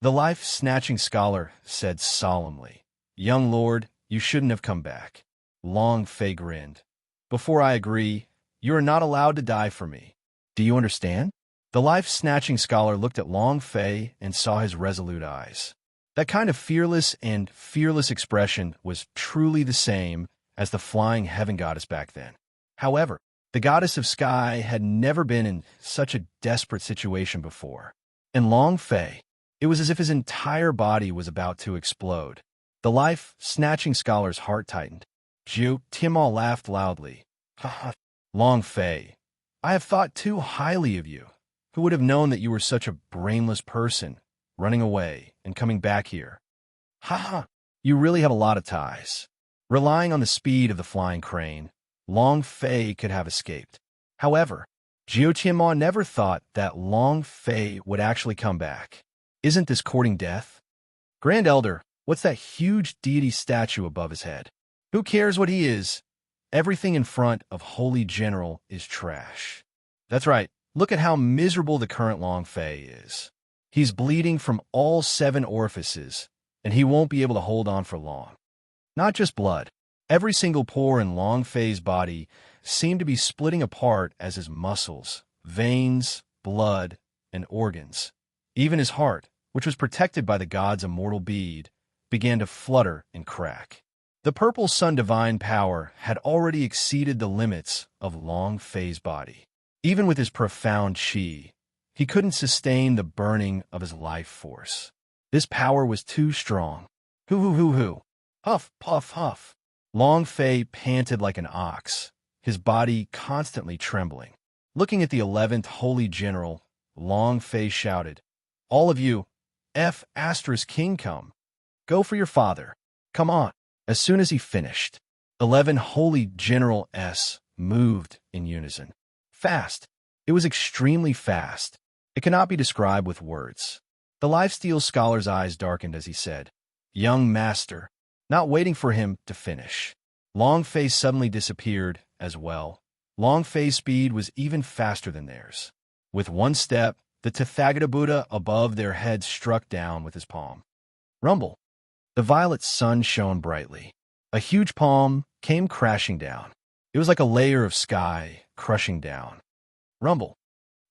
The life-snatching scholar said solemnly, "Young lord, you shouldn't have come back." Long Fei grinned. "Before I agree, you are not allowed to die for me. Do you understand?" The life-snatching scholar looked at Long Fei and saw his resolute eyes. That kind of fearless expression was truly the same as the flying heaven goddess back then. However, the goddess of sky had never been in such a desperate situation before. And Long Fei, it was as if his entire body was about to explode. The life-snatching scholar's heart tightened. Jiu Tianma laughed loudly. Ha ha, Long Fei, I have thought too highly of you. Who would have known that you were such a brainless person, running away and coming back here? Ha ha, you really have a lot of ties. Relying on the speed of the flying crane, Long Fei could have escaped. However, Jiu Tianma never thought that Long Fei would actually come back. Isn't this courting death? Grand Elder, what's that huge deity statue above his head? Who cares what he is? Everything in front of Holy General is trash. That's right. Look at how miserable the current Long Fei is. He's bleeding from all 7 orifices, and he won't be able to hold on for long. Not just blood. Every single pore in Long Fei's body seemed to be splitting apart as his muscles, veins, blood, and organs, even his heart, which was protected by the god's immortal bead, began to flutter and crack. The purple sun divine power had already exceeded the limits of Long Fei's body. Even with his profound qi, he couldn't sustain the burning of his life force. This power was too strong. Hoo. Huff, puff, huff. Long Fei panted like an ox, his body constantly trembling. Looking at the 11th Holy General, Long Fei shouted, "All of you, King come. Go for your father. Come on." As soon as he finished, 11 Holy General S moved in unison. Fast. It was extremely fast. It cannot be described with words. The lifesteal scholar's eyes darkened as he said, "Young master," not waiting for him to finish. Long Fei suddenly disappeared as well. Long Fei's speed was even faster than theirs. With one step, the Tathagata Buddha above their heads struck down with his palm. Rumble. The violet sun shone brightly. A huge palm came crashing down. It was like a layer of sky crushing down. Rumble.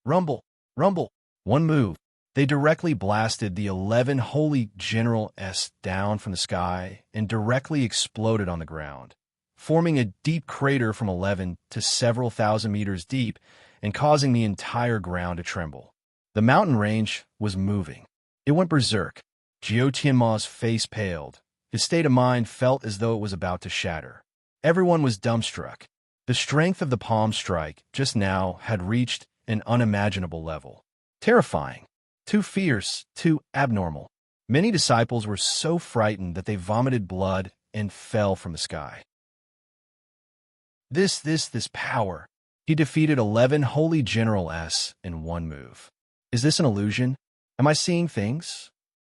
Rumble. Rumble. One move. They directly blasted the 11 Holy General S down from the sky and directly exploded on the ground, forming a deep crater from 11 to several thousand meters deep and causing the entire ground to tremble. The mountain range was moving. It went berserk. Jiu Tianma's face paled. His state of mind felt as though it was about to shatter. Everyone was dumbstruck. The strength of the palm strike just now had reached an unimaginable level. Terrifying. Too fierce, too abnormal. Many disciples were so frightened that they vomited blood and fell from the sky. This power. He defeated 11 Holy General S in one move. Is this an illusion? Am I seeing things?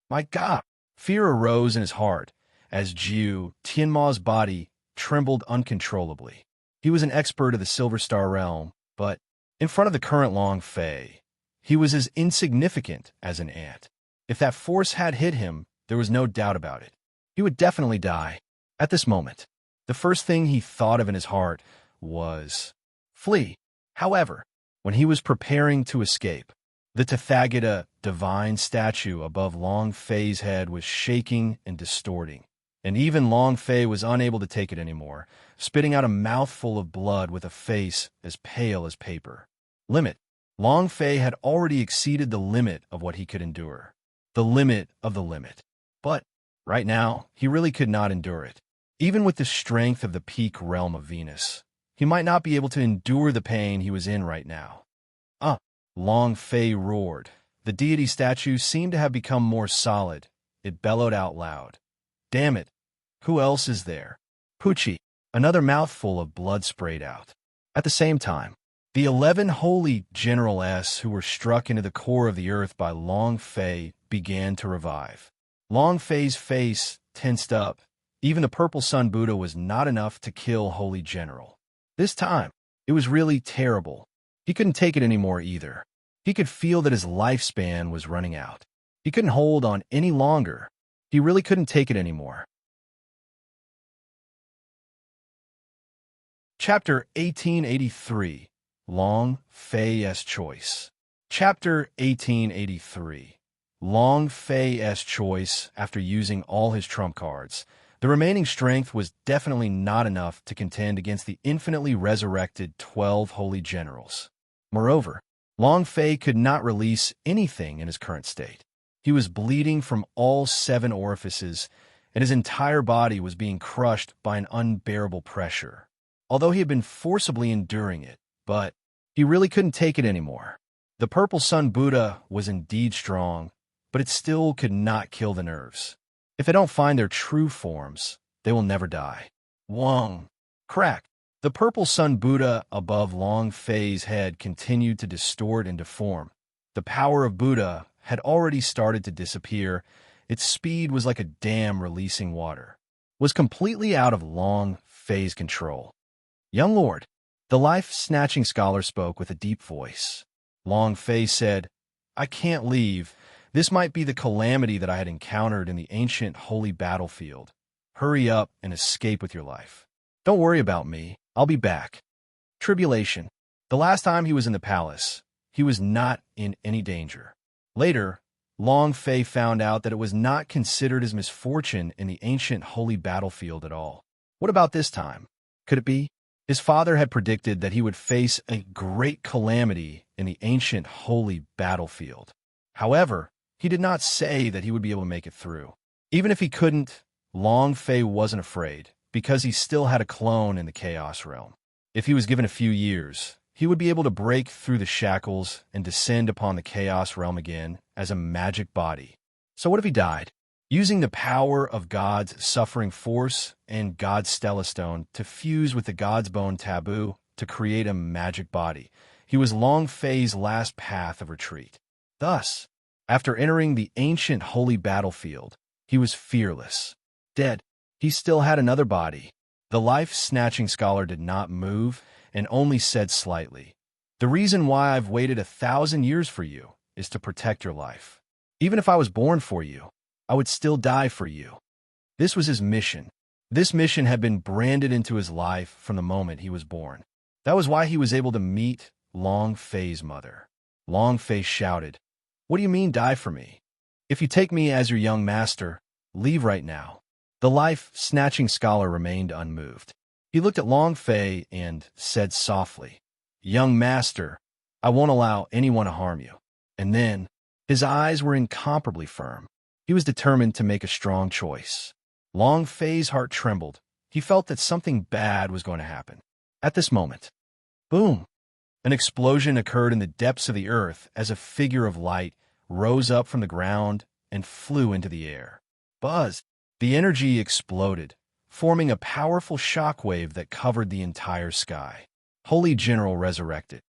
My God! Fear arose in his heart as Jiu Tianma's body trembled uncontrollably. He was an expert of the Silver Star realm, but in front of the current Long Fei, he was as insignificant as an ant. If that force had hit him, there was no doubt about it. He would definitely die. At this moment, the first thing he thought of in his heart was flee. However, when he was preparing to escape, the Tathagata divine statue above Long Fei's head was shaking and distorting, and even Long Fei was unable to take it anymore, spitting out a mouthful of blood with a face as pale as paper. Limit. Long Fei had already exceeded the limit of what he could endure. The limit of the limit. But, right now, he really could not endure it. Even with the strength of the peak realm of Venus, he might not be able to endure the pain he was in right now. Long Fei roared. The deity statue seemed to have become more solid. It bellowed out loud. Damn it! Who else is there? Pucci. Another mouthful of blood sprayed out. At the same time, the 11 Holy General S who were struck into the core of the earth by Long Fei began to revive. Long Fei's face tensed up. Even the Purple Sun Buddha was not enough to kill Holy General. This time, it was really terrible. He couldn't take it anymore either. He could feel that his lifespan was running out. He couldn't hold on any longer. He really couldn't take it anymore. Chapter 1883. Long Fei's Choice. Chapter 1883. Long Fei's Choice. After using all his trump cards, the remaining strength was definitely not enough to contend against the infinitely resurrected 12 Holy Generals. Moreover, Long Fei could not release anything in his current state. He was bleeding from all 7 orifices, and his entire body was being crushed by an unbearable pressure. Although he had been forcibly enduring it, but he really couldn't take it anymore. The Purple Sun Buddha was indeed strong, but it still could not kill the nerves. If they don't find their true forms, they will never die. Wong! Crack! The Purple Sun Buddha above Long Fei's head continued to distort and deform. The power of Buddha had already started to disappear. Its speed was like a dam releasing water. Was completely out of Long Fei's control. Young Lord, the life-snatching scholar spoke with a deep voice. Long Fei said, I can't leave. This might be the calamity that I had encountered in the ancient holy battlefield. Hurry up and escape with your life. Don't worry about me. I'll be back. Tribulation. The last time he was in the palace, he was not in any danger. Later, Long Fei found out that it was not considered his misfortune in the ancient holy battlefield at all. What about this time? Could it be? His father had predicted that he would face a great calamity in the ancient holy battlefield. However, he did not say that he would be able to make it through. Even if he couldn't, Long Fei wasn't afraid, because he still had a clone in the Chaos Realm. If he was given a few years, he would be able to break through the shackles and descend upon the Chaos Realm again as a magic body. So what if he died? Using the power of God's suffering force and God's Stella Stone to fuse with the God's Bone taboo to create a magic body, he was Long Fei's last path of retreat. Thus, after entering the ancient holy battlefield, he was fearless. Dead, he still had another body. The life-snatching scholar did not move and only said slightly, The reason why I've waited 1,000 years for you is to protect your life. Even if I was born for you, I would still die for you. This was his mission. This mission had been branded into his life from the moment he was born. That was why he was able to meet Long Fei's mother. Long Fei shouted, What do you mean, die for me? If you take me as your young master, leave right now. The life-snatching scholar remained unmoved. He looked at Long Fei and said softly, Young master, I won't allow anyone to harm you. And then, his eyes were incomparably firm. He was determined to make a strong choice. Long Fei's heart trembled. He felt that something bad was going to happen. At this moment, boom! An explosion occurred in the depths of the earth as a figure of light rose up from the ground and flew into the air. Buzz! The energy exploded, forming a powerful shockwave that covered the entire sky. Holy General resurrected.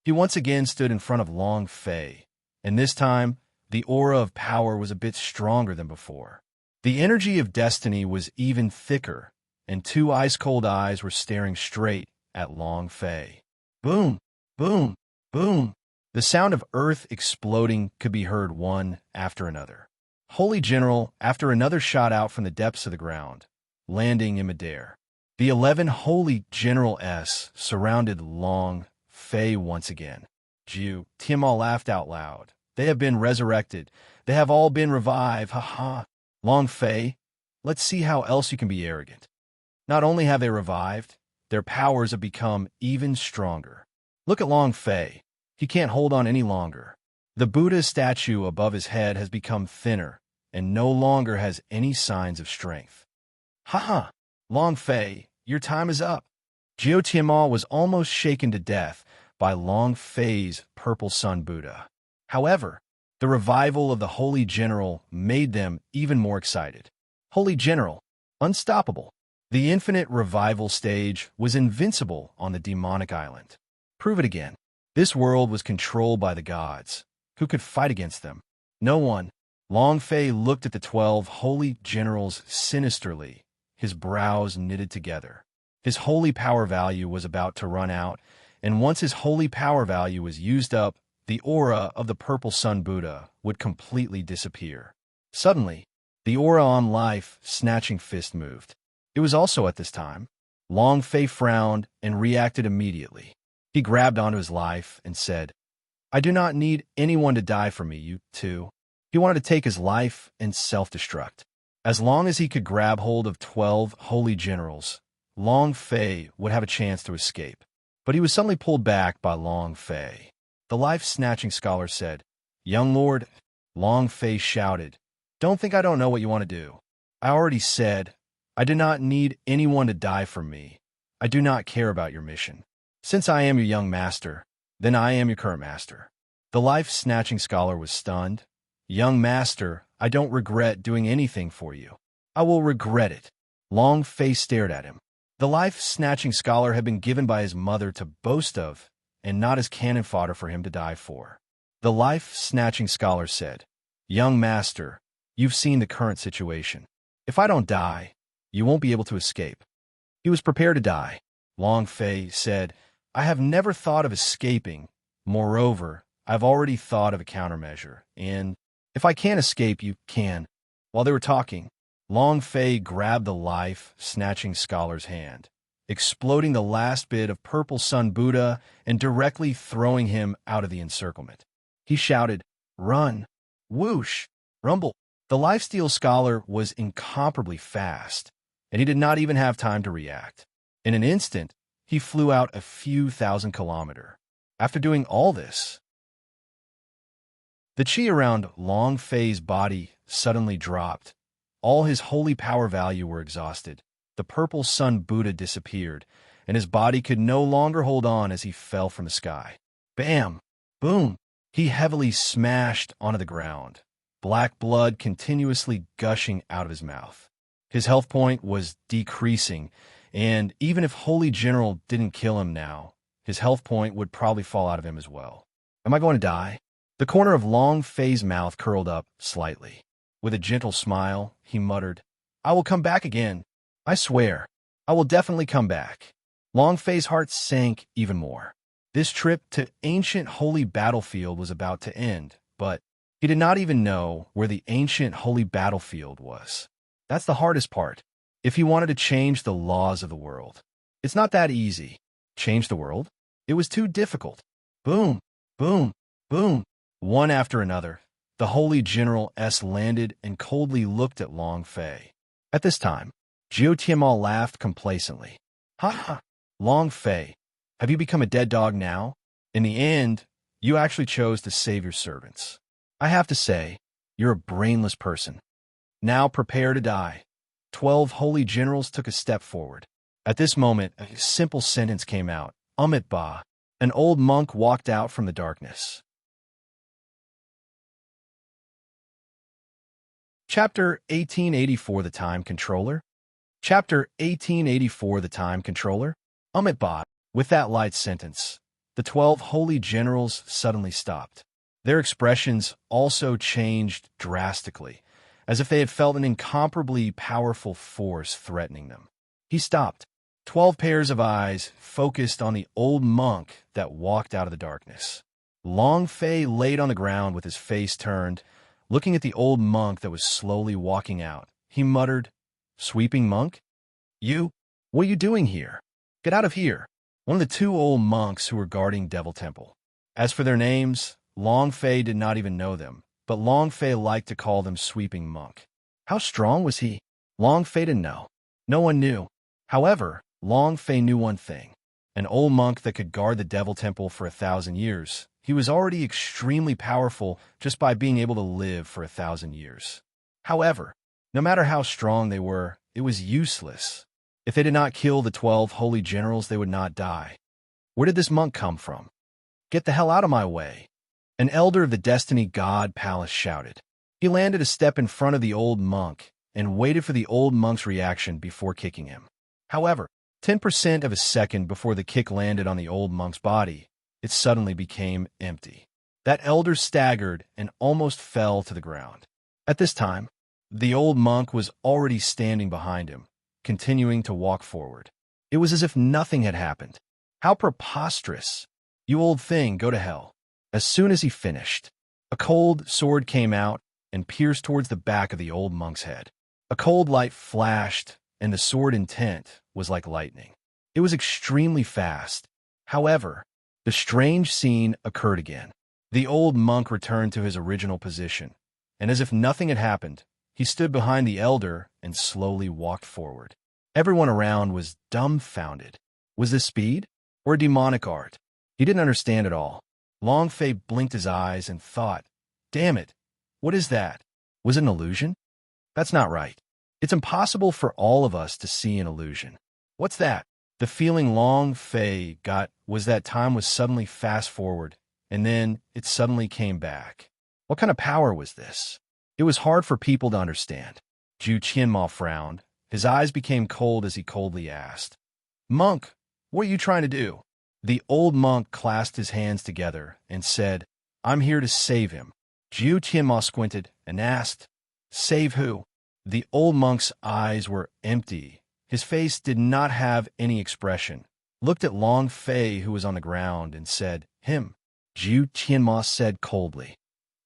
He once again stood in front of Long Fei, and this time, the aura of power was a bit stronger than before. The energy of destiny was even thicker, and 2 ice-cold eyes were staring straight at Long Fei. Boom! Boom! Boom! The sound of earth exploding could be heard one after another. Holy General, after another shot out from the depths of the ground, landing in midair. The 11 Holy General-s surrounded Long Fei once again. Tianma laughed out loud. They have been resurrected. They have all been revived. Ha ha. Long Fei, let's see how else you can be arrogant. Not only have they revived, their powers have become even stronger. Look at Long Fei. He can't hold on any longer. The Buddha statue above his head has become thinner and no longer has any signs of strength. Ha ha! Long Fei, your time is up. Tianma was almost shaken to death by Long Fei's Purple Sun Buddha. However, the revival of the Holy General made them even more excited. Holy General, unstoppable. The infinite revival stage was invincible on the demonic island. Prove it again. This world was controlled by the gods. Who could fight against them? No one. Long Fei looked at the 12 holy generals sinisterly, his brows knitted together. His holy power value was about to run out, and once his holy power value was used up, the aura of the Purple Sun Buddha would completely disappear. Suddenly, the aura on life-snatching fist moved. It was also at this time. Long Fei frowned and reacted immediately. He grabbed onto his life and said, I do not need anyone to die for me, you two. He wanted to take his life and self-destruct. As long as he could grab hold of 12 holy generals, Long Fei would have a chance to escape. But he was suddenly pulled back by Long Fei. The life-snatching scholar said, "Young lord," Long Fei shouted, "don't think I don't know what you want to do. I already said, I do not need anyone to die for me. I do not care about your mission. Since I am your young master, then I am your current master." The life-snatching scholar was stunned. "Young master, I don't regret doing anything for you. I will regret it." Long Fei stared at him. The life-snatching scholar had been given by his mother to boast of, and not as cannon fodder for him to die for. The life-snatching scholar said, "Young master, you've seen the current situation. If I don't die, you won't be able to escape." He was prepared to die. Long Fei said, "I have never thought of escaping. Moreover, I've already thought of a countermeasure, and if I can't escape, you can." While they were talking, Long Fei grabbed the life-snatching scholar's hand, exploding the last bit of purple sun Buddha and directly throwing him out of the encirclement. He shouted, "Run! Whoosh! Rumble!" The lifesteal scholar was incomparably fast, and he did not even have time to react. In an instant, he flew out a few thousand kilometers. After doing all this, the chi around Long Fei's body suddenly dropped. All his holy power value were exhausted. The purple sun Buddha disappeared, and his body could no longer hold on as he fell from the sky. Bam! Boom! He heavily smashed onto the ground, black blood continuously gushing out of his mouth. His health point was decreasing, and even if Holy General didn't kill him now, his health point would probably fall out of him as well. Am I going to die? The corner of Long Fei's mouth curled up slightly. With a gentle smile, he muttered, "I will come back again. I swear, I will definitely come back." Long Fei's heart sank even more. This trip to ancient holy battlefield was about to end, but he did not even know where the ancient holy battlefield was. That's the hardest part. If he wanted to change the laws of the world, it's not that easy. Change the world? It was too difficult. Boom, boom, boom. One after another, the Holy General S landed and coldly looked at Long Fei. At this time, Jiu Tianma laughed complacently. "Ha ha, Long Fei, have you become a dead dog now? In the end, you actually chose to save your servants. I have to say, you're a brainless person. Now prepare to die." 12 holy generals took a step forward. At this moment, a simple sentence came out. "Amit Ba." An old monk walked out from the darkness. Chapter 1884, The Time Controller. Chapter 1884, The Time Controller. Amit Ba. With that light sentence, the 12 holy generals suddenly stopped. Their expressions also changed drastically, as if they had felt an incomparably powerful force threatening them. He stopped. 12 pairs of eyes focused on the old monk that walked out of the darkness. Long Fei laid on the ground with his face turned, looking at the old monk that was slowly walking out. He muttered, "Sweeping monk? What are you doing here? Get out of here." One of the 2 old monks who were guarding Devil Temple. As for their names, Long Fei did not even know them, but Long Fei liked to call them Sweeping Monk. How strong was he? Long Fei didn't know. No one knew. However, Long Fei knew one thing. An old monk that could guard the Devil Temple for 1,000 years. He was already extremely powerful just by being able to live for 1,000 years. However, no matter how strong they were, it was useless. If they did not kill the 12 holy generals, they would not die. Where did this monk come from? "Get the hell out of my way!" An elder of the Destiny God Palace shouted. He landed a step in front of the old monk and waited for the old monk's reaction before kicking him. However, 10% of a second before the kick landed on the old monk's body, it suddenly became empty. That elder staggered and almost fell to the ground. At this time, the old monk was already standing behind him, continuing to walk forward. It was as if nothing had happened. How preposterous! "You old thing, go to hell." As soon as he finished, a cold sword came out and pierced towards the back of the old monk's head. A cold light flashed, and the sword intent was like lightning. It was extremely fast. However, the strange scene occurred again. The old monk returned to his original position, and as if nothing had happened, he stood behind the elder and slowly walked forward. Everyone around was dumbfounded. Was this speed? or demonic art? He didn't understand it all. Long Fei blinked his eyes and thought, damn it, what is that? Was it an illusion? That's not right. It's impossible for all of us to see an illusion. What's that? The feeling Long Fei got was that time was suddenly fast forward, and then it suddenly came back. What kind of power was this? It was hard for people to understand. Zhu Qianma frowned. His eyes became cold as he coldly asked, Monk, what are you trying to do? The old monk clasped his hands together and said, I'm here to save him. Zhu Qianma squinted and asked, Save who? The old monk's eyes were empty. His face did not have any expression. Looked at Long Fei, who was on the ground, and said, Him. Zhu Qianma said coldly,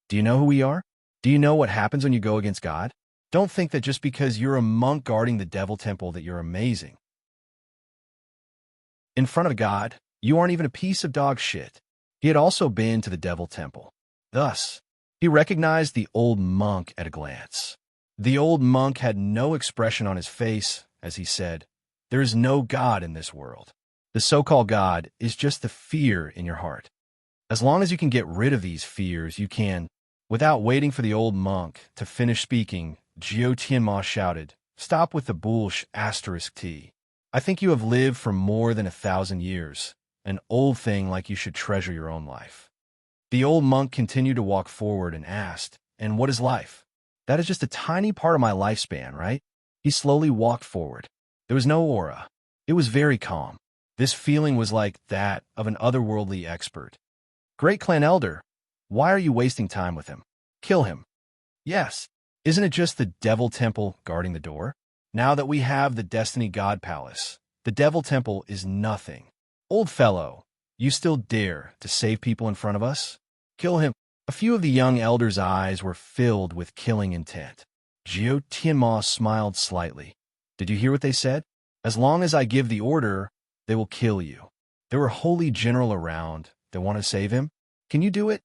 Do you know who we are? Do you know what happens when you go against God? Don't think that just because you're a monk guarding the devil temple that you're amazing. In front of God, you aren't even a piece of dog shit. He had also been to the devil temple. Thus, he recognized the old monk at a glance. The old monk had no expression on his face as he said, There is no God in this world. The so-called God is just the fear in your heart. As long as you can get rid of these fears, you can. Without waiting for the old monk to finish speaking, Zhu Qianma shouted, Stop with the bullsh *t. I think you have lived for more than 1,000 years, an old thing like you should treasure your own life. The old monk continued to walk forward and asked, And what is life? That is just a tiny part of my lifespan, right? He slowly walked forward. There was no aura. It was very calm. This feeling was like that of an otherworldly expert. Great clan elder, why are you wasting time with him? Kill him. Yes. Isn't it just the devil temple guarding the door? Now that we have the Destiny God Palace, the devil temple is nothing. Old fellow, you still dare to save people in front of us? Kill him. A few of the young elders' eyes were filled with killing intent. Zhu Qianma smiled slightly. Did you hear what they said? As long as I give the order, they will kill you. There were holy general around that want to save him. Can you do it?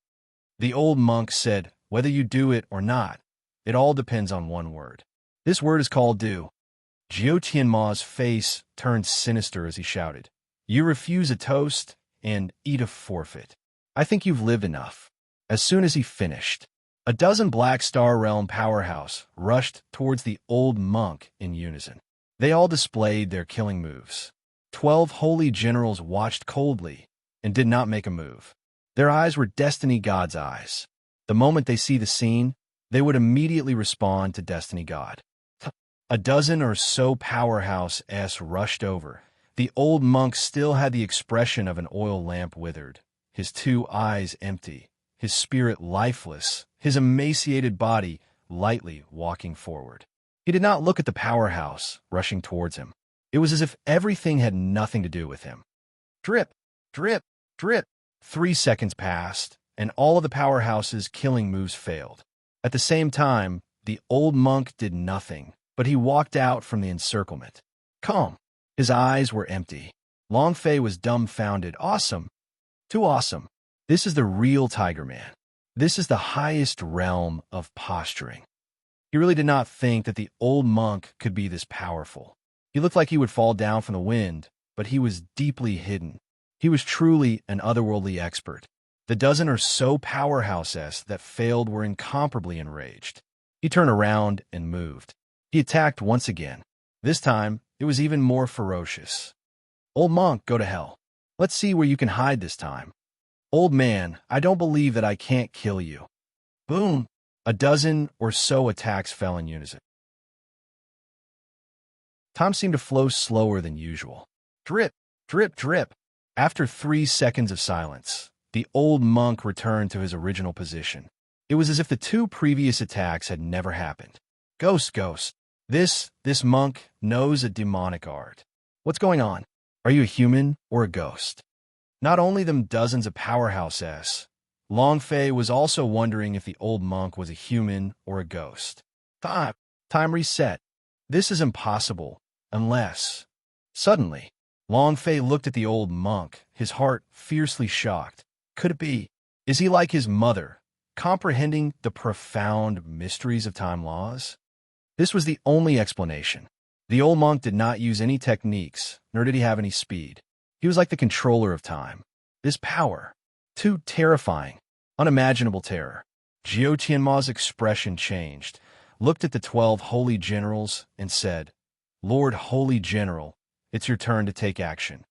The old monk said, Whether you do it or not, it all depends on one word. This word is called do. Zhu Qianma's face turned sinister as he shouted, You refuse a toast and eat a forfeit. I think you've lived enough. As soon as he finished, a dozen Black Star Realm powerhouse rushed towards the old monk in unison. They all displayed their killing moves. 12 holy generals watched coldly and did not make a move. Their eyes were Destiny God's eyes. The moment they see the scene, they would immediately respond to Destiny God. A dozen or so powerhouse-s rushed over. The old monk still had the expression of an oil lamp withered, his 2 eyes empty, his spirit lifeless, his emaciated body lightly walking forward. He did not look at the powerhouse rushing towards him. It was as if everything had nothing to do with him. Drip, drip, drip. 3 seconds passed, and all of the powerhouse's killing moves failed. At the same time, the old monk did nothing, but he walked out from the encirclement. Calm. His eyes were empty. Long Fei was dumbfounded. Awesome. Too awesome. This is the real Tiger Man. This is the highest realm of posturing. He really did not think that the old monk could be this powerful. He looked like he would fall down from the wind, but he was deeply hidden. He was truly an otherworldly expert. The dozen or so powerhouses that failed were incomparably enraged. He turned around and moved. He attacked once again. This time, it was even more ferocious. Old monk, go to hell. Let's see where you can hide this time. Old man, I don't believe that I can't kill you. Boom! A dozen or so attacks fell in unison. Time seemed to flow slower than usual. Drip, drip, drip. After 3 seconds of silence, the old monk returned to his original position. It was as if the 2 previous attacks had never happened. Ghost, ghost. This monk knows a demonic art. What's going on? Are you a human or a ghost? Not only them dozens of powerhouses, Long Fei was also wondering if the old monk was a human or a ghost. Time reset. This is impossible, unless... Suddenly, Long Fei looked at the old monk, his heart fiercely shocked. Could it be? Is he like his mother, comprehending the profound mysteries of time laws? This was the only explanation. The old monk did not use any techniques, nor did he have any speed. He was like the controller of time. His power. Too terrifying. Unimaginable terror. Jiao Tianma's expression changed, looked at the 12 holy generals, and said, "Lord Holy General, it's your turn to take action."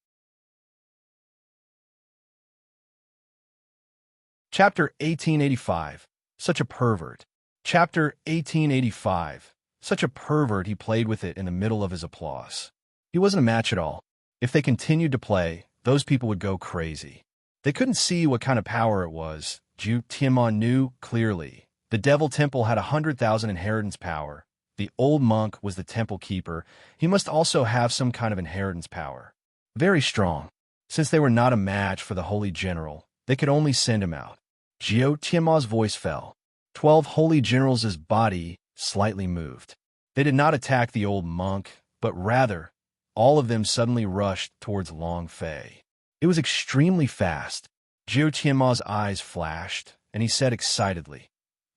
Chapter 1885. Such a pervert. Chapter 1885. Such a pervert, he played with it in the middle of his applause. He wasn't a match at all. If they continued to play, those people would go crazy. They couldn't see what kind of power it was. Jiao Tianma knew clearly. The Devil Temple had 100,000 inheritance power. The old monk was the temple keeper. He must also have some kind of inheritance power. Very strong. Since they were not a match for the Holy General, they could only send him out. Jiao Tianma's voice fell. 12 Holy Generals' body slightly moved. They did not attack the old monk, but rather, all of them suddenly rushed towards Long Fei. It was extremely fast. Jiao Tianma's eyes flashed, and he said excitedly,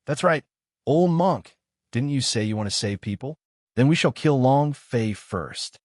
"That's right, old monk. Didn't you say you want to save people? Then we shall kill Long Fei first."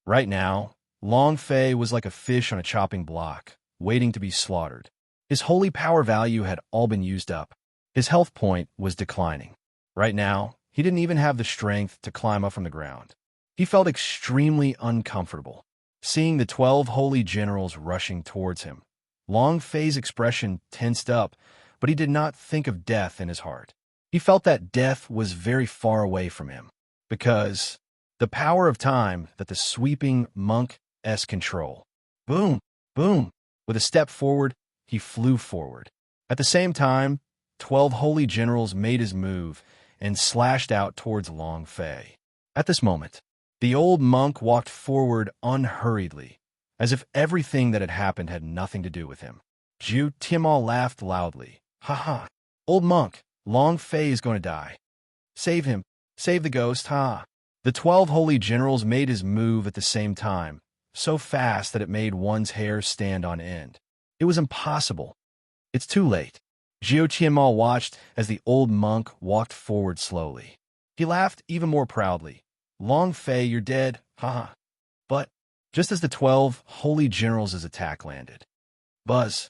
Right now, Long Fei was like a fish on a chopping block, waiting to be slaughtered. His holy power value had all been used up. His health point was declining. Right now, he didn't even have the strength to climb up from the ground. He felt extremely uncomfortable, seeing the 12 holy generals rushing towards him. Long Fei's expression tensed up, but he did not think of death in his heart. He felt that death was very far away from him, because the power of time that the sweeping monk-esque control. Boom, boom. With a step forward, he flew forward. At the same time, 12 holy generals made his move and slashed out towards Long Fei. At this moment, the old monk walked forward unhurriedly, as if everything that had happened had nothing to do with him. Jiao Tianma laughed loudly. "Ha ha! Old monk, Long Fei is going to die. Save him. Save the ghost, ha!" The 12 holy generals made his move at the same time, so fast that it made one's hair stand on end. It was impossible. It's too late. Jiao Tianma watched as the old monk walked forward slowly. He laughed even more proudly. "Long Fei, you're dead, ha!" But just as the 12 holy generals' attack landed, buzz!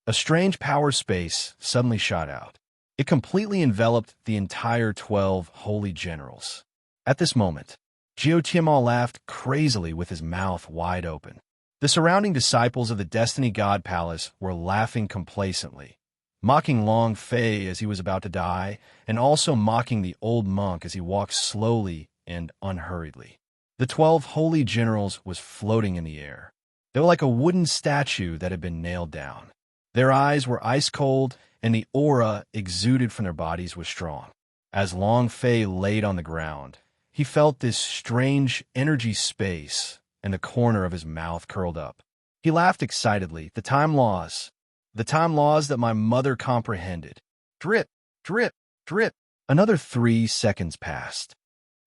A strange power space suddenly shot out. It completely enveloped the entire 12 holy generals. At this moment, Jiao Tianma laughed crazily with his mouth wide open. The surrounding disciples of the Destiny God Palace were laughing complacently, mocking Long Fei as he was about to die, and also mocking the old monk as he walked slowly and unhurriedly. The 12 holy generals was floating in the air. They were like a wooden statue that had been nailed down. Their eyes were ice cold, and the aura exuded from their bodies was strong. As Long Fei laid on the ground, he felt this strange energy space, and the corner of his mouth curled up. He laughed excitedly. The time laws that my mother comprehended. Drip, drip, drip. Another 3 seconds passed.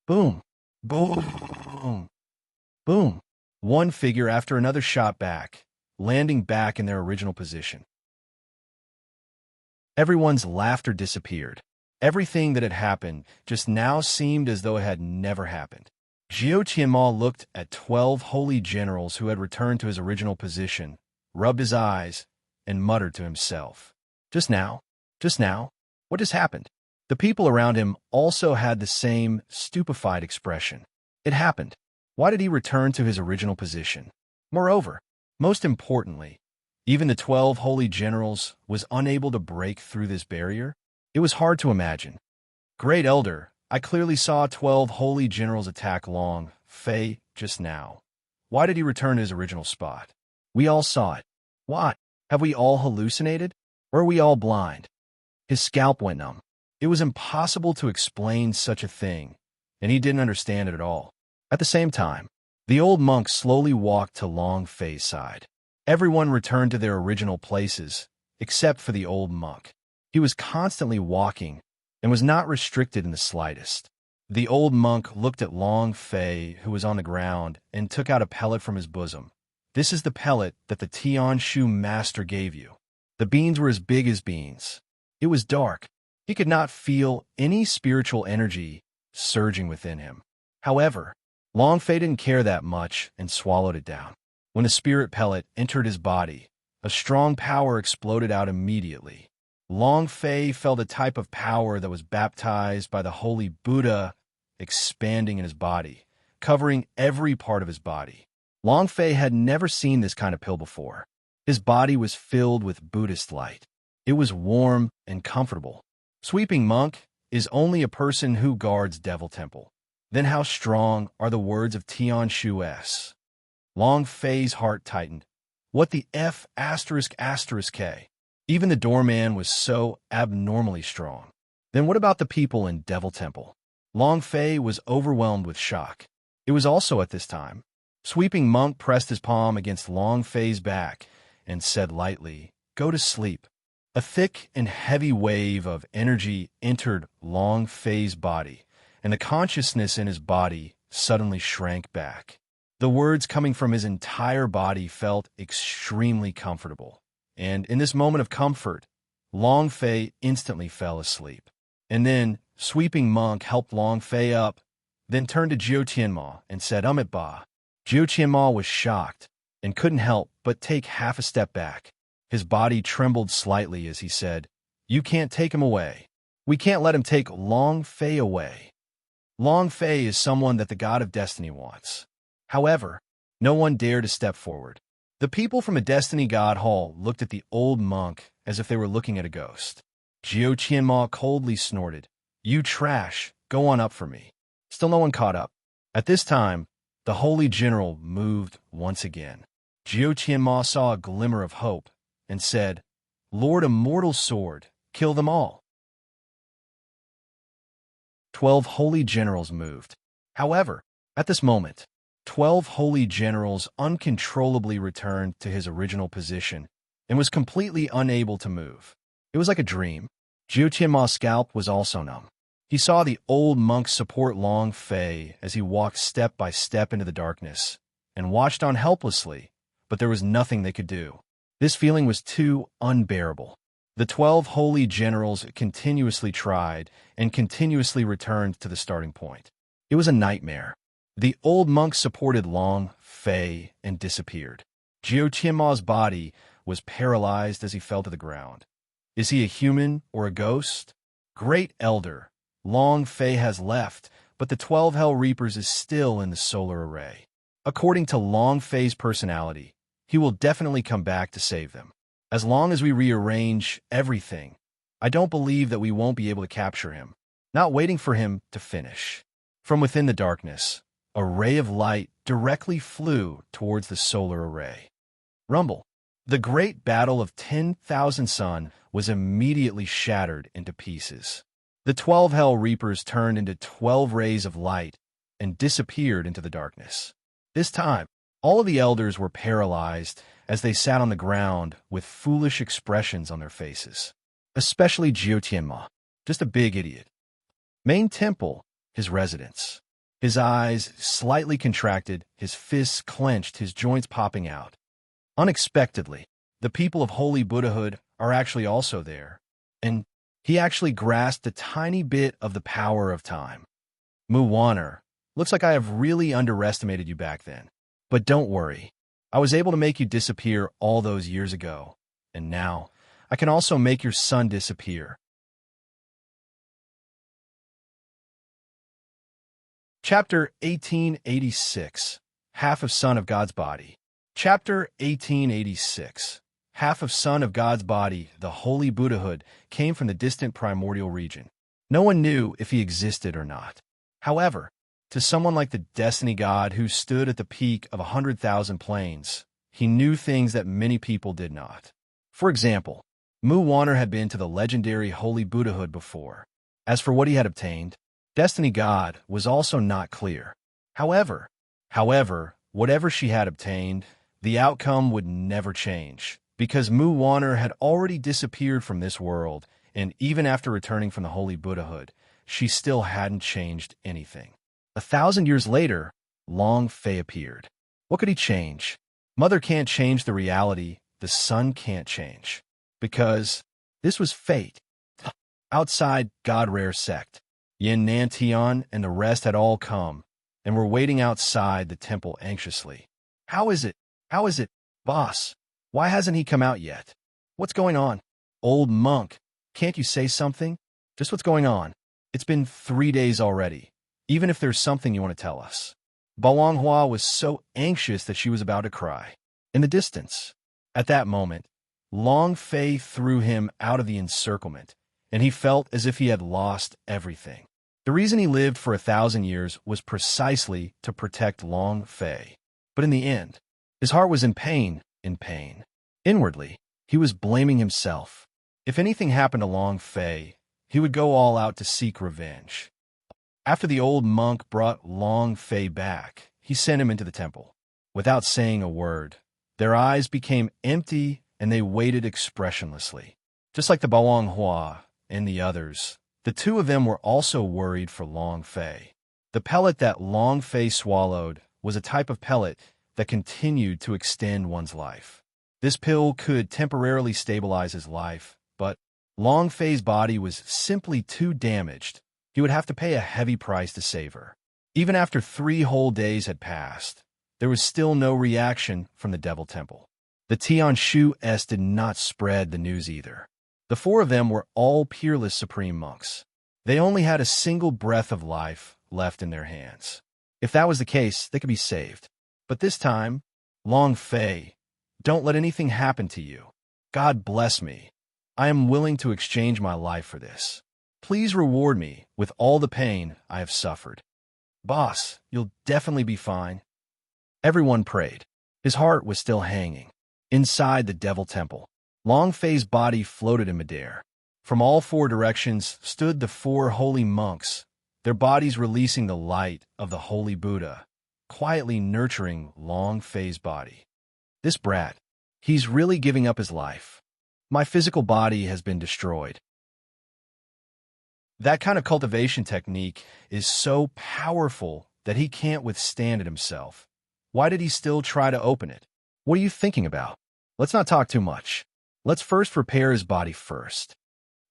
Boom, boom, boom. One figure after another shot back, landing back in their original position. Everyone's laughter disappeared. Everything that had happened just now seemed as though it had never happened. Jiao Tianma looked at 12 holy generals who had returned to his original position, rubbed his eyes, and muttered to himself, Just now, what has happened?" The people around him also had the same stupefied expression. It happened. Why did he return to his original position? Moreover, most importantly, even the 12 holy generals was unable to break through this barrier. It was hard to imagine. "Great Elder, I clearly saw 12 holy generals attack Long Fei just now. Why did he return to his original spot? We all saw it. What? Have we all hallucinated? Or are we all blind?" His scalp went numb. It was impossible to explain such a thing, and he didn't understand it at all. At the same time, the old monk slowly walked to Long Fei's side. Everyone returned to their original places, except for the old monk. He was constantly walking and was not restricted in the slightest. The old monk looked at Long Fei, who was on the ground, and took out a pellet from his bosom. "This is the pellet that the Tianshu master gave you." The beans were as big as beans. It was dark. He could not feel any spiritual energy surging within him. However, Long Fei didn't care that much and swallowed it down. When the spirit pellet entered his body, a strong power exploded out immediately. Long Fei felt a type of power that was baptized by the holy Buddha expanding in his body, covering every part of his body. Long Fei had never seen this kind of pill before. His body was filled with Buddhist light. It was warm and comfortable. Sweeping monk is only a person who guards Devil Temple. Then how strong are the words of Tian Shu S? Long Fei's heart tightened. What the F *****? Even the doorman was so abnormally strong. Then what about the people in Devil Temple? Long Fei was overwhelmed with shock. It was also at this time. Sweeping monk pressed his palm against Long Fei's back and said lightly, "Go to sleep." A thick and heavy wave of energy entered Long Fei's body, and the consciousness in his body suddenly shrank back. The words coming from his entire body felt extremely comfortable, and in this moment of comfort, Long Fei instantly fell asleep. And then, Sweeping Monk helped Long Fei up, then turned to Jiu Tianma and said, "Amit Ba." Jiu Tianma was shocked and couldn't help but take half a step back. His body trembled slightly as he said, "You can't take him away. We can't let him take Long Fei away. Long Fei is someone that the God of Destiny wants." However, no one dared to step forward. The people from the Destiny God Hall looked at the old monk as if they were looking at a ghost. Jiu Tianma coldly snorted, "You trash, go on up for me." Still no one caught up. At this time, the holy general moved once again. Jiu Tianma saw a glimmer of hope and said, "Lord Immortal Sword, kill them all." 12 holy generals moved. However, at this moment, 12 holy generals uncontrollably returned to his original position and was completely unable to move. It was like a dream. Jiu Tianma's scalp was also numb. He saw the old monk support Long Fei as he walked step by step into the darkness and watched on helplessly, but there was nothing they could do. This feeling was too unbearable. The 12 holy generals continuously tried and continuously returned to the starting point. It was a nightmare. The old monk supported Long Fei and disappeared. Jiu Tianma's body was paralyzed as he fell to the ground. Is he a human or a ghost? Great Elder, Long Fei has left, but the 12 Hell Reapers is still in the solar array. According to Long Fei's personality, he will definitely come back to save them. As long as we rearrange everything, I don't believe that we won't be able to capture him. Not waiting for him to finish. From within the darkness, a ray of light directly flew towards the solar array. Rumble. The great battle of 10,000 sun was immediately shattered into pieces. The 12 Hell Reapers turned into 12 rays of light and disappeared into the darkness. This time, all of the elders were paralyzed as they sat on the ground with foolish expressions on their faces. Especially Jiu Tianma, just a big idiot. Main Temple, his residence. His eyes slightly contracted, his fists clenched, his joints popping out. Unexpectedly, the people of Holy Buddhahood are actually also there, and he actually grasped a tiny bit of the power of time. Mu Wanner, looks like I have really underestimated you back then. But don't worry, I was able to make you disappear all those years ago, and now I can also make your son disappear. Chapter 1886, Half of Son of God's Body. Chapter 1886, Half of Son of God's Body, the Holy Buddhahood, came from the distant primordial region. No one knew if he existed or not. However, to someone like the Destiny God who stood at the peak of 100,000 planes, he knew things that many people did not. For example, Mu Wanner had been to the legendary Holy Buddhahood before. As for what he had obtained, Destiny God was also not clear. However, whatever she had obtained, the outcome would never change, because Mu Wanner had already disappeared from this world, and even after returning from the Holy Buddhahood, she still hadn't changed anything. 1,000 years later, Long Fei appeared. What could he change? Mother can't change the reality, the son can't change. Because this was fate. Outside God Rare Sect, Yin Nantian and the rest had all come, and were waiting outside the temple anxiously. How is it How is it, boss? Why hasn't he come out yet? What's going on? Old monk, can't you say something? Just what's going on? It's been 3 days already, even if there's something you want to tell us. Hua was so anxious that she was about to cry. In the distance, at that moment, Long Fei threw him out of the encirclement, and he felt as if he had lost everything. The reason he lived for 1,000 years was precisely to protect Long Fei. But in the end, his heart was in pain, Inwardly, he was blaming himself. If anything happened to Long Fei, he would go all out to seek revenge. After the old monk brought Long Fei back, he sent him into the temple. Without saying a word, their eyes became empty and they waited expressionlessly. Just like the Hua and the others, the two of them were also worried for Long Fei. The pellet that Long Fei swallowed was a type of pellet that continued to extend one's life. This pill could temporarily stabilize his life, but Long Fei's body was simply too damaged. He would have to pay a heavy price to save her. Even after 3 whole days had passed, there was still no reaction from the Devil Temple. The Tianshu did not spread the news either. The 4 of them were all peerless supreme monks. They only had a single breath of life left in their hands. If that was the case, they could be saved. But this time, Long Fei, don't let anything happen to you. God bless me. I am willing to exchange my life for this. Please reward me with all the pain I have suffered. Boss, you'll definitely be fine. Everyone prayed. His heart was still hanging. Inside the Devil Temple, Long Fei's body floated in midair. From all 4 directions stood the 4 holy monks, their bodies releasing the light of the Holy Buddha, quietly nurturing Long Fei's body. This brat, he's really giving up his life. My physical body has been destroyed. That kind of cultivation technique is so powerful that he can't withstand it himself. Why did he still try to open it? What are you thinking about? Let's not talk too much. Let's first repair his body first.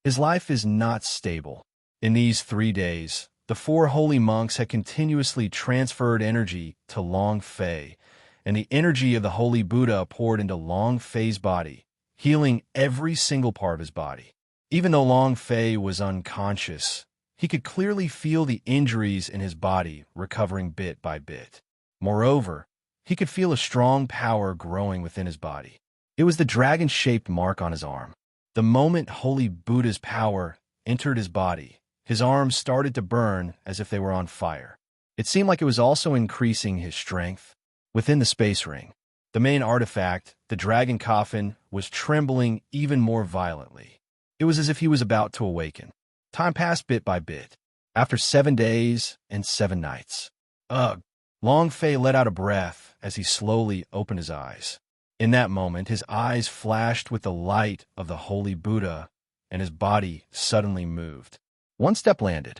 His life is not stable. In these 3 days, the 4 holy monks had continuously transferred energy to Long Fei, and the energy of the Holy Buddha poured into Long Fei's body, healing every single part of his body. Even though Long Fei was unconscious, he could clearly feel the injuries in his body recovering bit by bit. Moreover, he could feel a strong power growing within his body. It was the dragon-shaped mark on his arm. The moment Holy Buddha's power entered his body, his arms started to burn as if they were on fire. It seemed like it was also increasing his strength. Within the space ring, the main artifact, the dragon coffin, was trembling even more violently. It was as if he was about to awaken. Time passed bit by bit. After 7 days and 7 nights. Ugh! Long Fei let out a breath as he slowly opened his eyes. In that moment, his eyes flashed with the light of the Holy Buddha, and his body suddenly moved. One step landed.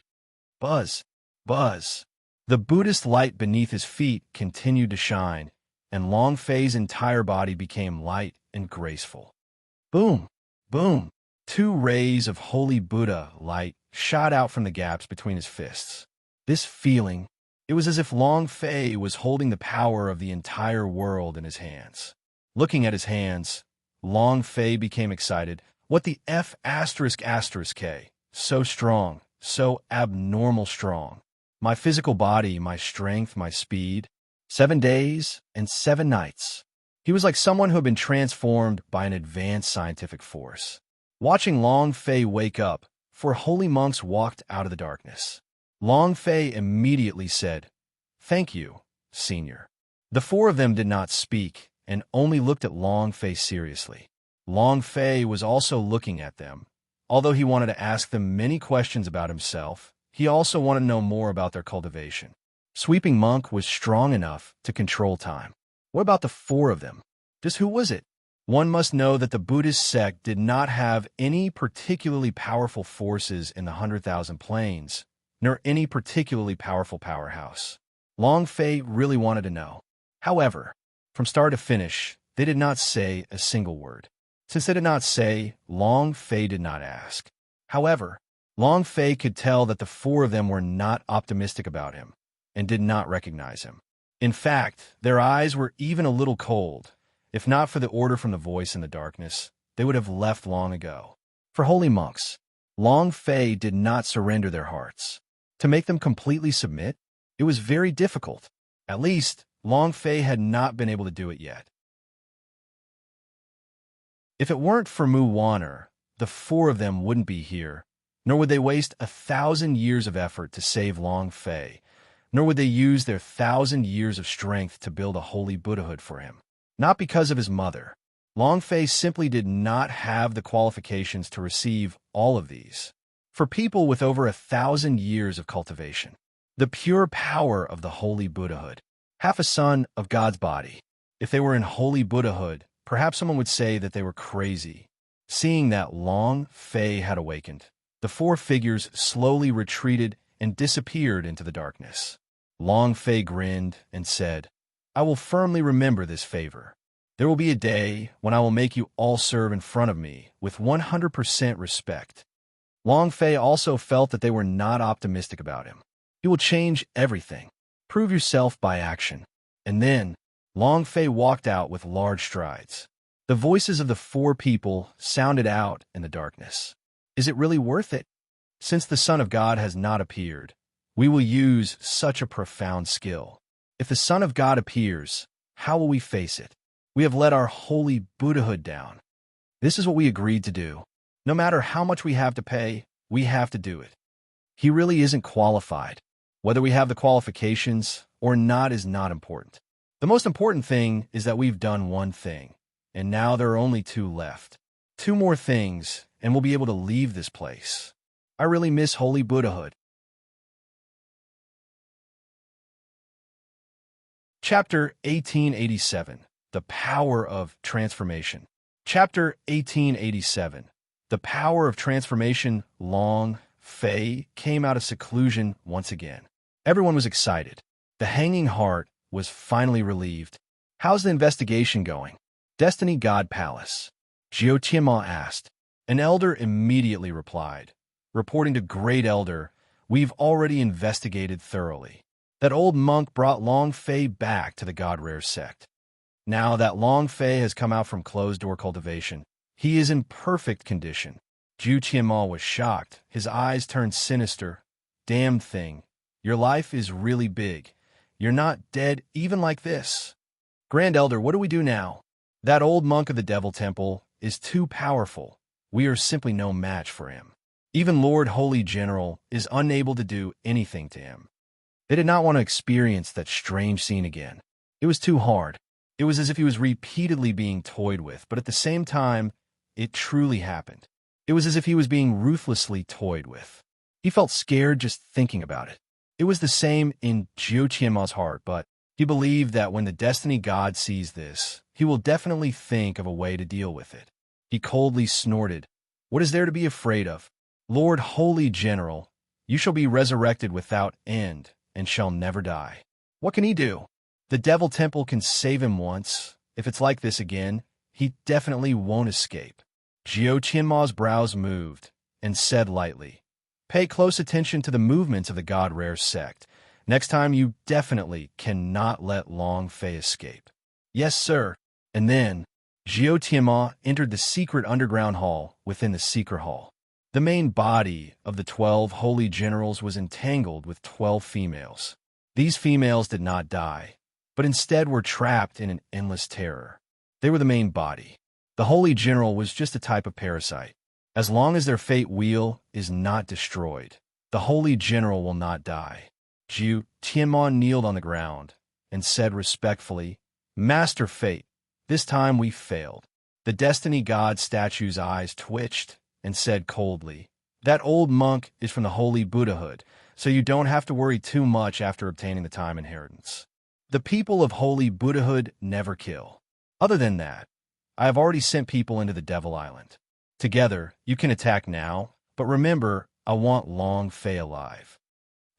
Buzz! Buzz! The Buddhist light beneath his feet continued to shine, and Long Fei's entire body became light and graceful. Boom! Boom! 2 rays of Holy Buddha light shot out from the gaps between his fists. This feeling, it was as if Long Fei was holding the power of the entire world in his hands. Looking at his hands, Long Fei became excited. What the F ******? So strong, so abnormal strong. My physical body, my strength, my speed. 7 days and 7 nights. He was like someone who had been transformed by an advanced scientific force. Watching Long Fei wake up, 4 holy monks walked out of the darkness. Long Fei immediately said, "Thank you, Senior." The 4 of them did not speak and only looked at Long Fei seriously. Long Fei was also looking at them. Although he wanted to ask them many questions about himself, he also wanted to know more about their cultivation. Sweeping Monk was strong enough to control time. What about the 4 of them? Just who was it? One must know that the Buddhist sect did not have any particularly powerful forces in the 100,000 planes, nor any particularly powerful powerhouse. Long Fei really wanted to know. However, from start to finish, they did not say a single word. Since they did not say, Long Fei did not ask. However, Long Fei could tell that the 4 of them were not optimistic about him and did not recognize him. In fact, their eyes were even a little cold. If not for the order from the voice in the darkness, they would have left long ago. For holy monks, Long Fei did not surrender their hearts. To make them completely submit, it was very difficult. At least, Long Fei had not been able to do it yet. If it weren't for Mu Wanner, the four of them wouldn't be here, nor would they waste 1,000 years of effort to save Long Fei, nor would they use their 1,000 years of strength to build a holy Buddhahood for him. Not because of his mother. Long Fei simply did not have the qualifications to receive all of these. For people with over 1,000 years of cultivation, the pure power of the holy Buddhahood, half a son of God's body. If they were in holy Buddhahood, perhaps someone would say that they were crazy. Seeing that Long Fei had awakened, the four figures slowly retreated and disappeared into the darkness. Long Fei grinned and said, "I will firmly remember this favor. There will be a day when I will make you all serve in front of me with 100% respect." Long Fei also felt that they were not optimistic about him. He will change everything. Prove yourself by action. And then, Long Fei walked out with large strides. The voices of the four people sounded out in the darkness. Is it really worth it? Since the Son of God has not appeared, we will use such a profound skill. If the Son of God appears, how will we face it? We have let our holy Buddhahood down. This is what we agreed to do. No matter how much we have to pay, we have to do it. He really isn't qualified. Whether we have the qualifications or not is not important. The most important thing is that we've done one thing, and now there are only two left. Two more things, and we'll be able to leave this place. I really miss holy Buddhahood. Chapter 1887. The Power of Transformation. Chapter 1887. The Power of Transformation. Long Fei came out of seclusion once again. Everyone was excited. The hanging heart was finally relieved. How's the investigation going? Destiny God Palace. Jiu Tianma asked. An elder immediately replied, reporting to Great Elder, "We've already investigated thoroughly. That old monk brought Long Fei back to the God Rare sect. Now that Long Fei has come out from closed-door cultivation, he is in perfect condition." Jiu Tianma was shocked. His eyes turned sinister. "Damn thing. Your life is really big. You're not dead even like this. Grand Elder, what do we do now? That old monk of the Devil Temple is too powerful. We are simply no match for him. Even Lord Holy General is unable to do anything to him." They did not want to experience that strange scene again. It was too hard. It was as if he was repeatedly being toyed with, but at the same time, it truly happened. It was as if he was being ruthlessly toyed with. He felt scared just thinking about it. It was the same in Jiu Tianma's heart, but he believed that when the Destiny God sees this, he will definitely think of a way to deal with it. He coldly snorted, "What is there to be afraid of? Lord Holy General, you shall be resurrected without end and shall never die." What can he do? The Devil Temple can save him once. If it's like this again, he definitely won't escape. Jiu Tianma's brows moved and said lightly, "Pay close attention to the movements of the God Rare sect. Next time you definitely cannot let Long Fei escape." "Yes, sir." And then, Jiu Tianma entered the secret underground hall within the secret hall. The main body of the 12 holy generals was entangled with 12 females. These females did not die, but instead were trapped in an endless terror. They were the main body. The holy general was just a type of parasite. As long as their fate wheel is not destroyed, the holy general will not die. Jiu Tianma kneeled on the ground and said respectfully, "Master Fate, this time we failed." The Destiny God statue's eyes twitched and said coldly, "That old monk is from the holy Buddhahood, so you don't have to worry too much after obtaining the time inheritance. The people of holy Buddhahood never kill. Other than that, I have already sent people into the Devil Island. Together, you can attack now, but remember, I want Long Fei alive.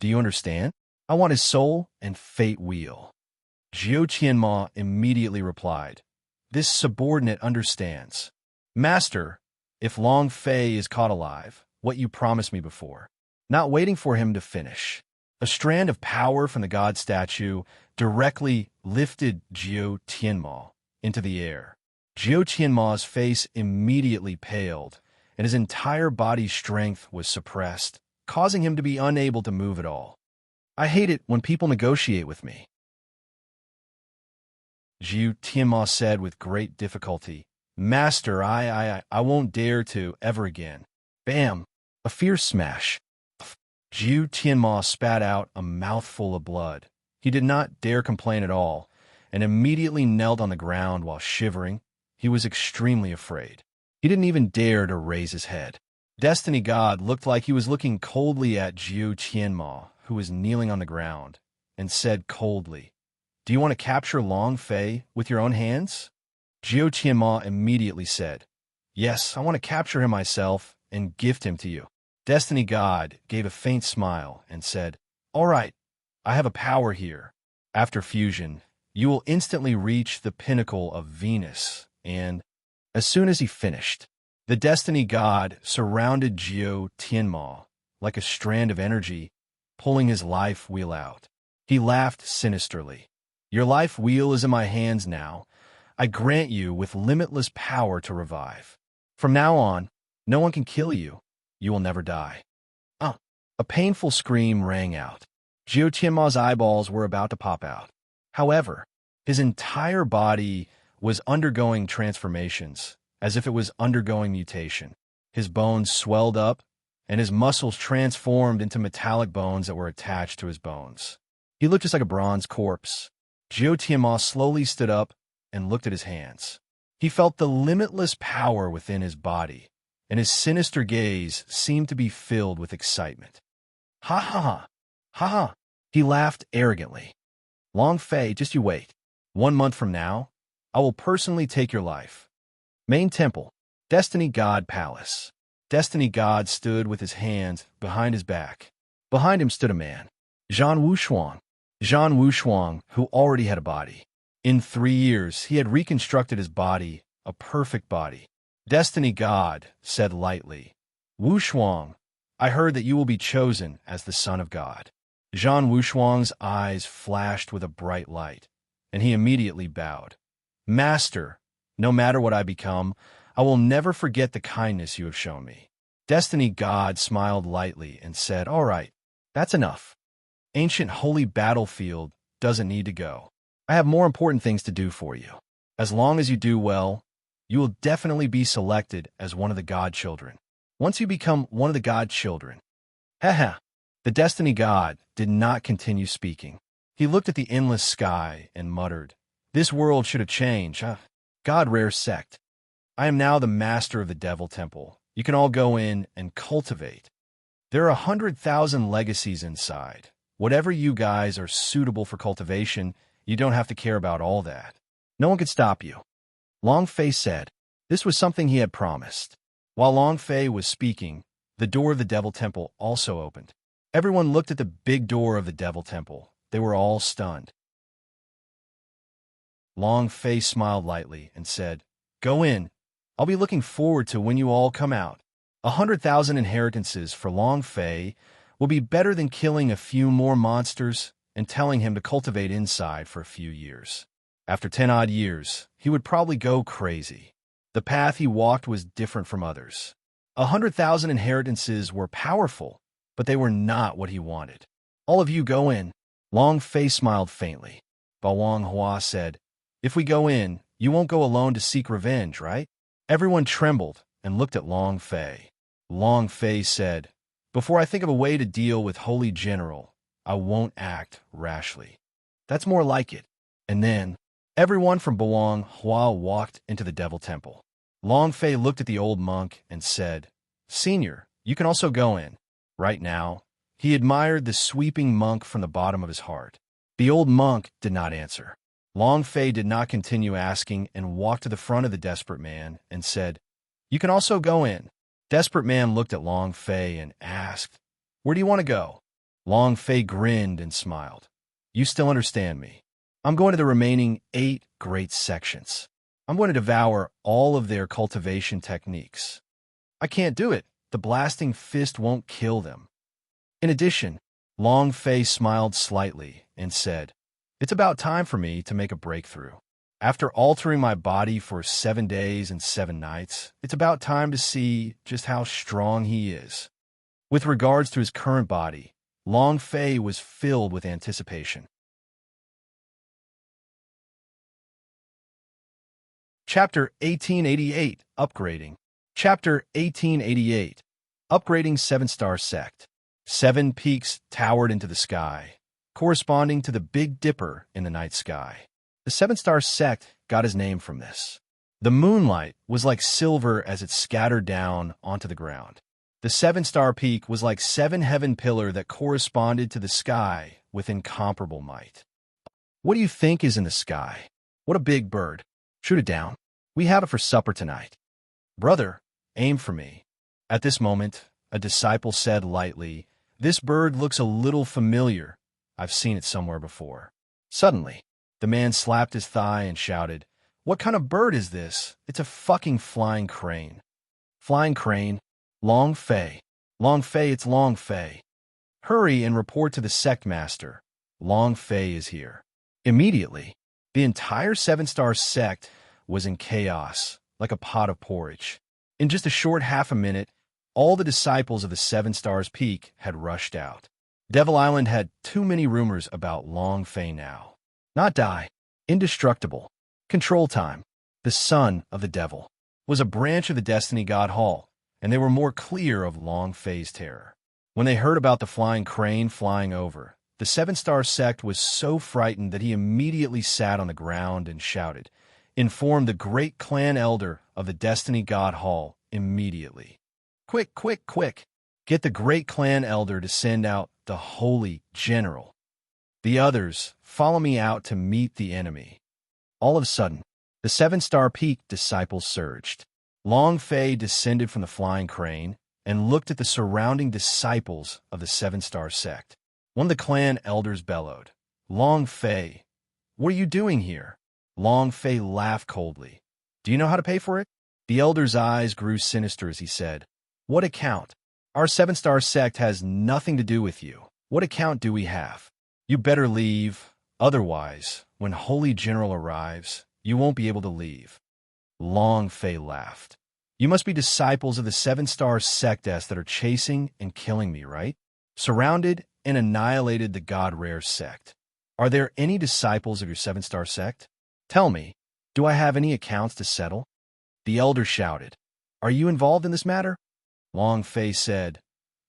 Do you understand? I want his soul and fate wheel." Jiu Tianma immediately replied, "This subordinate understands. Master, if Long Fei is caught alive, what you promised me before." Not waiting for him to finish, A strand of power from the god statue directly lifted Jiu Tianma into the air. Jiu Tianma's face immediately paled, and his entire body's strength was suppressed, causing him to be unable to move at all. I hate it when people negotiate with me, Jiu Tianma said with great difficulty. Master, I won't dare to ever again. Bam! A fierce smash. Jiu Tianma spat out a mouthful of blood. He did not dare complain at all, and immediately knelt on the ground while shivering. He was extremely afraid. He didn't even dare to raise his head. Destiny God looked like he was looking coldly at Jiu Tianma, who was kneeling on the ground, and said coldly, "Do you want to capture Long Fei with your own hands?" Jiu Tianma immediately said, "Yes, I want to capture him myself and gift him to you." Destiny God gave a faint smile and said, "All right, I have a power here. After fusion, you will instantly reach the pinnacle of Venus." And as soon as he finished, the Destiny God surrounded Jiu Tianma like a strand of energy, pulling his life wheel out. He laughed sinisterly. "Your life wheel is in my hands now. I grant you with limitless power to revive. From now on, no one can kill you. You will never die." A painful scream rang out. Jiu Tianma's eyeballs were about to pop out. However, his entire body was undergoing transformations, as if it was undergoing mutation. His bones swelled up, and his muscles transformed into metallic bones that were attached to his bones. He looked just like a bronze corpse. Jiu Tianma slowly stood up and looked at his hands. He felt the limitless power within his body, and his sinister gaze seemed to be filled with excitement. "Ha ha ha! Ha ha!" He laughed arrogantly. "Long Fei, just you wait. 1 month from now, I will personally take your life." Main Temple, Destiny God Palace. Destiny God stood with his hands behind his back. Behind him stood a man, Zhan Wushuang. Zhan Wushuang, who already had a body. In 3 years, he had reconstructed his body, a perfect body. Destiny God said lightly, "Wushuang, I heard that you will be chosen as the Son of God." Zhan Wushuang's eyes flashed with a bright light, and he immediately bowed. "Master, no matter what I become, I will never forget the kindness you have shown me." Destiny God smiled lightly and said, "All right, that's enough. Ancient holy battlefield doesn't need to go. I have more important things to do for you. As long as you do well, you will definitely be selected as one of the God children. Once you become one of the God children." Haha. The Destiny God did not continue speaking. He looked at the endless sky and muttered, "This world should have changed, huh? God rare sect. I am now the master of the Devil Temple. You can all go in and cultivate. There are 100,000 legacies inside. Whatever you guys are suitable for cultivation, you don't have to care about all that. No one could stop you." Long Fei said. This was something he had promised. While Long Fei was speaking, the door of the Devil Temple also opened. Everyone looked at the big door of the Devil Temple. They were all stunned. Long Fei smiled lightly and said, "Go in. I'll be looking forward to when you all come out. 100,000 inheritances for Long Fei will be better than killing a few more monsters and telling him to cultivate inside for a few years. After 10-odd years, he would probably go crazy. The path he walked was different from others. 100,000 inheritances were powerful, but they were not what he wanted. All of you go in." Long Fei smiled faintly. Bawang Hua said, "If we go in, you won't go alone to seek revenge, right?" Everyone trembled and looked at Long Fei. Long Fei said, "Before I think of a way to deal with Holy General, I won't act rashly. That's more like it." And then, everyone from Bawang Hua walked into the Devil Temple. Long Fei looked at the old monk and said, "Senior, you can also go in." Right now, he admired the sweeping monk from the bottom of his heart. The old monk did not answer. Long Fei did not continue asking and walked to the front of the desperate man and said, "You can also go in." Desperate man looked at Long Fei and asked, "Where do you want to go?" Long Fei grinned and smiled. "You still understand me. I'm going to the remaining 8 great sections. I'm going to devour all of their cultivation techniques. I can't do it. The blasting fist won't kill them. In addition, Long Fei smiled slightly and said, "It's about time for me to make a breakthrough. After altering my body for 7 days and 7 nights, it's about time to see just how strong he is." With regards to his current body, Long Fei was filled with anticipation. Chapter 1888, Upgrading. Chapter 1888, Upgrading 7-Star Sect. 7 peaks towered into the sky, corresponding to the Big Dipper in the night sky. The 7-Star Sect got his name from this. The moonlight was like silver as it scattered down onto the ground. The 7-Star Peak was like 7 heaven pillar that corresponded to the sky with incomparable might. What do you think is in the sky? What a big bird. Shoot it down. We have it for supper tonight. Brother, aim for me. At this moment, a disciple said lightly, "This bird looks a little familiar. I've seen it somewhere before." Suddenly, the man slapped his thigh and shouted, "What kind of bird is this? It's a fucking flying crane." Flying crane? Long Fei. Long Fei, it's Long Fei. Hurry and report to the sect master. Long Fei is here. Immediately, the entire 7-Star sect was in chaos, like a pot of porridge. In just a short half a minute, all the disciples of the 7-Stars Peak had rushed out. Devil Island had too many rumors about Long Fei now. Not die. Indestructible. Control time. The son of the devil. Was a branch of the Destiny God Hall, and they were more clear of Long Fei's terror. When they heard about the flying crane flying over, the 7-Star sect was so frightened that he immediately sat on the ground and shouted, "Inform the great clan elder of the Destiny God Hall immediately. Quick, quick, quick! Get the great clan elder to send out the holy general. The others, follow me out to meet the enemy." All of a sudden, the 7-Star Peak disciples surged. Long Fei descended from the flying crane and looked at the surrounding disciples of the 7-Star sect. One of the clan elders bellowed, "Long Fei, what are you doing here?" Long Fei laughed coldly. "Do you know how to pay for it?" The elder's eyes grew sinister as he said, "What account? Our 7-Star sect has nothing to do with you. What account do we have? You better leave, otherwise, when Holy General arrives, you won't be able to leave." Long Fei laughed. "You must be disciples of the 7-Star sectess that are chasing and killing me, right? Surrounded and annihilated the God Rare sect. Are there any disciples of your 7-Star sect? Tell me, do I have any accounts to settle?" The elder shouted, "Are you involved in this matter?" Long Fei said,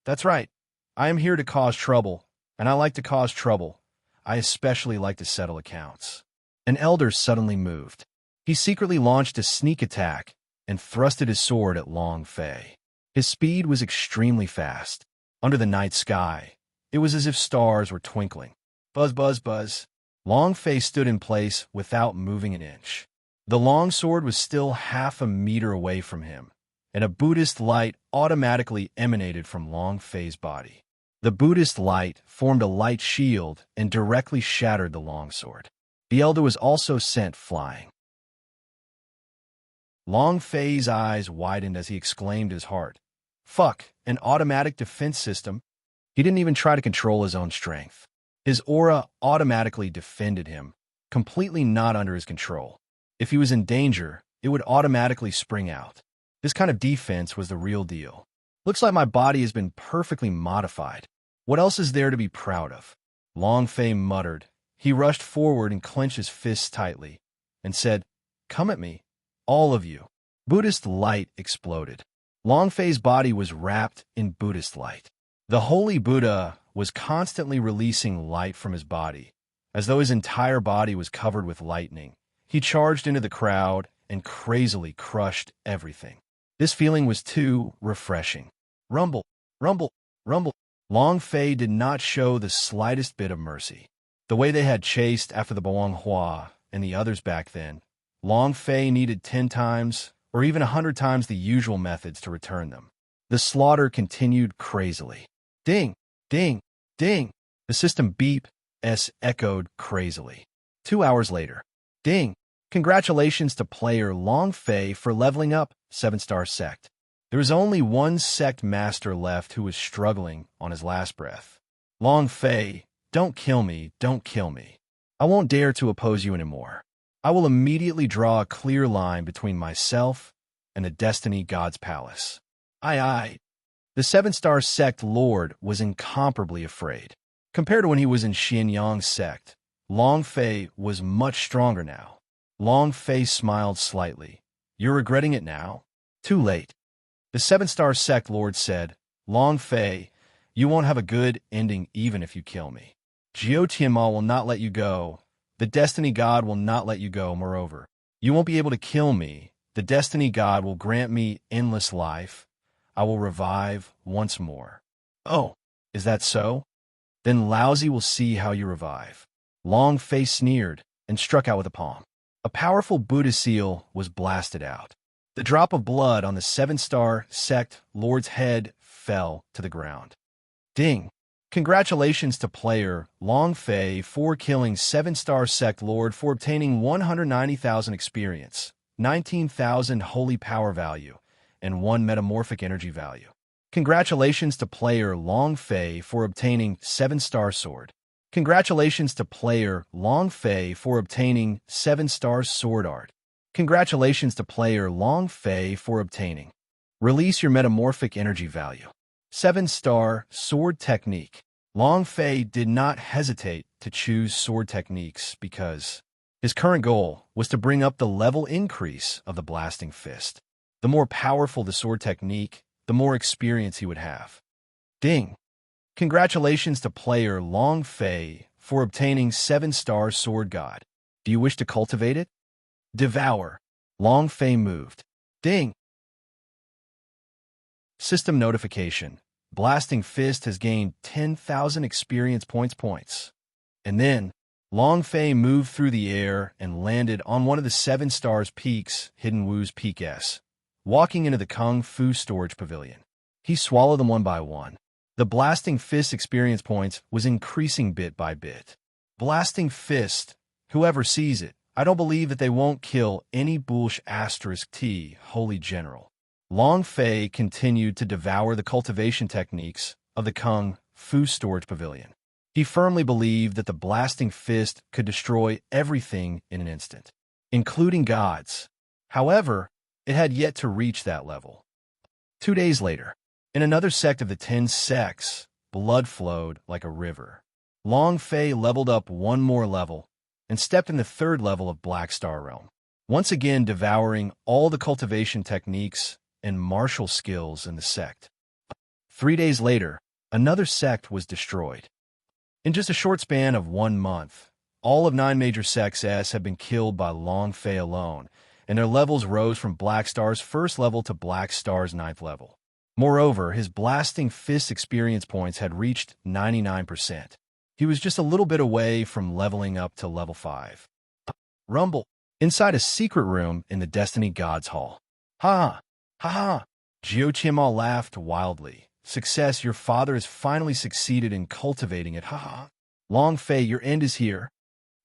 "That's right. I am here to cause trouble, and I like to cause trouble. I especially like to settle accounts." An elder suddenly moved. He secretly launched a sneak attack and thrusted his sword at Long Fei. His speed was extremely fast. Under the night sky, it was as if stars were twinkling. Buzz, buzz, buzz. Long Fei stood in place without moving an inch. The long sword was still half a meter away from him, and a Buddhist light automatically emanated from Long Fei's body. The Buddhist light formed a light shield and directly shattered the longsword. The elder was also sent flying. Long Fei's eyes widened as he exclaimed in his heart, "Fuck, an automatic defense system." He didn't even try to control his own strength. His aura automatically defended him, completely not under his control. If he was in danger, it would automatically spring out. This kind of defense was the real deal. Looks like my body has been perfectly modified. What else is there to be proud of? Long Fei muttered. He rushed forward and clenched his fists tightly, and said, "Come at me, all of you." Buddhist light exploded. Long Fei's body was wrapped in Buddhist light. The Holy Buddha was constantly releasing light from his body, as though his entire body was covered with lightning. He charged into the crowd and crazily crushed everything. This feeling was too refreshing. Rumble, rumble, rumble. Long Fei did not show the slightest bit of mercy. The way they had chased after the Boang Hua and the others back then, Long Fei needed 10 times or even 100 times the usual methods to return them. The slaughter continued crazily. Ding, ding, ding. The system beep-s echoed crazily. 2 hours later. Ding. Congratulations to player Long Fei for leveling up 7-Star Sect. There was only one sect master left who was struggling on his last breath. Long Fei, don't kill me, don't kill me. I won't dare to oppose you anymore. I will immediately draw a clear line between myself and the destiny god's palace. Aye. The seven-star sect lord was incomparably afraid. Compared to when he was in Xianyang's sect, Long Fei was much stronger now. Long Fei smiled slightly. You're regretting it now? Too late. The seven-star sect lord said, Long Fei, you won't have a good ending even if you kill me. Jiao Tianma will not let you go. The destiny god will not let you go, moreover. You won't be able to kill me. The destiny god will grant me endless life. I will revive once more. Oh, is that so? Then Laozi will see how you revive. Long Fei sneered and struck out with a palm. A powerful Buddha seal was blasted out. The drop of blood on the seven-star sect lord's head fell to the ground. Ding! Congratulations to player Long Fei for killing seven-star sect lord for obtaining 190,000 experience, 19,000 holy power value, and 1 metamorphic energy value. Congratulations to player Long Fei for obtaining 7-star sword. Congratulations to player Long Fei for obtaining 7-star sword art. Congratulations to player Long Fei for obtaining. Release your metamorphic energy value. 7-star sword technique. Long Fei did not hesitate to choose sword techniques because his current goal was to bring up the level increase of the blasting fist. The more powerful the sword technique, the more experience he would have. Ding! Congratulations to player Long Fei for obtaining 7-star sword god. Do you wish to cultivate it? Devour. Long Fei moved. Ding! System notification. Blasting Fist has gained 10,000 experience points. And then, Long Fei moved through the air and landed on one of the 7-stars peaks, Hidden Wu's Peak S, walking into the Kung Fu storage pavilion. He swallowed them one by one. The Blasting Fist experience points was increasing bit by bit. Blasting Fist, whoever sees it, I don't believe that they won't kill any Bullsh *T, Holy General. Long Fei continued to devour the cultivation techniques of the Kung Fu storage pavilion. He firmly believed that the Blasting Fist could destroy everything in an instant, including gods. However, it had yet to reach that level. 2 days later, in another sect of the 10 sects, blood flowed like a river. Long Fei leveled up one more level and stepped in the 3rd level of Black Star Realm, once again devouring all the cultivation techniques and martial skills in the sect. 3 days later, another sect was destroyed. In just a short span of 1 month, all of 9 major sects S had been killed by Long Fei alone, and their levels rose from Black Star's 1st level to Black Star's 9th level. Moreover, his Blasting Fist experience points had reached 99%. He was just a little bit away from leveling up to level 5. Rumble. Inside a secret room in the Destiny Gods Hall. Ha! Ha ha! Jiao Tianma laughed wildly. Success, your father has finally succeeded in cultivating it. Ha ha! Long Fei, your end is here.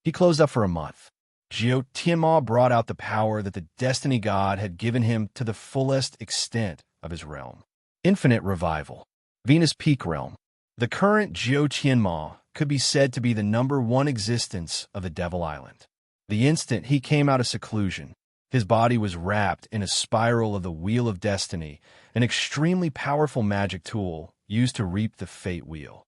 He closed up for a month. Jiao Tianma brought out the power that the Destiny God had given him to the fullest extent of his realm. Infinite Revival. Venus Peak Realm. The current Jiao Tianma could be said to be the #1 existence of the Devil Island. The instant he came out of seclusion, his body was wrapped in a spiral of the Wheel of Destiny, an extremely powerful magic tool used to reap the fate wheel.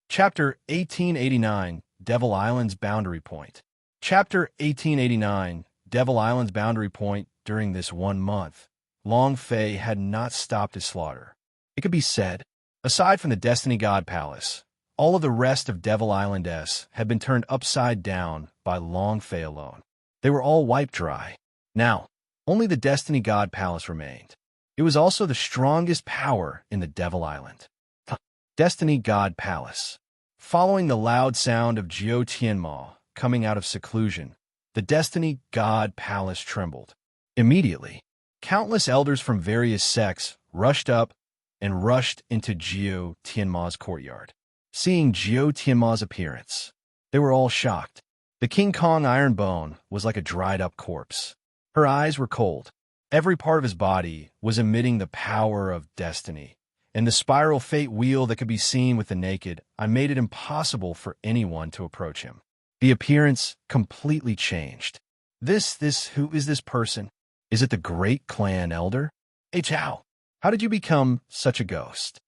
Chapter 1889, Devil Island's Boundary Point. Chapter 1889, Devil Island's Boundary Point. During this 1 month, Long Fei had not stopped his slaughter. It could be said, aside from the Destiny God Palace, all of the rest of Devil Island S had been turned upside down by Long Fei alone. They were all wiped dry. Now, only the Destiny God Palace remained. It was also the strongest power in the Devil Island. Destiny God Palace. Following the loud sound of Jiao Tianma coming out of seclusion, the Destiny God Palace trembled. Immediately, countless elders from various sects rushed up and rushed into Jiao Tianma's courtyard. Seeing Jiao Tianma's appearance, they were all shocked. The King Kong Iron Bone was like a dried-up corpse. Her eyes were cold. Every part of his body was emitting the power of destiny, and the spiral fate wheel that could be seen with the naked eye made it impossible for anyone to approach him. The appearance completely changed. Who is this person? Is it the great clan elder? Hey, Chow, how did you become such a ghost?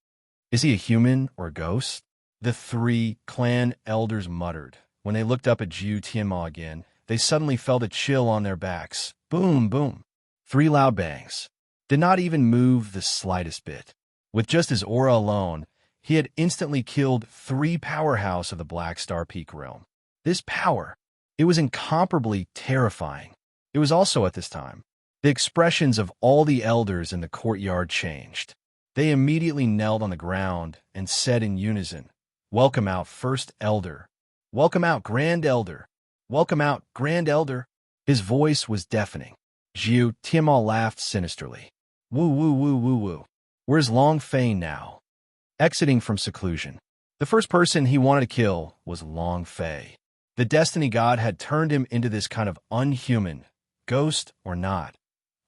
Is he a human or a ghost? The three clan elders muttered. When they looked up at Jiu Tianma again, they suddenly felt a chill on their backs. Boom, boom. 3 loud bangs. Did not even move the slightest bit. With just his aura alone, he had instantly killed 3 powerhouse of the Black Star Peak realm. This power, it was incomparably terrifying. It was also at this time, the expressions of all the elders in the courtyard changed. They immediately knelt on the ground and said in unison, "Welcome out, First Elder. Welcome out, Grand Elder. Welcome out, Grand Elder." His voice was deafening. Jiu Tianma laughed sinisterly. Woo, woo, woo, woo, woo. Where's Long Fei now? Exiting from seclusion. The first person he wanted to kill was Long Fei. The destiny god had turned him into this kind of unhuman, ghost or not,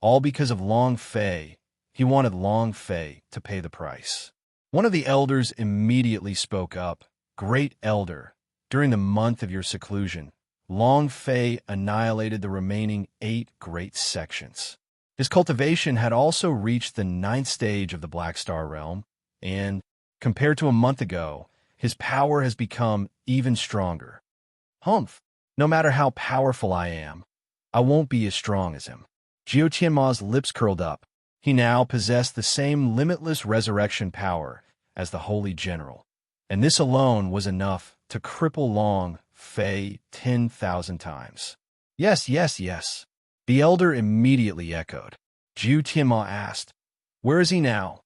all because of Long Fei. He wanted Long Fei to pay the price. One of the elders immediately spoke up. "Great Elder, during the month of your seclusion, Long Fei annihilated the remaining 8 great sections. His cultivation had also reached the 9th stage of the Black Star realm, and, compared to a month ago, his power has become even stronger. Humph, no matter how powerful I am, I won't be as strong as him." Jiu Tianma's lips curled up. He now possessed the same limitless resurrection power as the Holy General, and this alone was enough to cripple Long Fei 10,000 times. Yes, yes, yes. The elder immediately echoed. Jiu Tianma asked, "Where is he now?"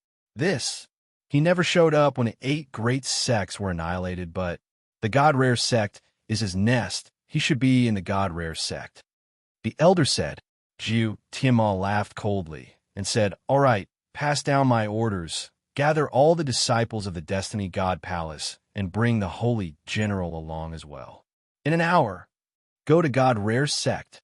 He never showed up when 8 great sects were annihilated, but the God Rare sect is his nest. He should be in the God Rare sect. The elder said. Jiu Tianma laughed coldly and said, "All right, pass down my orders. Gather all the disciples of the Destiny God Palace and bring the Holy General along as well. In an hour, go to God Rare sect."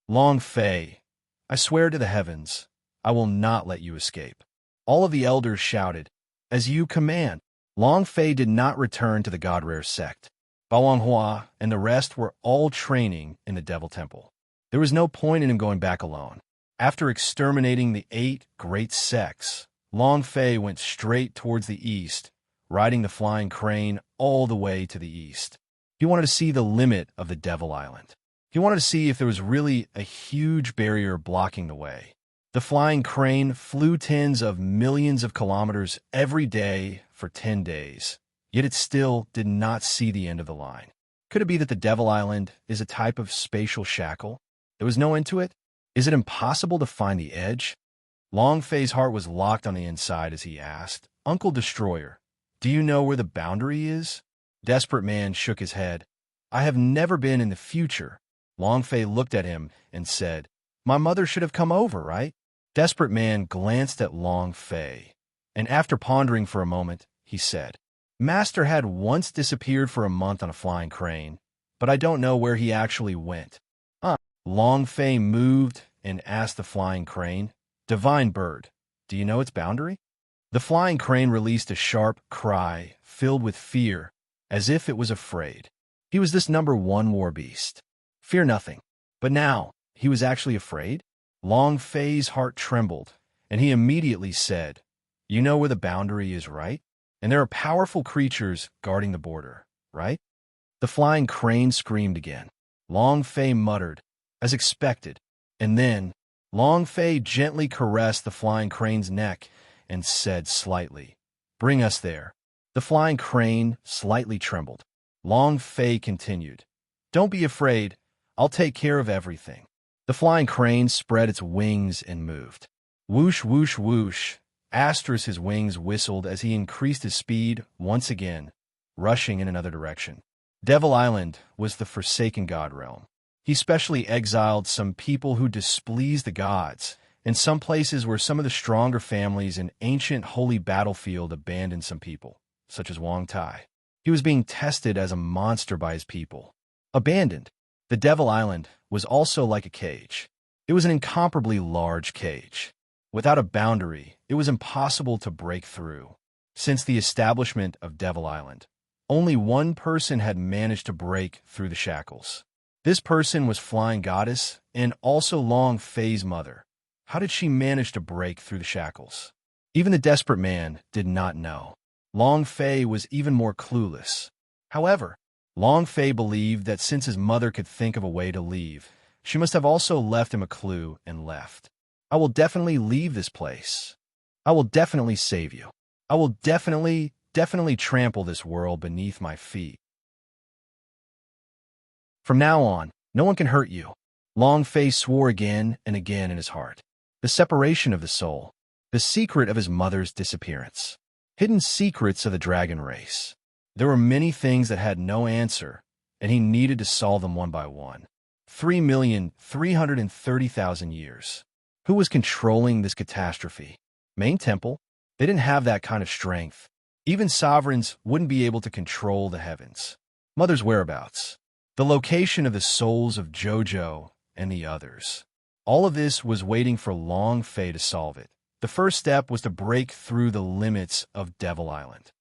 Long Fei, I swear to the heavens, I will not let you escape. All of the elders shouted, "As you command." Long Fei did not return to the God Rare sect. Bao Hua and the rest were all training in the Devil Temple. There was no point in him going back alone. After exterminating the 8 great sects, Long Fei went straight towards the east, riding the flying crane all the way to the east. He wanted to see the limit of the Devil Island. He wanted to see if there was really a huge barrier blocking the way. The flying crane flew tens of millions of kilometers every day for 10 days, yet it still did not see the end of the line. Could it be that the Devil Island is a type of spatial shackle? There was no end to it? Is it impossible to find the edge? Long Fei's heart was locked on the inside as he asked, "Uncle Destroyer, do you know where the boundary is?" Desperate Man shook his head. "I have never been in the future." Long Fei looked at him and said, "My mother should have come over, right?" Desperate Man glanced at Long Fei, and after pondering for a moment, he said, "Master had once disappeared for a month on a flying crane, but I don't know where he actually went." Long Fei moved and asked the flying crane, "Divine bird, do you know its boundary?" The flying crane released a sharp cry filled with fear, as if it was afraid. He was this #1 war beast. Fear nothing. But now, he was actually afraid? Long Fei's heart trembled, and he immediately said, "You know where the boundary is, right? And there are powerful creatures guarding the border, right?" The flying crane screamed again. Long Fei muttered, "As expected," and then Long Fei gently caressed the flying crane's neck and said slightly, "Bring us there." The flying crane slightly trembled. Long Fei continued, "Don't be afraid. I'll take care of everything." The flying crane spread its wings and moved. Whoosh, whoosh, whoosh. Astros his wings whistled as he increased his speed once again, rushing in another direction. Devil Island was the Forsaken God realm. He specially exiled some people who displeased the gods, and some places where some of the stronger families in ancient holy battlefield abandoned some people, such as Wang Tai. He was being tested as a monster by his people. Abandoned. The Devil Island was also like a cage. It was an incomparably large cage. Without a boundary, it was impossible to break through. Since the establishment of Devil Island, only one person had managed to break through the shackles. This person was Flying Goddess and also Long Fei's mother. How did she manage to break through the shackles? Even the desperate man did not know. Long Fei was even more clueless. However, Long Fei believed that since his mother could think of a way to leave, she must have also left him a clue and left. I will definitely leave this place. I will definitely save you. I will definitely trample this world beneath my feet. From now on, no one can hurt you. Long Fei swore again and again in his heart. The separation of the soul, the secret of his mother's disappearance, hidden secrets of the dragon race. There were many things that had no answer, and he needed to solve them one by one. 3,330,000 years. Who was controlling this catastrophe? Main Temple? They didn't have that kind of strength. Even sovereigns wouldn't be able to control the heavens. Mother's whereabouts. The location of the souls of Jojo and the others. All of this was waiting for Long Fei to solve it. The first step was to break through the limits of Devil Island.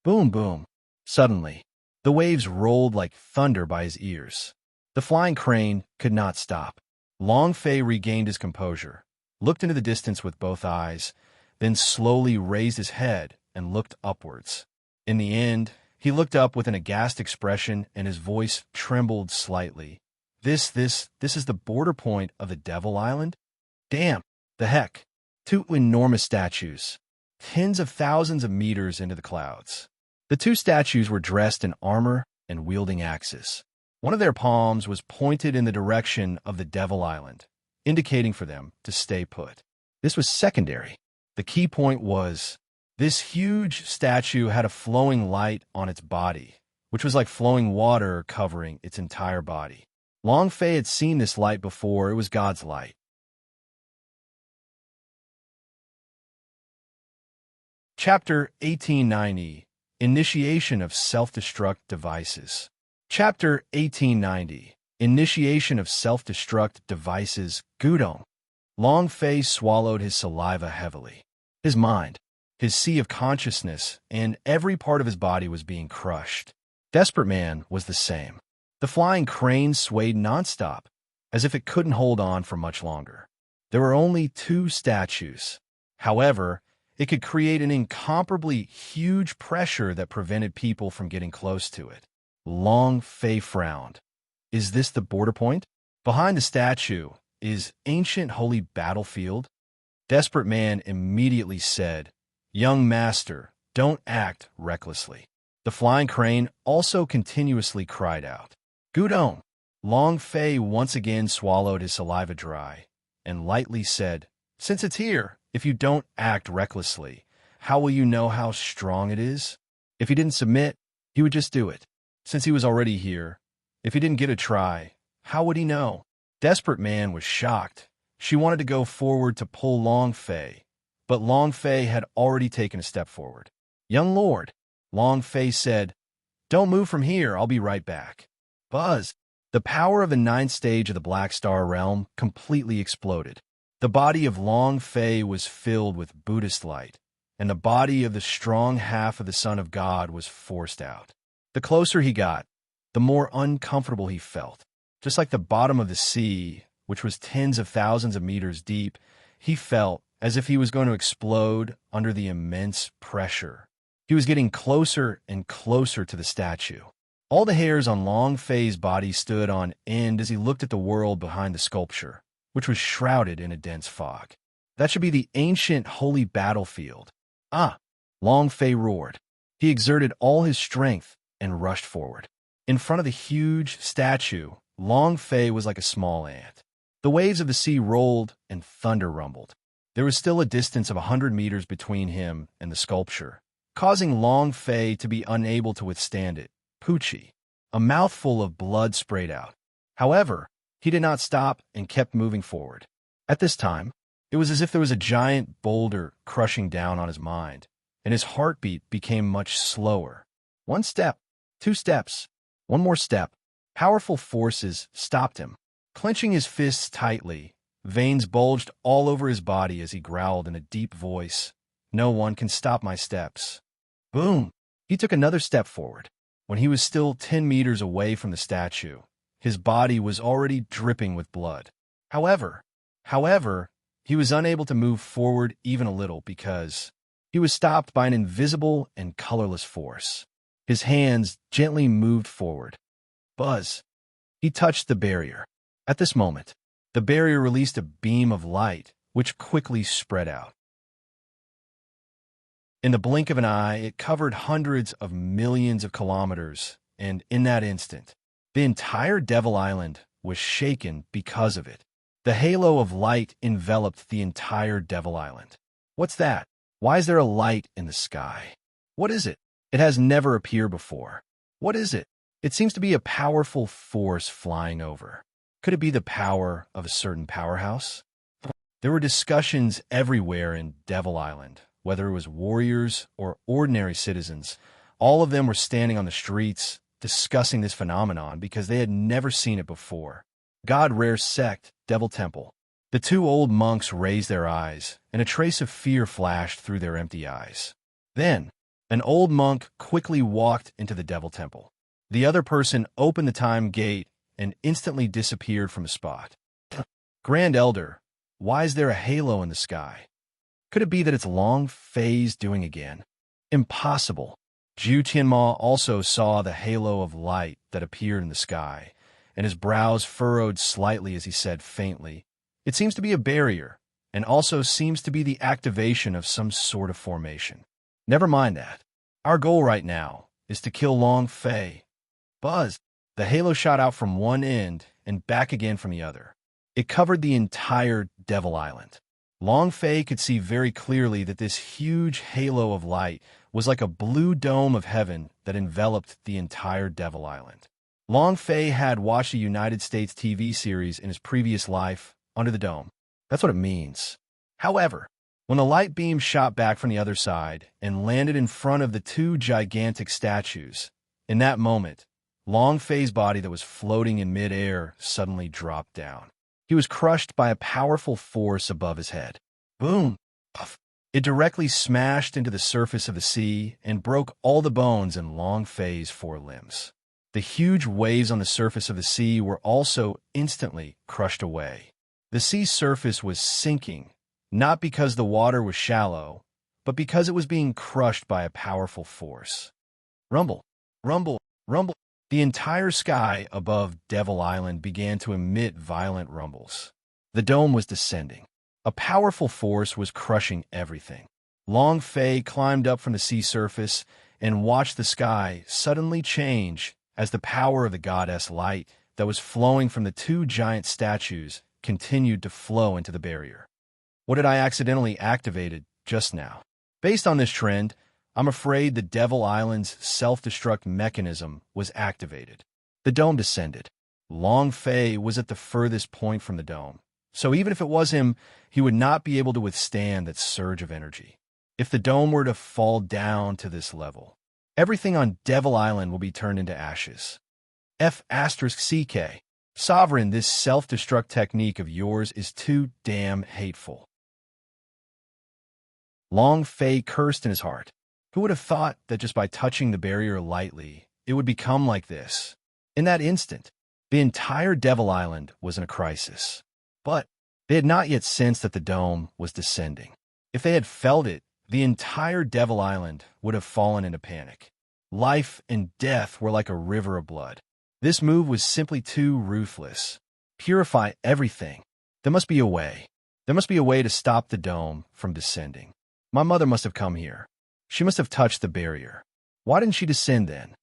Boom, boom. Suddenly, the waves rolled like thunder by his ears. The flying crane could not stop. Long Fei regained his composure, looked into the distance with both eyes, then slowly raised his head and looked upwards. In the end, he looked up with an aghast expression and his voice trembled slightly. This is the border point of the Devil Island? Damn, the heck. Two enormous statues, tens of thousands of meters into the clouds. The two statues were dressed in armor and wielding axes. One of their palms was pointed in the direction of the Devil Island, indicating for them to stay put. This was secondary. The key point was, this huge statue had a flowing light on its body, which was like flowing water covering its entire body. Long Fei had seen this light before. It was God's light. Chapter 1890. Initiation of Self-Destruct Devices. Chapter 1890. Initiation of Self-Destruct Devices. Gudong. Long Fei swallowed his saliva heavily. His mind, his sea of consciousness, and every part of his body was being crushed. Desperate Man was the same. The flying crane swayed nonstop, as if it couldn't hold on for much longer. There were only two statues. However, it could create an incomparably huge pressure that prevented people from getting close to it. Long Fei frowned. Is this the border point? Behind the statue is ancient holy battlefield. Desperate Man immediately said, "Young master, don't act recklessly." The flying crane also continuously cried out, "Gudong." Long Fei once again swallowed his saliva dry and lightly said, "Since it's here, if you don't act recklessly, how will you know how strong it is?" If he didn't submit, he would just do it. Since he was already here, if he didn't get a try, how would he know? Desperate Man was shocked. She wanted to go forward to pull Long Fei, but Long Fei had already taken a step forward. "Young lord," Long Fei said, "don't move from here, I'll be right back." Buzz! The power of the ninth stage of the Black Star Realm completely exploded. The body of Long Fei was filled with Buddhist light, and the body of the strong half of the Son of God was forced out. The closer he got, the more uncomfortable he felt. Just like the bottom of the sea, which was tens of thousands of meters deep, he felt as if he was going to explode under the immense pressure. He was getting closer and closer to the statue. All the hairs on Long Fei's body stood on end as he looked at the world behind the sculpture, which was shrouded in a dense fog. That should be the ancient holy battlefield. Ah! Long Fei roared. He exerted all his strength and rushed forward. In front of the huge statue, Long Fei was like a small ant. The waves of the sea rolled and thunder rumbled. There was still a distance of 100 meters between him and the sculpture, causing Long Fei to be unable to withstand it. Poochie. A mouthful of blood sprayed out. However, he did not stop and kept moving forward. At this time, it was as if there was a giant boulder crushing down on his mind, and his heartbeat became much slower. One step, two steps, one more step. Powerful forces stopped him. Clenching his fists tightly, Veins bulged all over his body as he growled in a deep voice, "No one can stop my steps." Boom! He took another step forward. When he was still 10 meters away from the statue, his body was already dripping with blood. However, he was unable to move forward even a little because he was stopped by an invisible and colorless force. His hands gently moved forward. Buzz! He touched the barrier. At this moment, the barrier released a beam of light, which quickly spread out. In the blink of an eye, it covered hundreds of millions of kilometers, and in that instant, the entire Devil Island was shaken because of it. The halo of light enveloped the entire Devil Island. What's that? Why is there a light in the sky? What is it? It has never appeared before. What is it? It seems to be a powerful force flying over. Could it be the power of a certain powerhouse? There were discussions everywhere in Devil Island, whether it was warriors or ordinary citizens. All of them were standing on the streets discussing this phenomenon because they had never seen it before. God Rare Sect, Devil Temple. The two old monks raised their eyes, and a trace of fear flashed through their empty eyes. Then, an old monk quickly walked into the Devil Temple. The other person opened the time gate and instantly disappeared from the spot. Grand Elder, why is there a halo in the sky? Could it be that it's Long Fei's doing again? Impossible. Zhu Tianma also saw the halo of light that appeared in the sky, and his brows furrowed slightly as he said faintly, "It seems to be a barrier, and also seems to be the activation of some sort of formation. Never mind that. Our goal right now is to kill Long Fei." Buzz! The halo shot out from one end and back again from the other. It covered the entire Devil Island. Long Fei could see very clearly that this huge halo of light was like a blue dome of heaven that enveloped the entire Devil Island. Long Fei had watched a United States TV series in his previous life, Under the Dome. That's what it means. However, when the light beam shot back from the other side and landed in front of the two gigantic statues, in that moment, Long Fei's body that was floating in midair suddenly dropped down. He was crushed by a powerful force above his head. Boom! Puff! It directly smashed into the surface of the sea and broke all the bones in Long Fei's four limbs. The huge waves on the surface of the sea were also instantly crushed away. The sea surface was sinking, not because the water was shallow, but because it was being crushed by a powerful force. Rumble! Rumble! Rumble! The entire sky above Devil Island began to emit violent rumbles. The dome was descending. A powerful force was crushing everything. Long Fei climbed up from the sea surface and watched the sky suddenly change as the power of the goddess light that was flowing from the two giant statues continued to flow into the barrier. What had I accidentally activated just now? Based on this trend, I'm afraid the Devil Island's self-destruct mechanism was activated. The dome descended. Long Fei was at the furthest point from the dome, so even if it was him, he would not be able to withstand that surge of energy. If the dome were to fall down to this level, everything on Devil Island will be turned into ashes. F***CK. Sovereign, this self-destruct technique of yours is too damn hateful. Long Fei cursed in his heart. Who would have thought that just by touching the barrier lightly, it would become like this? In that instant, the entire Devil Island was in a crisis. But they had not yet sensed that the dome was descending. If they had felt it, the entire Devil Island would have fallen into panic. Life and death were like a river of blood. This move was simply too ruthless. Purify everything. There must be a way. There must be a way to stop the dome from descending. My mother must have come here. She must have touched the barrier. Why didn't she descend then?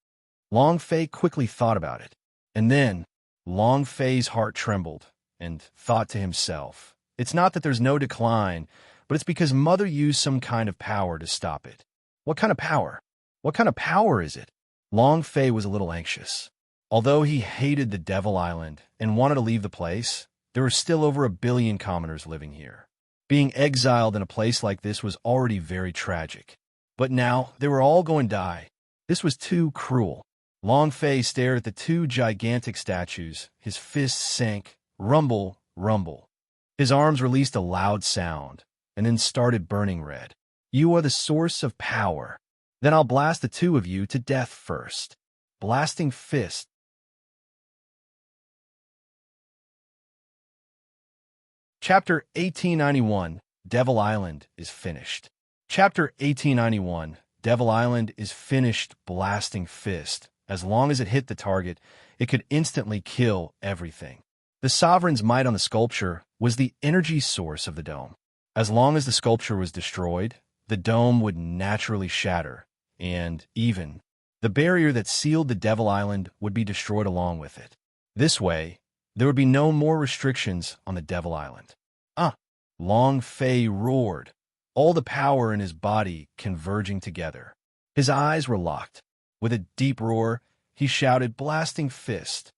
Long Fei quickly thought about it. And then, Long Fei's heart trembled and thought to himself, it's not that there's no decline, but it's because Mother used some kind of power to stop it. What kind of power? What kind of power is it? Long Fei was a little anxious. Although he hated the Devil Island and wanted to leave the place, there were still over 1 billion commoners living here. Being exiled in a place like this was already very tragic. But now, they were all going to die. This was too cruel. Long Fei stared at the two gigantic statues. His fists sank. Rumble, rumble. His arms released a loud sound, and then started burning red. You are the source of power. Then I'll blast the two of you to death first. Blasting fist. Chapter 1891, Devil Island is finished. Chapter 1891, Devil Island is finished. Blasting fist. As long as it hit the target, it could instantly kill everything. The sovereign's might on the sculpture was the energy source of the dome. As long as the sculpture was destroyed, the dome would naturally shatter, and even the barrier that sealed the Devil Island would be destroyed along with it. This way, there would be no more restrictions on the Devil Island. Long Fei roared, all the power in his body converging together. His eyes were locked. With a deep roar, he shouted, blasting fist.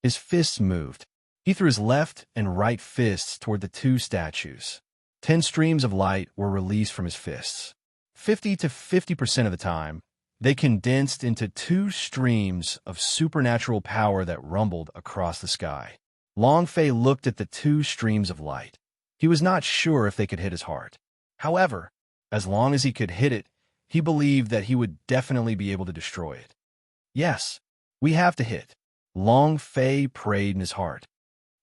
His fists moved. He threw his left and right fists toward the two statues. 10 streams of light were released from his fists. 50 to 50% of the time, they condensed into 2 streams of supernatural power that rumbled across the sky. Long Fei looked at the 2 streams of light. He was not sure if they could hit his heart. However, as long as he could hit it, he believed that he would definitely be able to destroy it. Yes, we have to hit. Long Fei prayed in his heart.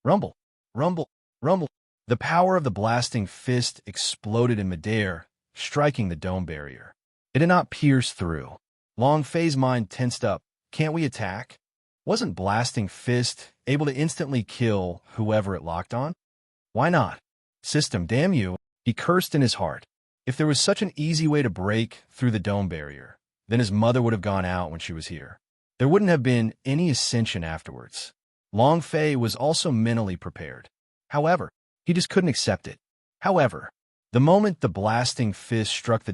Rumble, rumble, rumble. The power of the blasting fist exploded in midair, striking the dome barrier. It did not pierce through. Long Fei's mind tensed up. Can't we attack? Wasn't blasting fist able to instantly kill whoever it locked on? Why not? System, damn you, he cursed in his heart. If there was such an easy way to break through the dome barrier, then his mother would have gone out when she was here. There wouldn't have been any ascension afterwards. Long Fei was also mentally prepared. However, he just couldn't accept it. However, the moment the blasting fist struck the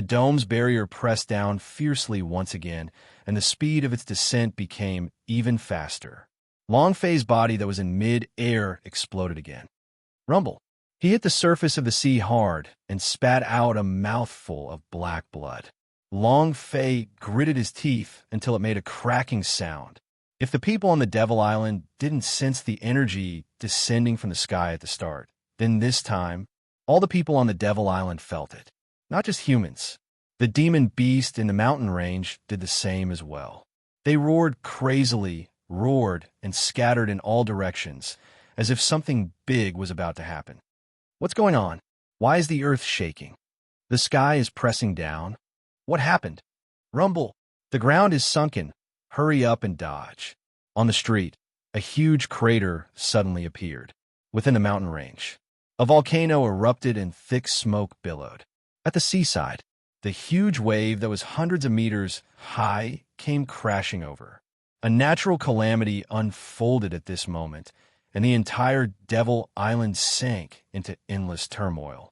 dome's barrier pressed down fiercely once again, and the speed of its descent became even faster. Long Fei's body that was in mid-air exploded again. Rumble. He hit the surface of the sea hard and spat out a mouthful of black blood. Long Fei gritted his teeth until it made a cracking sound. If the people on the Devil Island didn't sense the energy descending from the sky at the start, then this time, all the people on the Devil Island felt it. Not just humans. The demon beast in the mountain range did the same as well. They roared crazily, roared and scattered in all directions, as if something big was about to happen. What's going on? Why is the earth shaking? The sky is pressing down. What happened? Rumble. The ground is sunken. Hurry up and dodge. On the street, a huge crater suddenly appeared. Within the mountain range, a volcano erupted and thick smoke billowed. At the seaside, the huge wave that was hundreds of meters high came crashing over. A natural calamity unfolded at this moment, and the entire Devil Island sank into endless turmoil.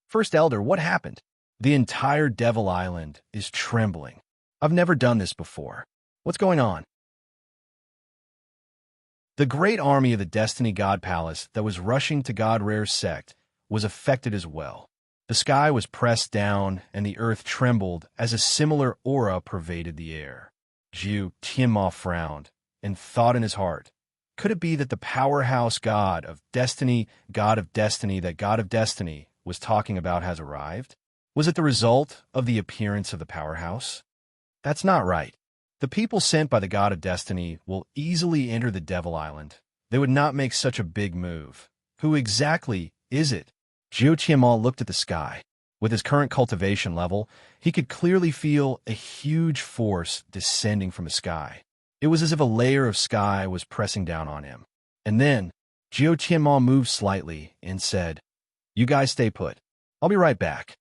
First Elder, what happened? The entire Devil Island is trembling. I've never done this before. What's going on? The great army of the Destiny God Palace that was rushing to God Rare's sect was affected as well. The sky was pressed down, and the earth trembled as a similar aura pervaded the air. Jiu Tianma frowned and thought in his heart, could it be that the powerhouse god of destiny that God of Destiny was talking about has arrived? Was it the result of the appearance of the powerhouse? That's not right. The people sent by the God of Destiny will easily enter the Devil Island. They would not make such a big move. Who exactly is it? Jiu Tianma looked at the sky. With his current cultivation level, he could clearly feel a huge force descending from the sky. It was as if a layer of sky was pressing down on him. And then, Jiu Tianma moved slightly and said, "You guys stay put. I'll be right back."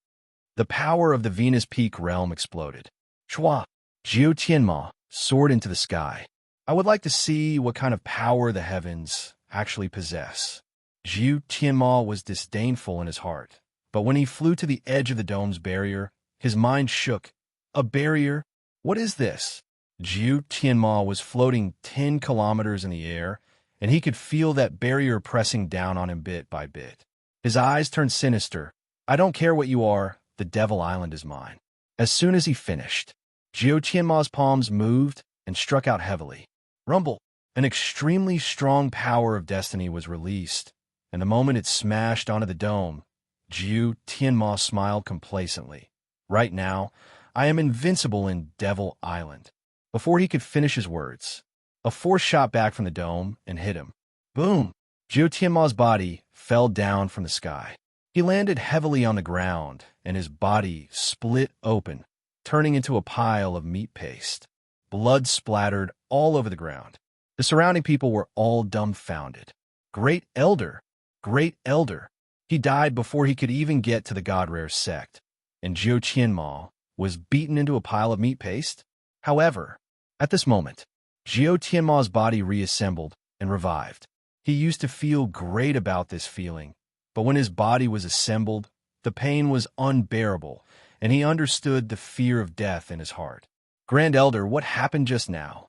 The power of the Venus Peak realm exploded. Shua! Jiu Tianma soared into the sky. I would like to see what kind of power the heavens actually possess. Jiu Tianma was disdainful in his heart, but when he flew to the edge of the dome's barrier, his mind shook. A barrier? What is this? Jiu Tianma was floating 10 kilometers in the air, and he could feel that barrier pressing down on him bit by bit. His eyes turned sinister. I don't care what you are, the Devil Island is mine. As soon as he finished, Jiu Tianma's palms moved and struck out heavily. Rumble! An extremely strong power of destiny was released, and the moment it smashed onto the dome, Jiu Tianma smiled complacently. Right now, I am invincible in Devil Island. Before he could finish his words, a force shot back from the dome and hit him. Boom! Jiu Tianma's body fell down from the sky. He landed heavily on the ground, and his body split open, turning into a pile of meat paste. Blood splattered all over the ground. The surrounding people were all dumbfounded. Great Elder! Great Elder! He died before he could even get to the God-Rare sect, and Jiu Tianma was beaten into a pile of meat paste? However, at this moment, Jiu Tianma's body reassembled and revived. He used to feel great about this feeling, but when his body was assembled, the pain was unbearable, and he understood the fear of death in his heart. Grand Elder, what happened just now?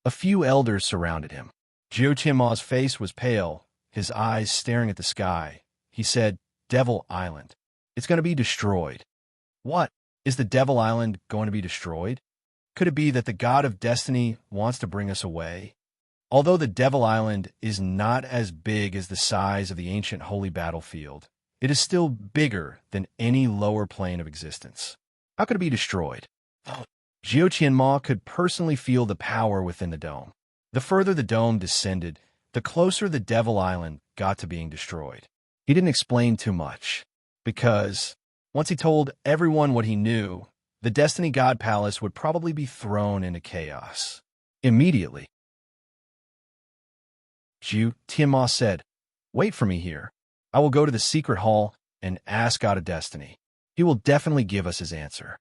A few elders surrounded him. Jiu Tianma's face was pale, his eyes staring at the sky. He said, Devil Island. It's going to be destroyed. What? Is the Devil Island going to be destroyed? Could it be that the God of Destiny wants to bring us away? Although the Devil Island is not as big as the size of the ancient holy battlefield, it is still bigger than any lower plane of existence. How could it be destroyed? Jiu Tianma could personally feel the power within the dome. The further the dome descended, the closer the Devil Island got to being destroyed. He didn't explain too much, because once he told everyone what he knew, the Destiny God Palace would probably be thrown into chaos. Immediately, Jiu Tianma said, Wait for me here. I will go to the secret hall and ask God of Destiny. He will definitely give us his answer.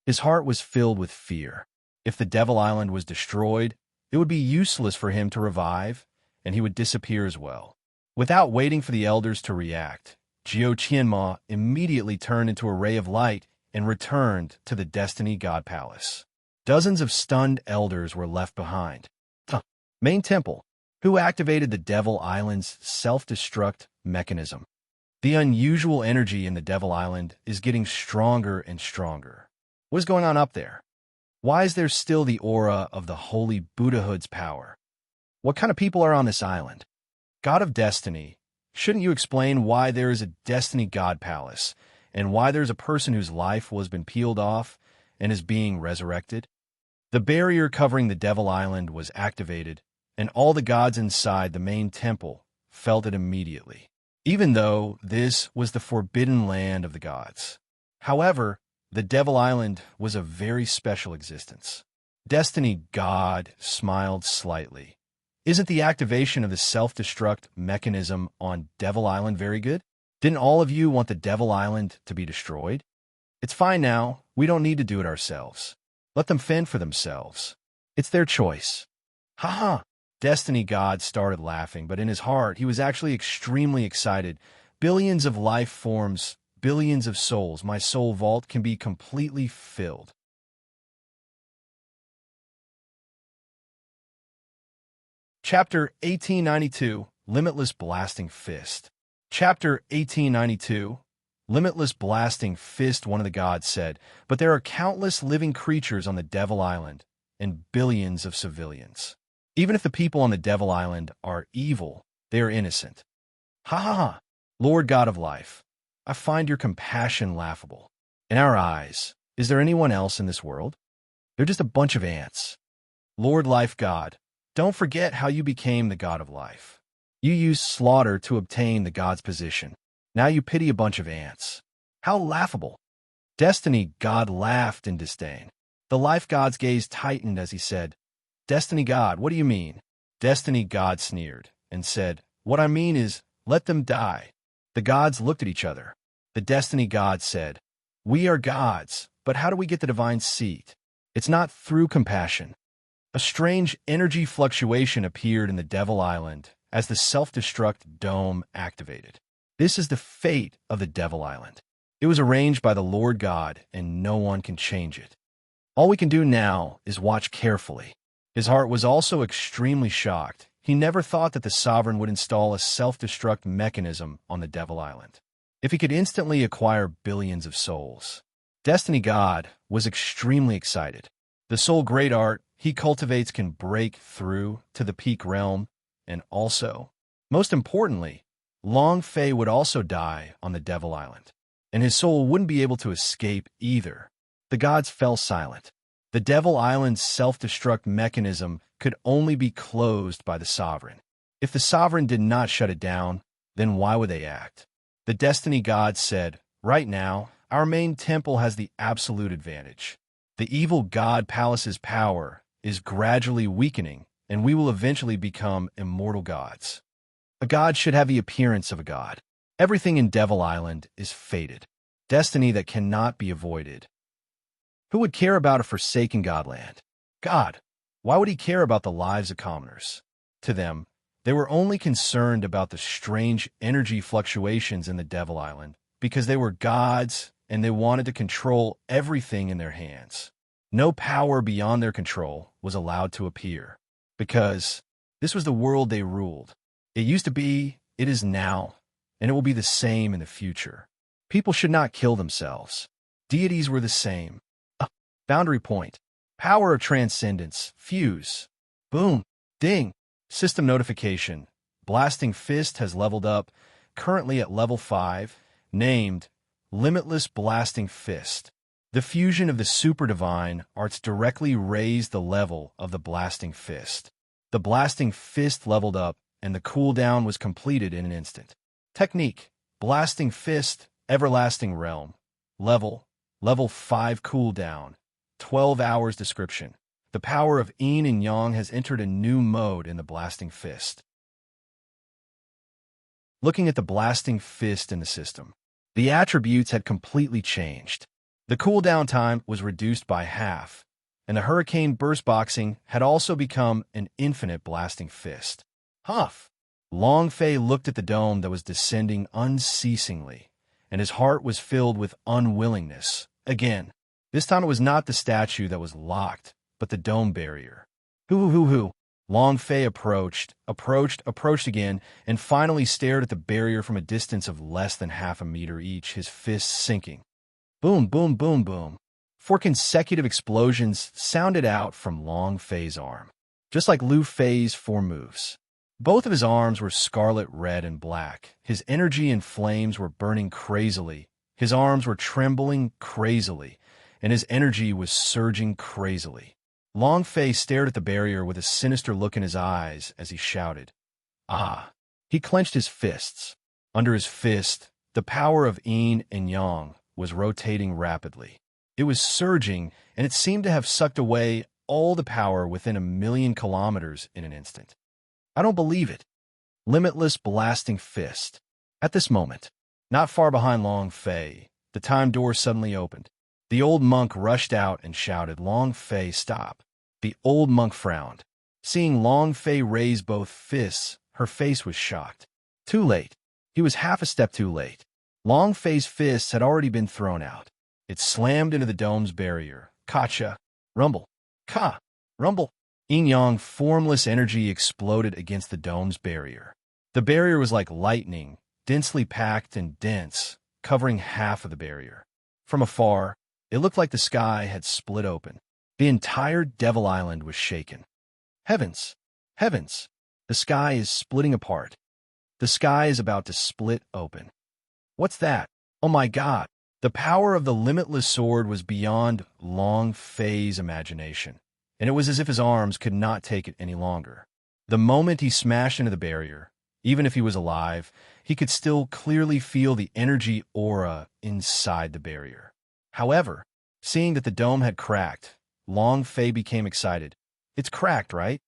His heart was filled with fear. If the Devil Island was destroyed, it would be useless for him to revive, and he would disappear as well. Without waiting for the elders to react, Jiu Tianma immediately turned into a ray of light and returned to the Destiny God Palace. Dozens of stunned elders were left behind. Main Temple. Who activated the Devil Island's self-destruct mechanism? The unusual energy in the Devil Island is getting stronger and stronger. What is going on up there? Why is there still the aura of the holy Buddhahood's power? What kind of people are on this island? God of Destiny, shouldn't you explain why there is a Destiny God Palace, and why there's a person whose life was been peeled off and is being resurrected? The barrier covering the Devil Island was activated, and all the gods inside the main temple felt it immediately, even though this was the forbidden land of the gods. However, the Devil Island was a very special existence. Destiny God smiled slightly. Isn't the activation of the self-destruct mechanism on Devil Island very good? Didn't all of you want the Devil Island to be destroyed? It's fine now. We don't need to do it ourselves. Let them fend for themselves. It's their choice. Ha! Destiny God started laughing, but in his heart, he was actually extremely excited. Billions of life forms, billions of souls. My soul vault can be completely filled. Chapter 1892, Limitless Blasting Fist. Chapter 1892, Limitless Blasting Fist, one of the gods said, but there are countless living creatures on the Devil Island, and billions of civilians. Even if the people on the Devil Island are evil, they are innocent. Ha! Lord God of Life, I find your compassion laughable. In our eyes, is there anyone else in this world? They're just a bunch of ants. Lord Life God, don't forget how you became the God of Life. You used slaughter to obtain the God's position. Now you pity a bunch of ants. How laughable. Destiny God laughed in disdain. The Life God's gaze tightened as he said, Destiny God, what do you mean? Destiny God sneered and said, What I mean is, let them die. The gods looked at each other. The Destiny God said, We are gods, but how do we get the divine seat? It's not through compassion. A strange energy fluctuation appeared in the Devil Island as the self-destruct dome activated. This is the fate of the Devil Island. It was arranged by the Lord God, and no one can change it. All we can do now is watch carefully. His heart was also extremely shocked. He never thought that the Sovereign would install a self-destruct mechanism on the Devil Island. If he could instantly acquire billions of souls. Destiny God was extremely excited. The soul great art he cultivates can break through to the peak realm, and also, most importantly, Long Fei would also die on the Devil Island, and his soul wouldn't be able to escape either. The gods fell silent. The Devil Island's self-destruct mechanism could only be closed by the sovereign. If the sovereign did not shut it down, then why would they act? The destiny gods said, "Right now, our main temple has the absolute advantage. The evil god palace's power is gradually weakening, and we will eventually become immortal gods. A god should have the appearance of a god. Everything in Devil Island is fated, destiny that cannot be avoided. Who would care about a forsaken godland? God, why would he care about the lives of commoners? To them, they were only concerned about the strange energy fluctuations in the Devil Island because they were gods and they wanted to control everything in their hands. No power beyond their control was allowed to appear because this was the world they ruled. It used to be, it is now, and it will be the same in the future. People should not kill themselves. Deities were the same. Boundary point. Power of transcendence. Fuse. Boom. Ding. System notification. Blasting Fist has leveled up, currently at level 5, named Limitless Blasting Fist. The fusion of the Super Divine Arts directly raised the level of the Blasting Fist. The Blasting Fist leveled up, and the cooldown was completed in an instant. Technique. Blasting Fist, Everlasting Realm. Level 5 cooldown. 12 hours description. The power of Yin and Yang has entered a new mode in the Blasting Fist. Looking at the Blasting Fist in the system, the attributes had completely changed. The cooldown time was reduced by half, and the Hurricane Burst Boxing had also become an infinite Blasting Fist. Huff! Long Fei looked at the dome that was descending unceasingly, and his heart was filled with unwillingness. Again, this time it was not the statue that was locked, but the dome barrier. Hoo. Long Fei approached again, and finally stared at the barrier from a distance of less than half a meter each, his fists sinking. Boom, boom, boom, boom. 4 consecutive explosions sounded out from Long Fei's arm, just like Lu Fei's 4 moves. Both of his arms were scarlet red and black. His energy and flames were burning crazily. His arms were trembling crazily, and his energy was surging crazily. Long Fei stared at the barrier with a sinister look in his eyes as he shouted, "Ah!" He clenched his fists. Under his fist, the power of Yin and Yang was rotating rapidly. It was surging, and it seemed to have sucked away all the power within 1,000,000 kilometers in an instant. I don't believe it. Limitless Blasting Fist. At this moment, not far behind Long Fei, the time door suddenly opened. The old monk rushed out and shouted, "Long Fei, stop." The old monk frowned. Seeing Long Fei raise both fists, her face was shocked. Too late. He was half a step too late. Long Fei's fists had already been thrown out. It slammed into the dome's barrier. Kacha. Rumble. Ka. Rumble. Yin-yang formless energy exploded against the dome's barrier. The barrier was like lightning, densely packed and dense, covering half of the barrier. From afar, it looked like the sky had split open. The entire Devil Island was shaken. Heavens! Heavens! The sky is splitting apart. The sky is about to split open. What's that? Oh my God! The power of the limitless sword was beyond Long Fei's imagination, and it was as if his arms could not take it any longer. The moment he smashed into the barrier, even if he was alive, he could still clearly feel the energy aura inside the barrier. However, seeing that the dome had cracked, Long Fei became excited. It's cracked, right?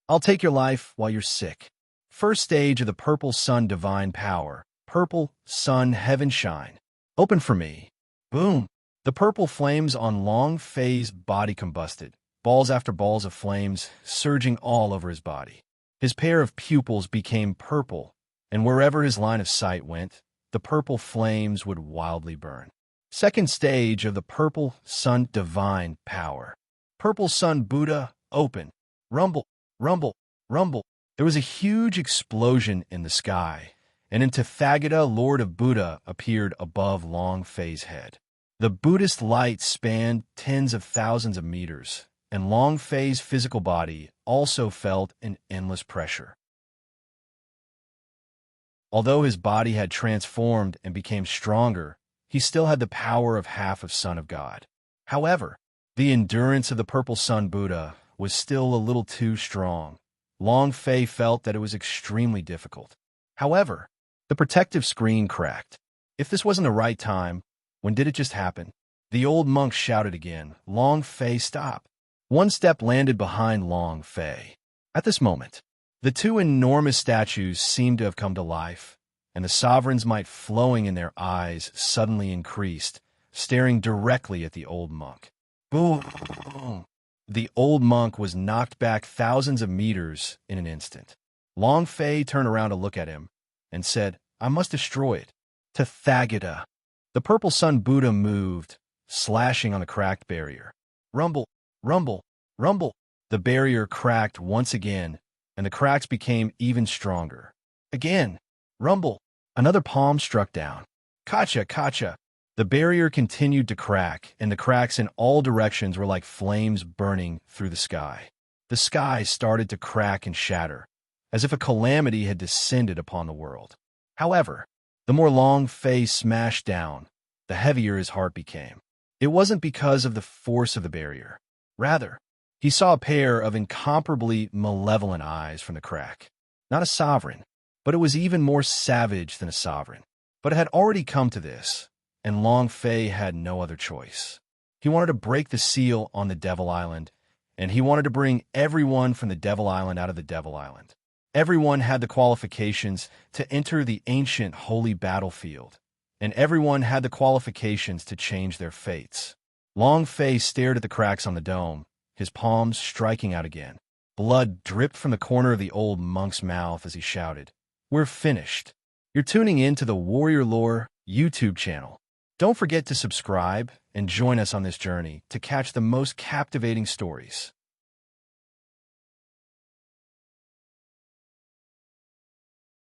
I'll take your life while you're sick. First stage of the Purple Sun Divine Power. Purple Sun Heaven Shine. Open for me. Boom. The purple flames on Long Fei's body combusted, balls after balls of flames surging all over his body. His pair of pupils became purple, and wherever his line of sight went, the purple flames would wildly burn. Second stage of the Purple Sun Divine Power. Purple Sun Buddha, open. Rumble, rumble, rumble. There was a huge explosion in the sky, and Tathagata, Lord of Buddha, appeared above Long Fei's head. The Buddhist light spanned tens of thousands of meters, and Long Fei's physical body also felt an endless pressure. Although his body had transformed and became stronger, he still had the power of half of Son of God. However, the endurance of the Purple Sun Buddha was still a little too strong. Long Fei felt that it was extremely difficult. However, the protective screen cracked. If this wasn't the right time, when did it just happen? The old monk shouted again, "Long Fei, stop!" One step landed behind Long Fei. At this moment, the two enormous statues seemed to have come to life, and the sovereign's might flowing in their eyes suddenly increased, staring directly at the old monk. Boom! The old monk was knocked back thousands of meters in an instant. Long Fei turned around to look at him and said, "I must destroy it." Tathagata. The Purple Sun Buddha moved, slashing on the cracked barrier. Rumble, rumble, rumble. The barrier cracked once again, and the cracks became even stronger. Again, rumble. Another palm struck down. Kacha, kacha. The barrier continued to crack, and the cracks in all directions were like flames burning through the sky. The sky started to crack and shatter, as if a calamity had descended upon the world. However, the more Long Fei smashed down, the heavier his heart became. It wasn't because of the force of the barrier. Rather, he saw a pair of incomparably malevolent eyes from the crack. Not a sovereign, but it was even more savage than a sovereign. But it had already come to this, and Long Fei had no other choice. He wanted to break the seal on the Devil Island, and he wanted to bring everyone from the Devil Island out of the Devil Island. Everyone had the qualifications to enter the ancient holy battlefield, and everyone had the qualifications to change their fates. Long Fei stared at the cracks on the dome, his palms striking out again. Blood dripped from the corner of the old monk's mouth as he shouted, "We're finished." You're tuning in to the Warrior Lore YouTube channel. Don't forget to subscribe and join us on this journey to catch the most captivating stories.